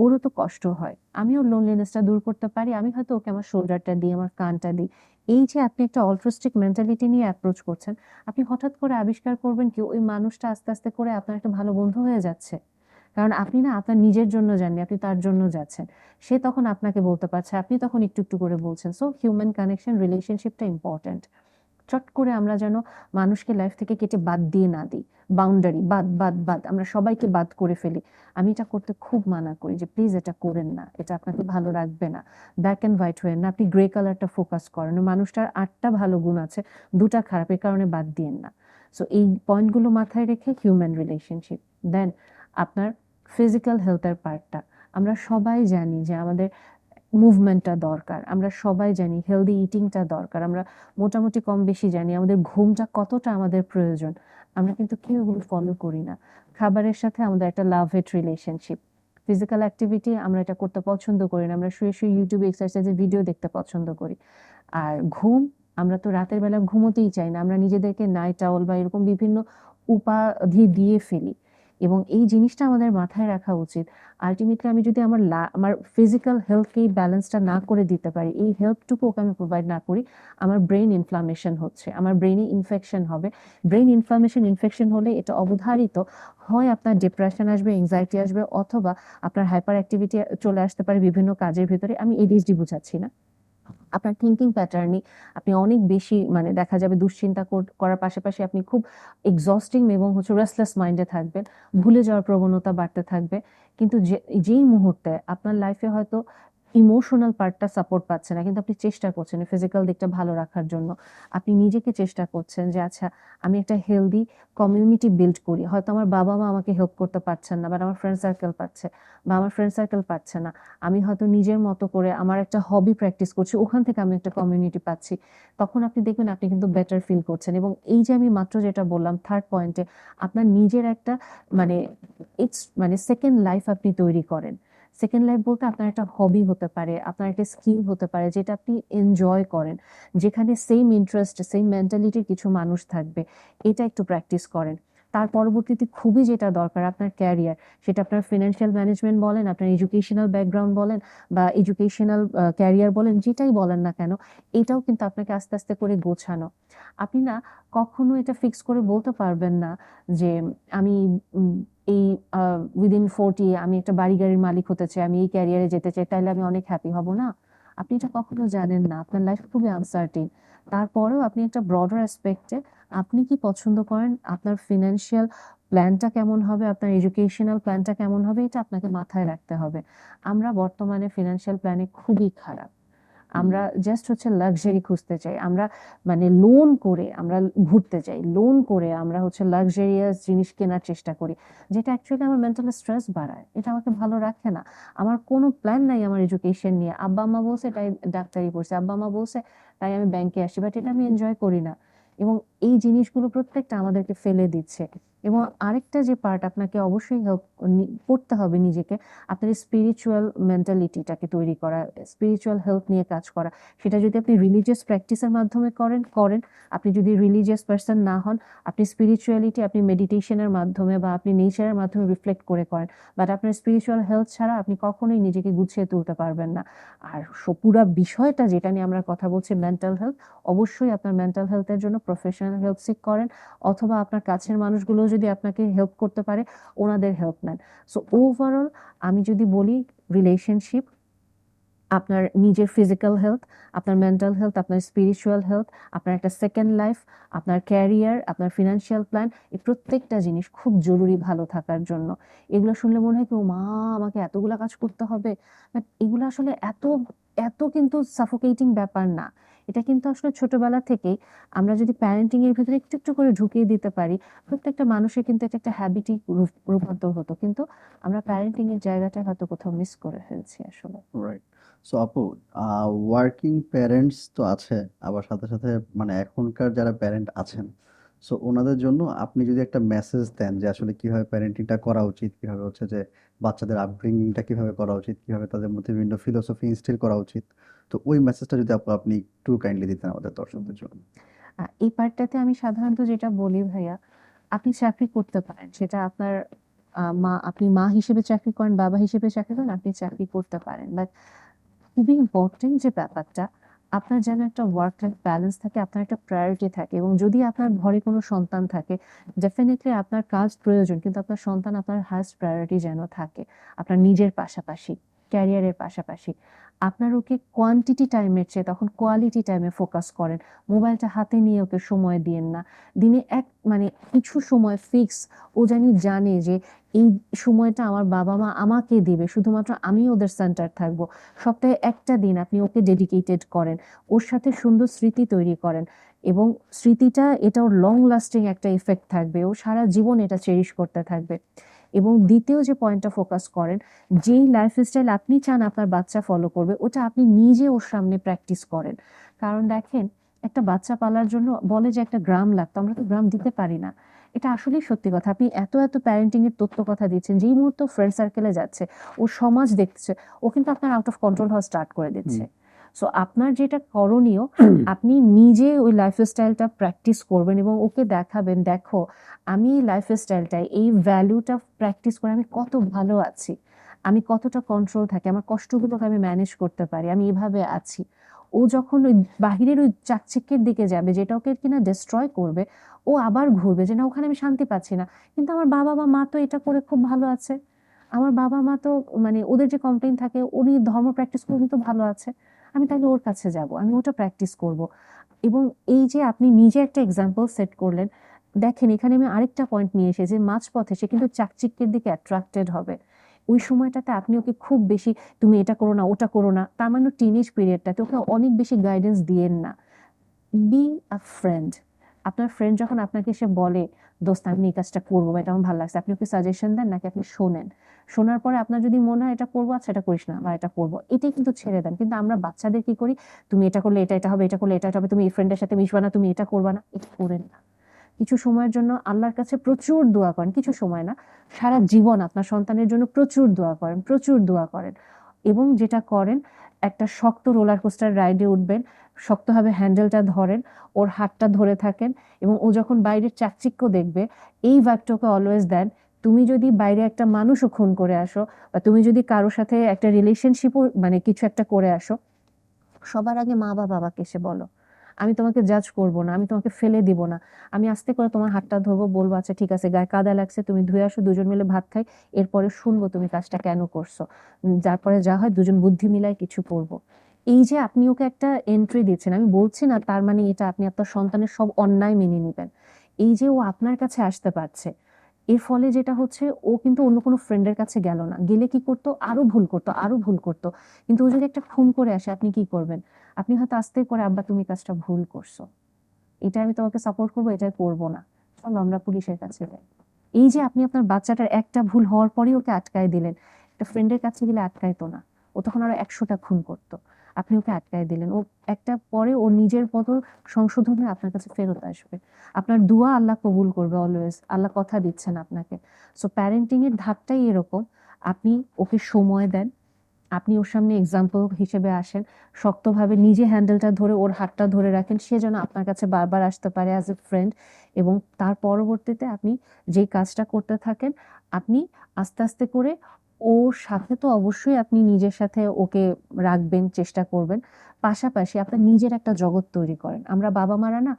ওরও তো কষ্ট হয়, আমি ওর লোনলিনেসটা দূর করতে পারি, আমি হয়তো ওকে আমার শোল্ডারটা দিই, আমার কানটা দিই। এই যে আপনি একটা অল্ট্রুস্টিক মেন্টালিটি নিয়ে অ্যাপ্রোচ করছেন, আপনি হঠাৎ করে আবিষ্কার করবেন কি ওই মানুষটা আস্তে আস্তে করে আপনার একটা ভালো বন্ধু হয়ে যাচ্ছে। কারণ আপনি না আপনার নিজের জন্য যাননি, আপনি তার জন্য যাচ্ছেন। সে তখন আপনাকে বলতে পারছে, আপনি তখন একটু একটু করে বলছেন। সো হিউম্যান কানেকশন, রিলেশনশিপটা ইম্পর্ট্যান্ট। চট করে আমরা যেন মানুষকে লাইফ থেকে কেটে বাদ দিয়ে না দিই। বাউন্ডারি বাদ বাদ বাদ, আমরা সবাইকে বাদ করে ফেলি। আমি এটা করতে খুব মানা করি যে প্লিজ এটা করেন না, এটা আপনাকে ভালো রাখবে না। ব্ল্যাক অ্যান্ড হোয়াইট হয়ে না, আপনি গ্রে কালারটা ফোকাস করেন। ওই মানুষটার ৮টা ভালো গুণ আছে, ২টা খারাপ, এর কারণে বাদ দিয়েন না। সো এই পয়েন্টগুলো মাথায় রেখে হিউম্যান রিলেশনশিপ। দেন আপনার ফিজিক্যাল হেলথের পার্টটা, আমরা সবাই জানি যে আমাদের মুভমেন্টটা দরকার, আমরা সবাই জানি হেলদি ইটিংটা দরকার, আমরা মোটামুটি কম বেশি জানি আমাদের ঘুমটা কতটা আমাদের প্রয়োজন। আমরা কিন্তু কেউ এগুলো ফলো করি না। খাবারের সাথে আমাদের একটা লাভ হেট রিলেশনশিপ। ফিজিক্যাল অ্যাক্টিভিটি আমরা এটা করতে পছন্দ করি না, আমরা শুয়ে শুয়ে ইউটিউবে এক্সারসাইজের ভিডিও দেখতে পছন্দ করি। আর ঘুম, আমরা তো রাতের বেলা ঘুমোতেই চাই না, আমরা নিজেদেরকে নাইট আউল বা এরকম বিভিন্ন উপাধি দিয়ে ফেলি। এবং এই জিনিসটা আমাদের মাথায় রাখা উচিত। আলটিমেটলি আমি যদি আমার ফিজিক্যাল হেলথকে এই ব্যালেন্সটা না করে দিতে পারি, এই হেল্পটুকু ওকে আমি প্রোভাইড না করি, আমার ব্রেন ইনফ্লামেশন হচ্ছে, আমার ব্রেনে ইনফেকশন হবে। ব্রেন ইনফেকশন হলে এটা অবধারিত, হয় আপনার ডিপ্রেশন আসবে, এংজাইটি আসবে, অথবা আপনার হাইপার অ্যাক্টিভিটি চলে আসতে পারে বিভিন্ন কাজের ভিতরে। আমি এডিএইচডি বুঝাচ্ছি না, আপনার থিংকিং প্যাটার্নই আপনি অনেক বেশি মানে দেখা যাবে দুশ্চিন্তা করার পাশাপাশি আপনি খুব এক্সস্টিং এবং রেস্টলেস মাইন্ডে থাকবেন, ভুলে যাওয়ার প্রবণতা বাড়তে থাকবে। কিন্তু যেই মুহূর্তে আপনার লাইফে হয়তো ইমোশনাল পার্টটা সাপোর্ট পাচ্ছে না, কিন্তু আপনি চেষ্টা করছেন ফিজিক্যাল দিকটা ভালো রাখার জন্য, আপনি নিজেকে চেষ্টা করছেন যে আচ্ছা আমি একটা হেলদি কমিউনিটি বিল্ড করি, হয়তো আমার বাবা মা আমাকে হেল্প করতে পারছেন না, বাট আমার ফ্রেন্ড সার্কেল পাচ্ছে, বা আমার ফ্রেন্ড সার্কেল পাচ্ছে না, আমি হয়তো নিজের মতো করে আমার একটা হবি প্র্যাকটিস করছি, ওখান থেকে আমি একটা কমিউনিটি পাচ্ছি। তখন আপনি দেখবেন আপনি কিন্তু বেটার ফিল করছেন। এবং এই যে আমি মাত্র যেটা বললাম থার্ড পয়েন্টে, আপনার নিজের একটা মানে সেকেন্ড লাইফ আপনি তৈরি করেন। সেকেন্ড লাইফ বলতে আপনার একটা হবি হতে পারে, আপনার একটা স্কিল হতে পারে যেটা আপনি এনজয় করেন, যেখানে সেম ইন্টারেস্ট, সেম মেন্টালিটির কিছু মানুষ থাকবে, এটা একটু প্র্যাকটিস করেন। তার পরবর্তীতে খুবই যেটা দরকার আপনার ক্যারিয়ার, সেটা আপনার ফিনান্সিয়াল ম্যানেজমেন্ট বলেন, আপনার এডুকেশনাল ব্যাকগ্রাউন্ড বলেন বা এডুকেশনাল ক্যারিয়ার বলেন, যেটাই বলেন না কেন, এটাও কিন্তু আপনাকে আস্তে আস্তে করে গোছানো। আপনি না কখনো এটা ফিক্স করে বলতে পারবেন না যে আমি উম, এই উইদিন 40 আমি একটা বাড়ি গাড়ির মালিক হতে চাই, আমি এই ক্যারিয়ারে যেতে চাই, তাহলে আমি অনেক হ্যাপি হব না। আপনি এটা কখনো জানেন না, আপনার লাইফ খুবই আনসার্টিন। তারপরেও আপনি একটা ব্রডার অ্যাসপেক্টে আপনি কি পছন্দ করেন, আপনার ফিনান্সিয়াল প্ল্যানটা কেমন হবে, আপনার এডুকেশনাল প্ল্যানটা কেমন হবে, এটা আপনাকে মাথায় রাখতে হবে। আমরা বর্তমানে ফিনান্সিয়াল প্ল্যানে খুবই খারাপ। আমরা জাস্ট হচ্ছে লাক্সারি খুঁজতে চাই, আমরা মানে লোন করে আমরা ঘুরতে চাই, লোন করে আমরা হচ্ছে লাক্সারিয়াস জিনিস কেনার চেষ্টা করি, যেটা অ্যাকচুয়ালি আমার মেন্টাল স্ট্রেস বাড়ায়, এটা আমাকে ভালো রাখে না। আমার কোনো প্ল্যান নাই আমার এডুকেশন নিয়ে, আব্বা আম্মা বলছে তাই ডাক্তারি পড়ছে, আব্বা আম্মা বলছে তাই আমি ব্যাংকে আসি, বাট এটা আমি এনজয় করি না। এবং এই জিনিসগুলো প্রত্যেকটা আমাদেরকে ফেলে দিচ্ছে। এবং আরেকটা যে পার্ট আপনাকে অবশ্যই হেল্প করতে হবে নিজেকে, আপনার স্পিরিচুয়াল মেন্টালিটিটাকে তৈরি করা, স্পিরিচুয়াল হেলথ নিয়ে কাজ করা। সেটা যদি আপনি রিলিজিয়াস প্র্যাকটিসের মাধ্যমে করেন করেন, আপনি যদি রিলিজিয়াস পার্সন না হন, আপনি স্পিরিচুয়ালিটি আপনি মেডিটেশনের মাধ্যমে বা আপনি নেচারের মাধ্যমে রিফ্লেক্ট করে করেন, বাট আপনার স্পিরিচুয়াল হেলথ ছাড়া আপনি কখনোই নিজেকে গুছিয়ে তুলতে পারবেন না। আর পুরা বিষয়টা যেটা নিয়ে আমরা কথা বলছি, মেন্টাল হেলথ, অবশ্যই আপনার মেন্টাল হেলথের জন্য প্রফেশনাল হেল্প সিক করেন, অথবা আপনার কাছের মানুষগুলো যদি আপনাকে হেল্প করতে পারে ওনাদের হেল্প নেন। সো ওভারঅল আমি যদি বলি, রিলেশনশিপ, আপনার নিজের ফিজিক্যাল হেলথ, আপনার মেন্টাল হেলথ, আপনার স্পিরিচুয়াল হেলথ, আপনার একটা সেকেন্ড লাইফ, আপনার ক্যারিয়ার, আপনার ফিনান্সিয়াল প্ল্যান, এই প্রত্যেকটা জিনিস খুব জরুরি ভালো থাকার জন্য। এগুলো শুনলে মনে হয় কি, ও মা, আমাকে এতগুলা কাজ করতে হবে, বাট এগুলো আসলে এত এত কিন্তু সাফোকেটিং ব্যাপার না। এটা কিন্তু আসলে ছোটবেলা থেকেই আমরা যদি প্যারেন্টিং এর ভিতরে একটু একটু করে ঢুকিয়ে দিতে পারি, প্রত্যেকটা মানুষের কিন্তু এটা একটা হ্যাবিটি রূপান্তর হতো। কিন্তু আমরা প্যারেন্টিং এর জায়গাটা হয়তো কোথাও মিস করে ফেলছি আসলে। রাইট। সো আপু, ওয়ার্কিং প্যারেন্টস তো আছে, আবার সাথে সাথে মানে এখনকার যারা প্যারেন্ট আছেন, সো ওনাদের জন্য আপনি যদি একটা মেসেজ দেন যে আসলে কিভাবে প্যারেন্টিংটা করা উচিত, কিভাবে হচ্ছে যে বাচ্চাদের আপব্রিঙ্গিংটা কিভাবে করা উচিত, কিভাবে তাদের মধ্যে বিভিন্ন ফিলোসফি ইনস্টিল করা উচিত, তো ওই মেসেজটা যদি আপনি একটু কাইন্ডলি দিতেন আমাদের দর্শকদের জন্য। এই পার্টটাতে আমি সাধারণত যেটা বলি ভাইয়া, আপনি চাকরি করতে পারেন, সেটা আপনার আপনি মা হিসেবে চাকরি করেন, বাবা হিসেবে চাকরি করেন, আপনি চাকরি করতে পারেন, বাট খুবই ইম্পর্টেন্ট যে ব্যাপারটা, আপনার যেন একটা ওয়ার্ক লাইফ ব্যালেন্স থাকে, আপনার একটা প্রায়োরিটি থাকে। এবং যদি আপনার ঘরে কোনো সন্তান থাকে, ডেফিনেটলি আপনার কাজ প্রয়োজন, কিন্তু আপনার সন্তান আপনার হাইস্ট প্রায়োরিটি যেন থাকে, আপনার নিজের পাশাপাশি, ক্যারিয়ারের পাশাপাশি। আপনার ওকে কোয়ান্টিটি টাইমের চেয়ে তখন কোয়ালিটি টাইমে ফোকাস করেন। মোবাইলটা হাতে নিয়ে ওকে সময় দিয়েন না। দিনে মানে কিছু সময় ফিক্স, ও জানে যে এই সময়টা আমার বাবা মা আমাকে দিবে, শুধুমাত্র আমি ওদের সেন্টার থাকবো। সপ্তাহে একটা দিন আপনি ওকে ডেডিকেটেড করেন, ওর সাথে সুন্দর স্মৃতি তৈরি করেন, এবং স্মৃতিটা এটা ওর লং লাস্টিং একটা ইফেক্ট থাকবে, ও সারা জীবন এটা চেরিশ করতে থাকবে। এবং দ্বিতীয় যে পয়েন্টটা ফোকাস করেন, যেই লাইফস্টাইল আপনি চান আপনার বাচ্চা ফলো করবে, ওটা আপনি নিজে ওর সামনে প্র্যাকটিস করেন। কারণ দেখেন, একটা বাচ্চা পালার জন্য বলে যে একটা গ্রাম লাগতো, আমরা তো গ্রাম দিতে পারি না। এটা আসলেই সত্যি কথা। আপনি এত এত প্যারেন্টিং এর তথ্য কথা দিচ্ছেন, যেই মুহূর্তে ফ্রেন্ড সার্কেলে যাচ্ছে, ও সমাজ দেখছে, ও কিন্তু আপনার আউট অফ কন্ট্রোল হওয়া স্টার্ট করে দিচ্ছে। সো আপনার যেটা করণীয়, আপনি নিজে ওই লাইফস্টাইলটা প্র্যাকটিস করবেন এবং ওকে দেখাবেন, দেখো আমি এই লাইফস্টাইলটাই, এই ভ্যালুটা প্র্যাকটিস করে আমি কত ভালো আছি, আমি কতটা কন্ট্রোল থাকি, আমার কষ্টগুলোকে আমি ম্যানেজ করতে পারি, আমি এভাবে আছি। ও যখন ওই বাহিরের ওই চাকচিক্যের দিকে যাবে, যেটা ওকে কিনা ডিস্ট্রয় করবে, ও আবার ঘুরবে যে না, ওখানে আমি শান্তি পাচ্ছি না, কিন্তু আমার বাবা বা মা তো এটা করে খুব ভালো আছে, আমার বাবা মা তো মানে ওদের যে কমপ্লেইন থাকে, উনি ধর্ম প্র্যাকটিস করে উনি তো ভালো আছে, আমি তাহলে ওর কাছে যাব, আমি ওটা প্র্যাকটিস করব। এবং এই যে আপনি নিজে একটা এক্সাম্পল সেট করলেন, দেখেন এখানে আমি আরেকটা পয়েন্ট নিয়ে এসেছি, যে মাঝপথে সে কিন্তু চাকচিক্যের দিকে অ্যাট্রাক্টেড হবে। ওই সময়টাতে আপনি ওকে খুব বেশি, তুমি এটা করো না, ওটা করো না, তার মানে টিনেজ পিরিয়ডটাতে ওকে অনেক বেশি গাইডেন্স দিয়েন না। Be a friend. আপনার ফ্রেন্ড যখন আপনাকে এসে বলে, দোস্ত আমি এই কাজটা করবো, এটা আমার ভালো লাগছে, আপনি ওকে সাজেশন দেন নাকি আপনি শোনেন? শোনার পরে আপনার যদি মনে হয় এটা করবো, আচ্ছা এটা করিস না, বা এটা করবো, এটাই কিন্তু ছেড়ে দেন। কিন্তু আমরা বাচ্চাদের কি করি, তুমি এটা করলে এটা এটা হবে, এটা করলে এটা এটা হবে, তুমি এই ফ্রেন্ডের সাথে মিশবা না, তুমি এটা করবা না, এটা করেন না। কিছু সময়ের জন্য আল্লাহর কাছে প্রচুর দোয়া করেন, কিছু সময় না, সারা জীবন আপনার সন্তানের জন্য প্রচুর দোয়া করেন, প্রচুর দোয়া করেন। এবং যেটা করেন, একটা শক্ত রোলার কোস্টার রাইডে উঠবেন, শক্তভাবে হ্যান্ডেলটা ধরেন, ওর হাতটা ধরে থাকেন, এবং ও যখন বাইরের চাকচিক্য দেখবে, এই ভাইবটাকে অলওয়েজ দেন, তুমি যদি বাইরে একটা মানুষও খুন করে আসো, বা তুমি যদি কারোর সাথে একটা রিলেশনশিপও মানে কিছু একটা করে আসো, সবার আগে মা বা বাবাকে এসে বলো, আমি তোমাকে জাজ করব না, আমি তোমাকে ফেলে দিব না, আমি আস্তে করে তোমার হাতটা ধরবো, বলবো আচ্ছা ঠিক আছে, গায়ে কাদা লাগছে, তুমি ধুয়ে আসো, দুজন মিলে ভাত খাই, এরপরে শুনবো তুমি কাজটা কেন করছো, যার পরে যা হয় দুজন বুদ্ধি মিলাই কিছু করব। এই যে আপনি ওকে একটা এন্ট্রি দিচ্ছেন, আমি বলছি না তার মানে এটা আপনি আপনার সন্তানের সব অন্যায় মেনে নিবেন। এই যে ও আপনার কাছে আসতে পারছে, এর ফলে যেটা হচ্ছে, ও কিন্তু অন্য কোনো ফ্রেন্ডের কাছে গেল না, গেলে কি করতো, আরো ভুল করতো, আরো ভুল করতো। কিন্তু ও যদি একটা খুন করে আসে, আপনি কি করবেন? আপনি হয়তো আস্তে করে, আব্বা তুমি কাজটা ভুল করছো, এটা আমি তোমাকে সাপোর্ট করবো, এটা করবো না, চলো আমরা পুলিশের কাছে যাই। এই যে আপনি আপনার বাচ্চাটার একটা ভুল হওয়ার পরেই ওকে আটকায় দিলেন, একটা ফ্রেন্ডের কাছে গেলে আটকাইতো না, ও তখন আরো 100টা খুন করতো, আপনি ওকে আটকায় দিলেন, ও একটা পরে ওর নিজের মতো সংশোধন হয়ে আপনার কাছে ফেরত আসবে। আপনার দোয়া আল্লাহ কবুল করবে অলওয়েজ, আল্লাহ কথা দিচ্ছেন আপনাকে। সো প্যারেন্টিং এর ধাপটাই এরকম, আপনি ওকে সময় দেন, আপনি ওর সামনে এক্সাম্পল হিসেবে আসেন, শক্তভাবে নিজে হ্যান্ডেলটা ধরে ওর হাতটা ধরে রাখেন, সে যেন আপনার কাছে বারবার আসতে পারে অ্যাজ এ ফ্রেন্ড। এবং তার পরবর্তীতে আপনি যেই কাজটা করতে থাকেন, আপনি আস্তে আস্তে করে ওর সাথে তো অবশ্যই আপনি নিজের সাথে ওকে রাখবেন, চেষ্টা করবেন, পাশাপাশি আপনার নিজের একটা জগৎ তৈরি করেন। আমরা বাবা মারা না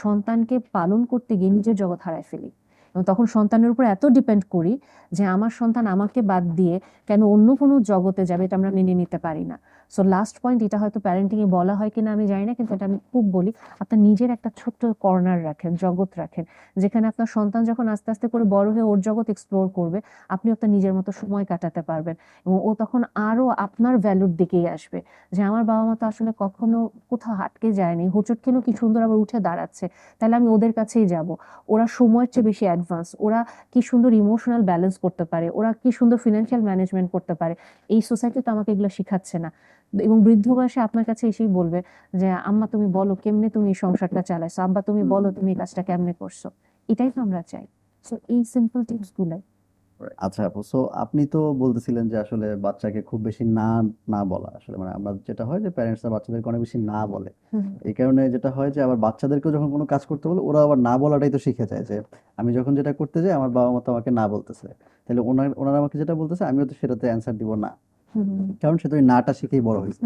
সন্তানকে পালন করতে গিয়ে নিজের জগৎ হারায় ফেলি, এবং তখন সন্তানের উপর এত ডিপেন্ড করি যে আমার সন্তান আমাকে বাদ দিয়ে কেন অন্য কোনো জগতে যাবে, এটা আমরা মেনে নিতে পারি না। সো লাস্ট পয়েন্ট, এটা হয়তো প্যারেন্টিং এ বলা হয় কিনা আমি জানি না, কিন্তু এটা আমি খুব বলি, আপনার নিজের একটা ছোট্ট কর্নার রাখেন, জগৎ রাখেন, যেখানে আপনার সন্তান যখন আস্তে আস্তে করে বড় হয়ে ওর জগৎ এক্সপ্লোর করবে, আপনি আপনার নিজের মতো সময় কাটাতে পারবেন, এবং ও তখন আরো আপনার ভ্যালুর দিকেই আসবে, যে আমার বাবা মা তো আসলে কখনো কোথাও হাটকে যায়নি, হোঁচট খেলেও কি সুন্দর আবার উঠে দাঁড়াচ্ছে, তাহলে আমি ওদের কাছেই যাব। ওরা সময়ের চেয়ে বেশি অ্যাডভান্স, ওরা কি সুন্দর ইমোশনাল ব্যালেন্স করতে পারে, ওরা কি সুন্দর ফিনান্সিয়াল ম্যানেজমেন্ট করতে পারে, এই সোসাইটি তো আমাকে এগুলো শিখাচ্ছে না। এবং বৃদ্ধ বয়সে আপনার কাছে এসেই বলবে যে আম্মা তুমি বলো কেমনে তুমি এই সংসারটা চালাইছো, আব্বা তুমি বলো তুমি এই কাজটা কেমনে করছো। এটাই তো আমরা চাই। সো এই সিম্পল টিপস গুলাই। আচ্ছা আপু, সো আপনি তো বলতেছিলেন যে আসলে বাচ্চাকে খুব বেশি না না বলা, আসলে মানে আমরা যেটা হয় যে প্যারেন্টসরা বাচ্চাদেরকে অনেক বেশি না বলে, এই কারণে যেটা হয় যে আবার বাচ্চাদেরকেও যখন কোনো কাজ করতে বলে ওরা আবার না বলাটাই তো শিখে যায়, যে আমি যখন যেটা করতে যাই আমার বাবা মা তো আমাকে না বলতেছে, তাহলে ওনারা আমাকে যেটা বলতেছে আমিও তো সেটাতে অ্যান্সার দিব না, কারণ সে তো ওই নাটা শিখেই বড় হয়েছে।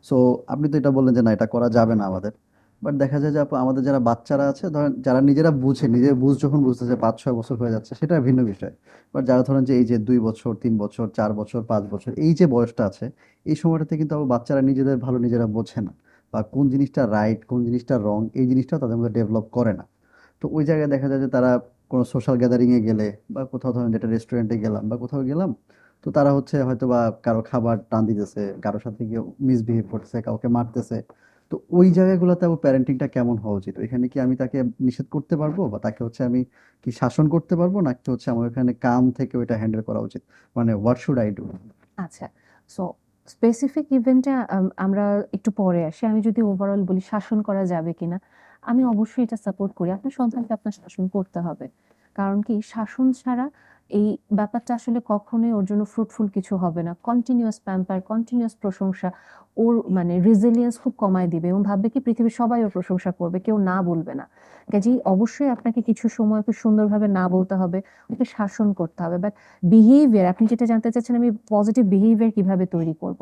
সো আপনি তো এটা বললেন যে না এটা করা যাবে না আমাদের, বাট দেখা যায় যে আপু আমাদের যারা বাচ্চারা আছে, ধরেন যারা নিজেরা বুঝে, নিজের বুঝ যখন বুঝতেছে 5-6 বছর হয়ে যাচ্ছে সেটা ভিন্ন বিষয়, বাট যারা ধরেন যে এই যে 2 বছর 3 বছর 4 বছর 5 বছর এই যে বয়সটা আছে, এই সময়টাতে কিন্তু আবার বাচ্চারা নিজেদের ভালো নিজেরা বোঝে না, বা কোন জিনিসটা রাইট কোন জিনিসটা রং এই জিনিসটা তাদের মধ্যে ডেভেলপ করে না। তো ওই জায়গায় দেখা যায় যে তারা কোনো সোশ্যাল গ্যাদারিংয়ে গেলে বা কোথাও ধরেন যেটা রেস্টুরেন্টে গেলাম বা কোথাও গেলাম, তো তারা হচ্ছে হয়তো বা কারো খাবার টান দিতেছে, কারোর সাথে গিয়ে মিসবিহেভ করতেছে, কাউকে মারতেছে। তো ওই জায়গাগুলোতে আমার প্যারেন্টিংটা কেমন হওয়া উচিত? এখানে কি আমি তাকে নিষেধ করতে পারবো, বা তাকে হচ্ছে আমি কি শাসন করতে পারবো, নাকি হচ্ছে আমার এখানে কাম থেকে ওইটা হ্যান্ডেল করা উচিত, মানে হোয়াট শুড আই ডু? আচ্ছা, সো স্পেসিফিক ইভেন্টে আমরা একটু পরে আসি। আমি যদি ওভারঅল বলি শাসন করা যাবে কিনা, আমি অবশ্যই এটা সাপোর্ট করি। আপনার সন্তানকে আপনার শাসন করতে হবে। কারণ কি, শাসন ছাড়া এই ব্যাপারটা আসলে কখনোই ওর জন্য ফ্রুটফুল কিছু হবে না। কন্টিনিউয়াস প্যাম্পার, কন্টিনিউয়াস প্রশংসা ওর মানে রেজিলিয়েন্স খুব কমায় দিবে, এবং ভাববে কি পৃথিবীর সবাই ওর প্রশংসা করবে, কেউ না বলবে না। কাজেই অবশ্যই আপনাকে কিছু সময় ওকে সুন্দরভাবে না বলতে হবে, ওকে শাসন করতে হবে। বাট বিহেভিয়ার, আপনি যেটা জানতে চাচ্ছেন, আমি পজিটিভ বিহেভিয়ার কিভাবে তৈরি করব।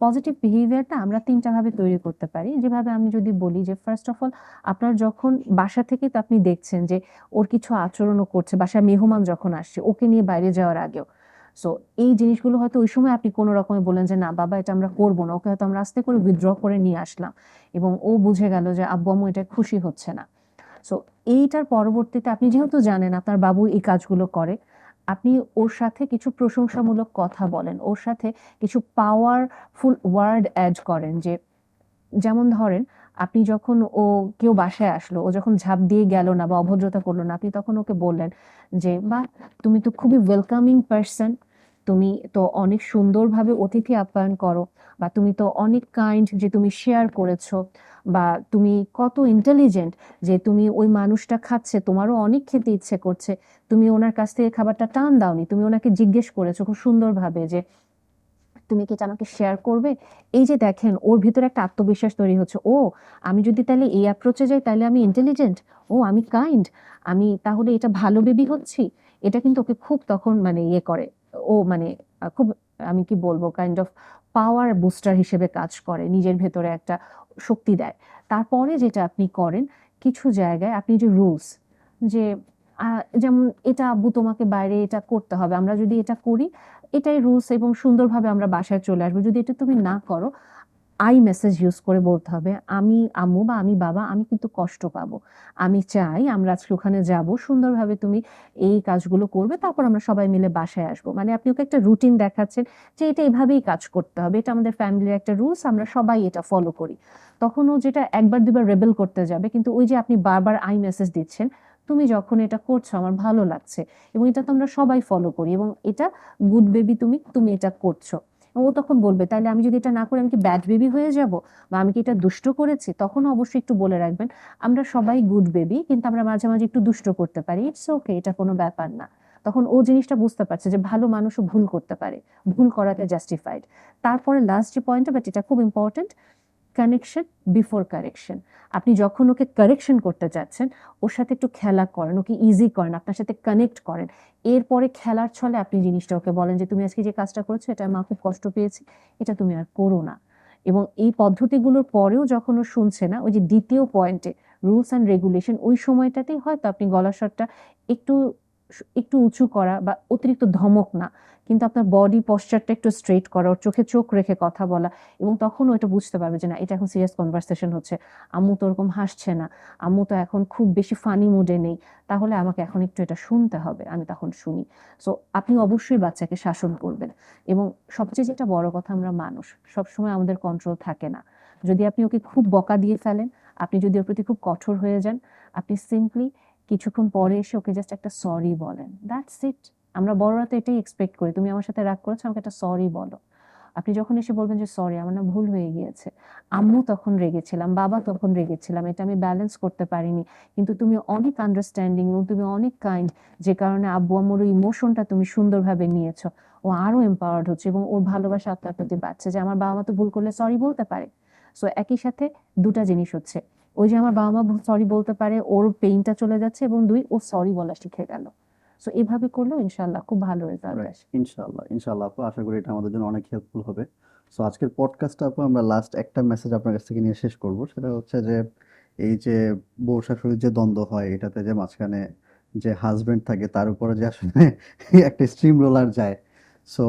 পজিটিভ বিহেভিয়ারটা আমরা 3টা ভাবে তৈরি করতে পারি। যেভাবে আমি যদি বলি যে ফার্স্ট অফ অল, আপনার যখন বাসা থেকে তো আপনি দেখছেন যে ওর কিছু আচরণও করছে, বাসায় মেহমান যখন আসছে ওকে নিয়ে বাইরে যাওয়ার আগেও। সো এই জিনিসগুলো হয়তো ওই সময় আপনি কোনো রকমে বললেন যে না বাবা এটা আমরা করবো না, ওকে হয়তো আমরা আস্তে করে উইথড্র করে নিয়ে আসলাম, এবং ও বুঝে গেল যে আব্বু আম্মু এটা খুশি হচ্ছে না। সো এইটার পরবর্তীতে আপনি যেহেতু জানেন আপনার বাবু এই কাজগুলো করে, আপনি ওর সাথে কিছু প্রশংসামূলক কথা বলেন, ওর সাথে কিছু পাওয়ারফুল ওয়ার্ড অ্যাড করেন, যে যেমন ধরেন আপনি যখন কেউ বাসায় আসলো, ও যখন ঝাঁপ দিয়ে গেল না বা অভদ্রতা করলো না, আপনি তখন ওকে বললেন যে বাহ, তুমি তো খুবই ওয়েলকামিং পার্সন, তুমি তো অনেক সুন্দরভাবে অতিথি আপ্যায়ন করো, বা তুমি তো অনেক কাইন্ড যে তুমি শেয়ার করেছো, বা তুমি কত ইন্টেলিজেন্ট যে তুমি ওই মানুষটা খাচ্ছে, তোমারও অনেক খেতে ইচ্ছে করছে, তুমি ওনার কাছ থেকে খাবারটা টান দাওনি, তুমি ওনাকে জিজ্ঞেস করেছো খুব সুন্দরভাবে যে তুমি কি এটা আমাকে শেয়ার করবে। এই যে দেখেন ওর ভিতরে একটা আত্মবিশ্বাস তৈরি হচ্ছে, ও আমি যদি তাহলে এই অ্যাপ্রোচে যাই তাহলে আমি ইন্টেলিজেন্ট, ও আমি কাইন্ড, আমি তাহলে এটা ভালো বেবি হচ্ছি। এটা কিন্তু ওকে খুব তখন মানে ইয়ে করে, ও মানে খুব, আমি কি বলবো, কাইন্ড অফ পাওয়ার বুস্টার হিসেবে কাজ করে, নিজের ভেতরে একটা শক্তি দেয়। তারপরে যেটা আপনি করেন, কিছু জায়গায় আপনি যে রুলস, যে যেমন এটা আব্বু তোমাকে বাইরে এটা করতে হবে, আমরা যদি এটা করি এটাই রুলস এবং সুন্দরভাবে আমরা বাসায় চলে আসবো, যদি এটা তুমি না করো আই মেসেজ ইউজ করে বলতে হবে, আমি আম্মু বা আমি বাবা আমি কিন্তু কষ্ট পাবো, আমি চাই আমরা আজকে ওখানে যাব, সুন্দরভাবে তুমি এই কাজগুলো করবে, তারপর আমরা সবাই মিলে বাসায় আসবো। মানে আপনি ওকে একটা রুটিন দেখাচ্ছেন যে এটা এভাবেই কাজ করতে হবে, এটা আমাদের ফ্যামিলির একটা রুলস, আমরা সবাই এটা ফলো করি। তখন ও যেটা একবার দুবার রেবেল করতে যাবে, কিন্তু ওই যে আপনি বারবার আই মেসেজ দিচ্ছেন, তুমি যখন এটা করছো আমার ভালো লাগছে এবং এটা তো আমরা সবাই ফলো করি এবং এটা গুড বেবি, তুমি তুমি এটা করছো। ও তখন বলবে তাহলে আমি যদি এটা না করি আমি কি ব্যাড বেবি হয়ে যাব, বা আমি কি এটা দুষ্ট করেছি। তখন অবশ্যই একটু বলে রাখবেন আমরা সবাই গুড বেবি, কিন্তু আমরা মাঝে মাঝে একটু দুষ্ট করতে পারি, ইটস ওকে, এটা কোনো ব্যাপার না। তখন ও জিনিসটা বুঝতে পারছে যে ভালো মানুষও ভুল করতে পারে, ভুল করাটা জাস্টিফাইড। তারপরে লাস্ট যে পয়েন্টটা, বাট এটা খুব ইম্পর্টেন্ট, কানেকশন বিফোর কারেকশন। আপনি যখন ওকে কারেকশন করতে যাচ্ছেন, ওর সাথে একটু খেলা করেন, ওকে ইজি করেন, আপনার সাথে কানেক্ট করেন। এরপরে খেলার ছলে আপনি জিনিসটা ওকে বলেন যে তুমি আজকে যে কাজটা করেছো এটা মা খুব কষ্ট পেয়েছি, এটা তুমি আর করো না। এবং এই পদ্ধতিগুলোর পরেও যখন ও শুনছে না, ওই যে দ্বিতীয় পয়েন্টে রুলস অ্যান্ড রেগুলেশন, ওই সময়টাতেই হয়তো আপনি গলার স্বরটা একটু একটু উঁচু করা বা অতিরিক্ত ধমক না, কিন্তু আপনার বডি পশ্চারটা একটু স্ট্রেট করা, ওর চোখে চোখ রেখে কথা বলা, এবং তখন ও এটা বুঝতে পারবে যে না এটা এখন সিরিয়াস কনভারসেশন হচ্ছে, আম্মু তো ওরকম হাসছে না, আম্মু তো এখন খুব বেশি ফানি মুডে নেই, তাহলে আমাকে এখন একটু এটা শুনতে হবে, আমি তখন শুনি। সো আপনি অবশ্যই বাচ্চাকে শাসন করবেন। এবং সবচেয়ে যেটা বড় কথা, আমরা মানুষ, সবসময় আমাদের কন্ট্রোল থাকে না। যদি আপনি ওকে খুব বকা দিয়ে ফেলেন, আপনি যদি ওর প্রতি খুব কঠোর হয়ে যান, আপনি সিম্পলি কিছুক্ষণ পরে এসে ওকে জাস্ট একটা সরি বলেন, দ্যাটস ইট। আমরা বড়রা তো এটাই এক্সপেক্ট করি, তুমি আমার সাথে রাগ করেছো আমাকে একটা সরি বলো। আপনি যখন এসে বলবেন যে সরি আমার না ভুল হয়ে গিয়েছে, আম্মু তখন রেগেছিলাম, বাবা তখন রেগেছিলাম, এটা আমি ব্যালেন্স করতে পারিনি, কিন্তু তুমি অনেক আন্ডারস্ট্যান্ডিং এবং তুমি অনেক কাইন্ড, যে কারণে আব্বু আম্মুর ওই ইমোশনটা তুমি সুন্দরভাবে নিয়েছো। ও আরো এম্পাওয়ার্ড হচ্ছে এবং ওর ভালোবাসা আপনার প্রতি বাড়ছে যে আমার বাবা মা তো ভুল করলে সরি বলতে পারে। সো একই সাথে দুটা জিনিস হচ্ছে, ওই যে আমার বাবা মা সরি বলতে পারে, ওর পেইনটা চলে যাচ্ছে, এবং দুই, ও সরি বলা শিখে গেল। সো এভাবে করলেও ইনশাল্লাহ খুব ভালো রেজাল্ট রাইট, আসে। ইনশাআল্লাহ ইনশাআল্লাহ আপু, আশা করি এটা আমাদের জন্য অনেক হেল্পফুল হবে। সো আজকের পডকাস্টটা আপু আমরা লাস্ট একটা মেসেজ আপনার কাছ থেকে নিয়ে শেষ করব, সেটা হচ্ছে যে এই যে বউ শাশুড়ির যে দ্বন্দ্ব হয়, এটাতে যে মাঝখানে যে হাজবেন্ড থাকে তার উপরে যে আসলে একটা স্ট্রিম রোলার যায়, সো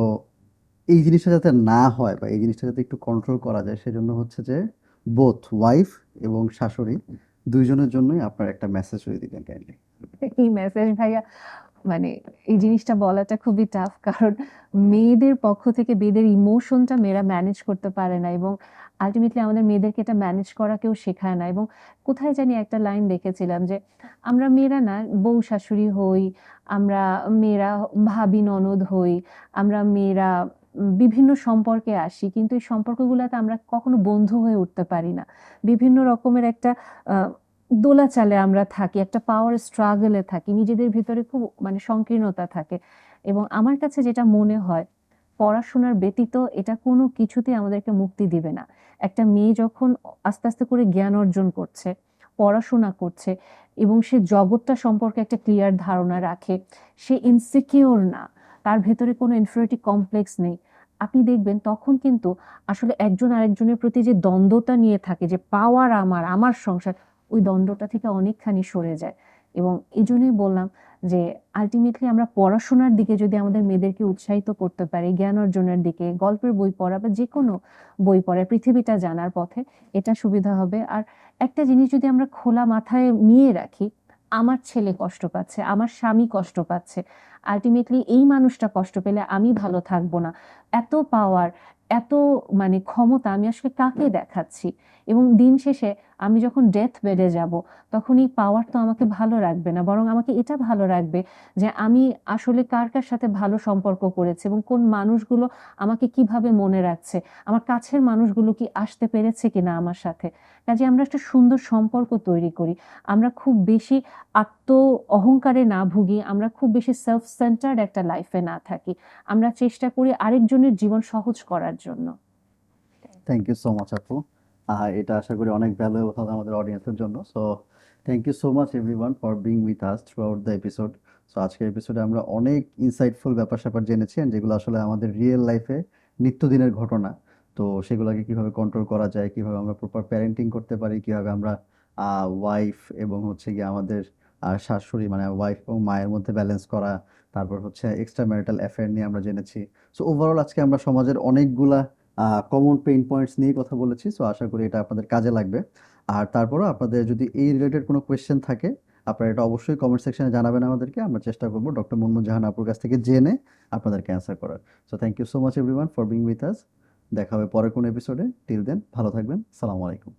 এই জিনিসটা যাতে না হয় বা এই জিনিসটা যাতে একটু কন্ট্রোল করা যায়, সেজন্য হচ্ছে যে বোথ ওয়াইফ এবং শাশুড়ি দুইজনের জন্যই আপনার একটা মেসেজ হয়ে দিবেন কাইন্ডলি। এই মেসেজ ভাইয়া, মানে এই জিনিসটা বলাটা খুবই টাফ, কারণ মেয়েদের পক্ষ থেকে মেয়েদের ইমোশনটা মেয়েরা ম্যানেজ করতে পারে না, এবং আলটিমেটলি আমাদের মেয়েদেরকে এটা ম্যানেজ করা কেউ শেখায় না। এবং কোথায় জানি একটা লাইন দেখেছিলাম যে আমরা মেয়েরা না বউ শাশুড়ি হই, আমরা মেয়েরা ভাবি ননদ হই, আমরা মেয়েরা বিভিন্ন সম্পর্কে আসি, কিন্তু এই সম্পর্কগুলোতে আমরা কখনো বন্ধু হয়ে উঠতে পারি না। বিভিন্ন রকমের একটা আহ, দোলাচালে আমরা থাকি, একটা পাওয়ার স্ট্রাগলে থাকি, নিজেদের ভিতরে খুব মানে সংকীর্ণতা থাকে। এবং আমার কাছে যেটা মনে হয়, পড়াশোনার ব্যতীত এটা কোনো কিছুতেই আমাদেরকে মুক্তি দিবে না। একটা মেয়ে যখন আস্তে আস্তে করে জ্ঞান অর্জন করছে, পড়াশোনা করছে, এবং সে জগৎটা সম্পর্কে একটা ক্লিয়ার ধারণা রাখে, সে ইনসিকিউর না, তার ভেতরে কোনো ইনফিরিয়রিটি কমপ্লেক্স নেই, আপনি দেখবেন তখন কিন্তু আসলে একজন আরেকজনের প্রতি যে দ্বন্দ্বটা নিয়ে থাকে, যে পাওয়ার আমার আমার সংসার, ওই দ্বন্দ্বটা থেকে অনেকখানি সরে যায়। এবং এই জন্যই বললাম যে আলটিমেটলি আমরা পড়াশোনার দিকে যদি আমাদের মেয়েদেরকে উৎসাহিত করতে পারি, জ্ঞান অর্জনের দিকে, গল্পের বই পড়া বা যে কোনো বই পড়া, পৃথিবীটা জানার পথে, এটা সুবিধা হবে। আর একটা জিনিস যদি আমরা খোলা মাথায় নিয়ে রাখি, আমার ছেলে কষ্ট পাচ্ছে, আমার স্বামী কষ্ট পাচ্ছে, আলটিমেটলি এই মানুষটা কষ্ট পেলে আমি ভালো থাকবো না, এত পাওয়ার, এত মানে ক্ষমতা আমি আসলে কাকে দেখাচ্ছি, এবং দিন শেষে আমি যখন ডেথ বেডে যাব, তখন এই পাওয়ার তো আমাকে ভালো রাখবে না, বরং আমাকে এটা ভালো রাখবে যে আমি আসলে কার কার সাথে ভালো সম্পর্ক করেছি এবং কোন মানুষগুলো আমাকে কিভাবে মনে রাখছে, আমার কাছের মানুষগুলো কি আসতে পেরেছে কিনা আমার সাথে। কাজে আমরা একটা সুন্দর সম্পর্ক তৈরি করি, আমরা খুব বেশি আত্ম অহংকারে না ভুগি, আমরা খুব বেশি সেলফ সেন্টার্ড একটা লাইফে না থাকি, আমরা চেষ্টা করি আরেকজনের জীবন সহজ করার জন্য। থ্যাংক ইউ সো মাচ আপু। এটা আশা করি অনেক ভ্যালুয়েবল হবে আমাদের অডিয়েন্সের জন্য। So thank you so much everyone for being with us throughout the episode. So আজকের এপিসোডে আমরা অনেক ইনসাইটফুল ব্যাপার-স্যাপার জেনেছি, and যেগুলো আসলে আমাদের রিয়েল লাইফে নিত্যদিনের ঘটনা। তো সেগুলোকে কিভাবে কন্ট্রোল করা যায়, কিভাবে আমরা প্রপার প্যারেন্টিং করতে পারি, কিভাবে আমরা ওয়াইফ এবং হচ্ছে গিয়ে আমাদের শাশুড়ি মানে ওয়াইফ এবং মায়ের মধ্যে ব্যালেন্স করা, তারপর হচ্ছে এক্সট্রা ম্যারিটাল অ্যাফেয়ার নিয়ে আমরা জেনেছি। সো ওভারঅল আজকে আমরা সমাজের অনেকগুলা কমন পেইন পয়েন্টস নিয়ে কথা বলেছি। সো আশা করি এটা আপনাদের কাজে লাগবে। আর তারপরেও আপনাদের যদি এই রিলেটেড কোনো কোয়েশ্চেন থাকে, আপনারা এটা অবশ্যই কমেন্ট সেকশনে জানাবেন আমাদেরকে। আমরা চেষ্টা করব ডক্টর মুনমুন জাহান আপুর কাছ থেকে জেনে আপনাদেরকে অ্যান্সার করার। So thank you so much everyone for being with us. দেখা হবে পরের কোনো এপিসোডে। টিল দেন ভালো থাকবেন। আসসালামু আলাইকুম।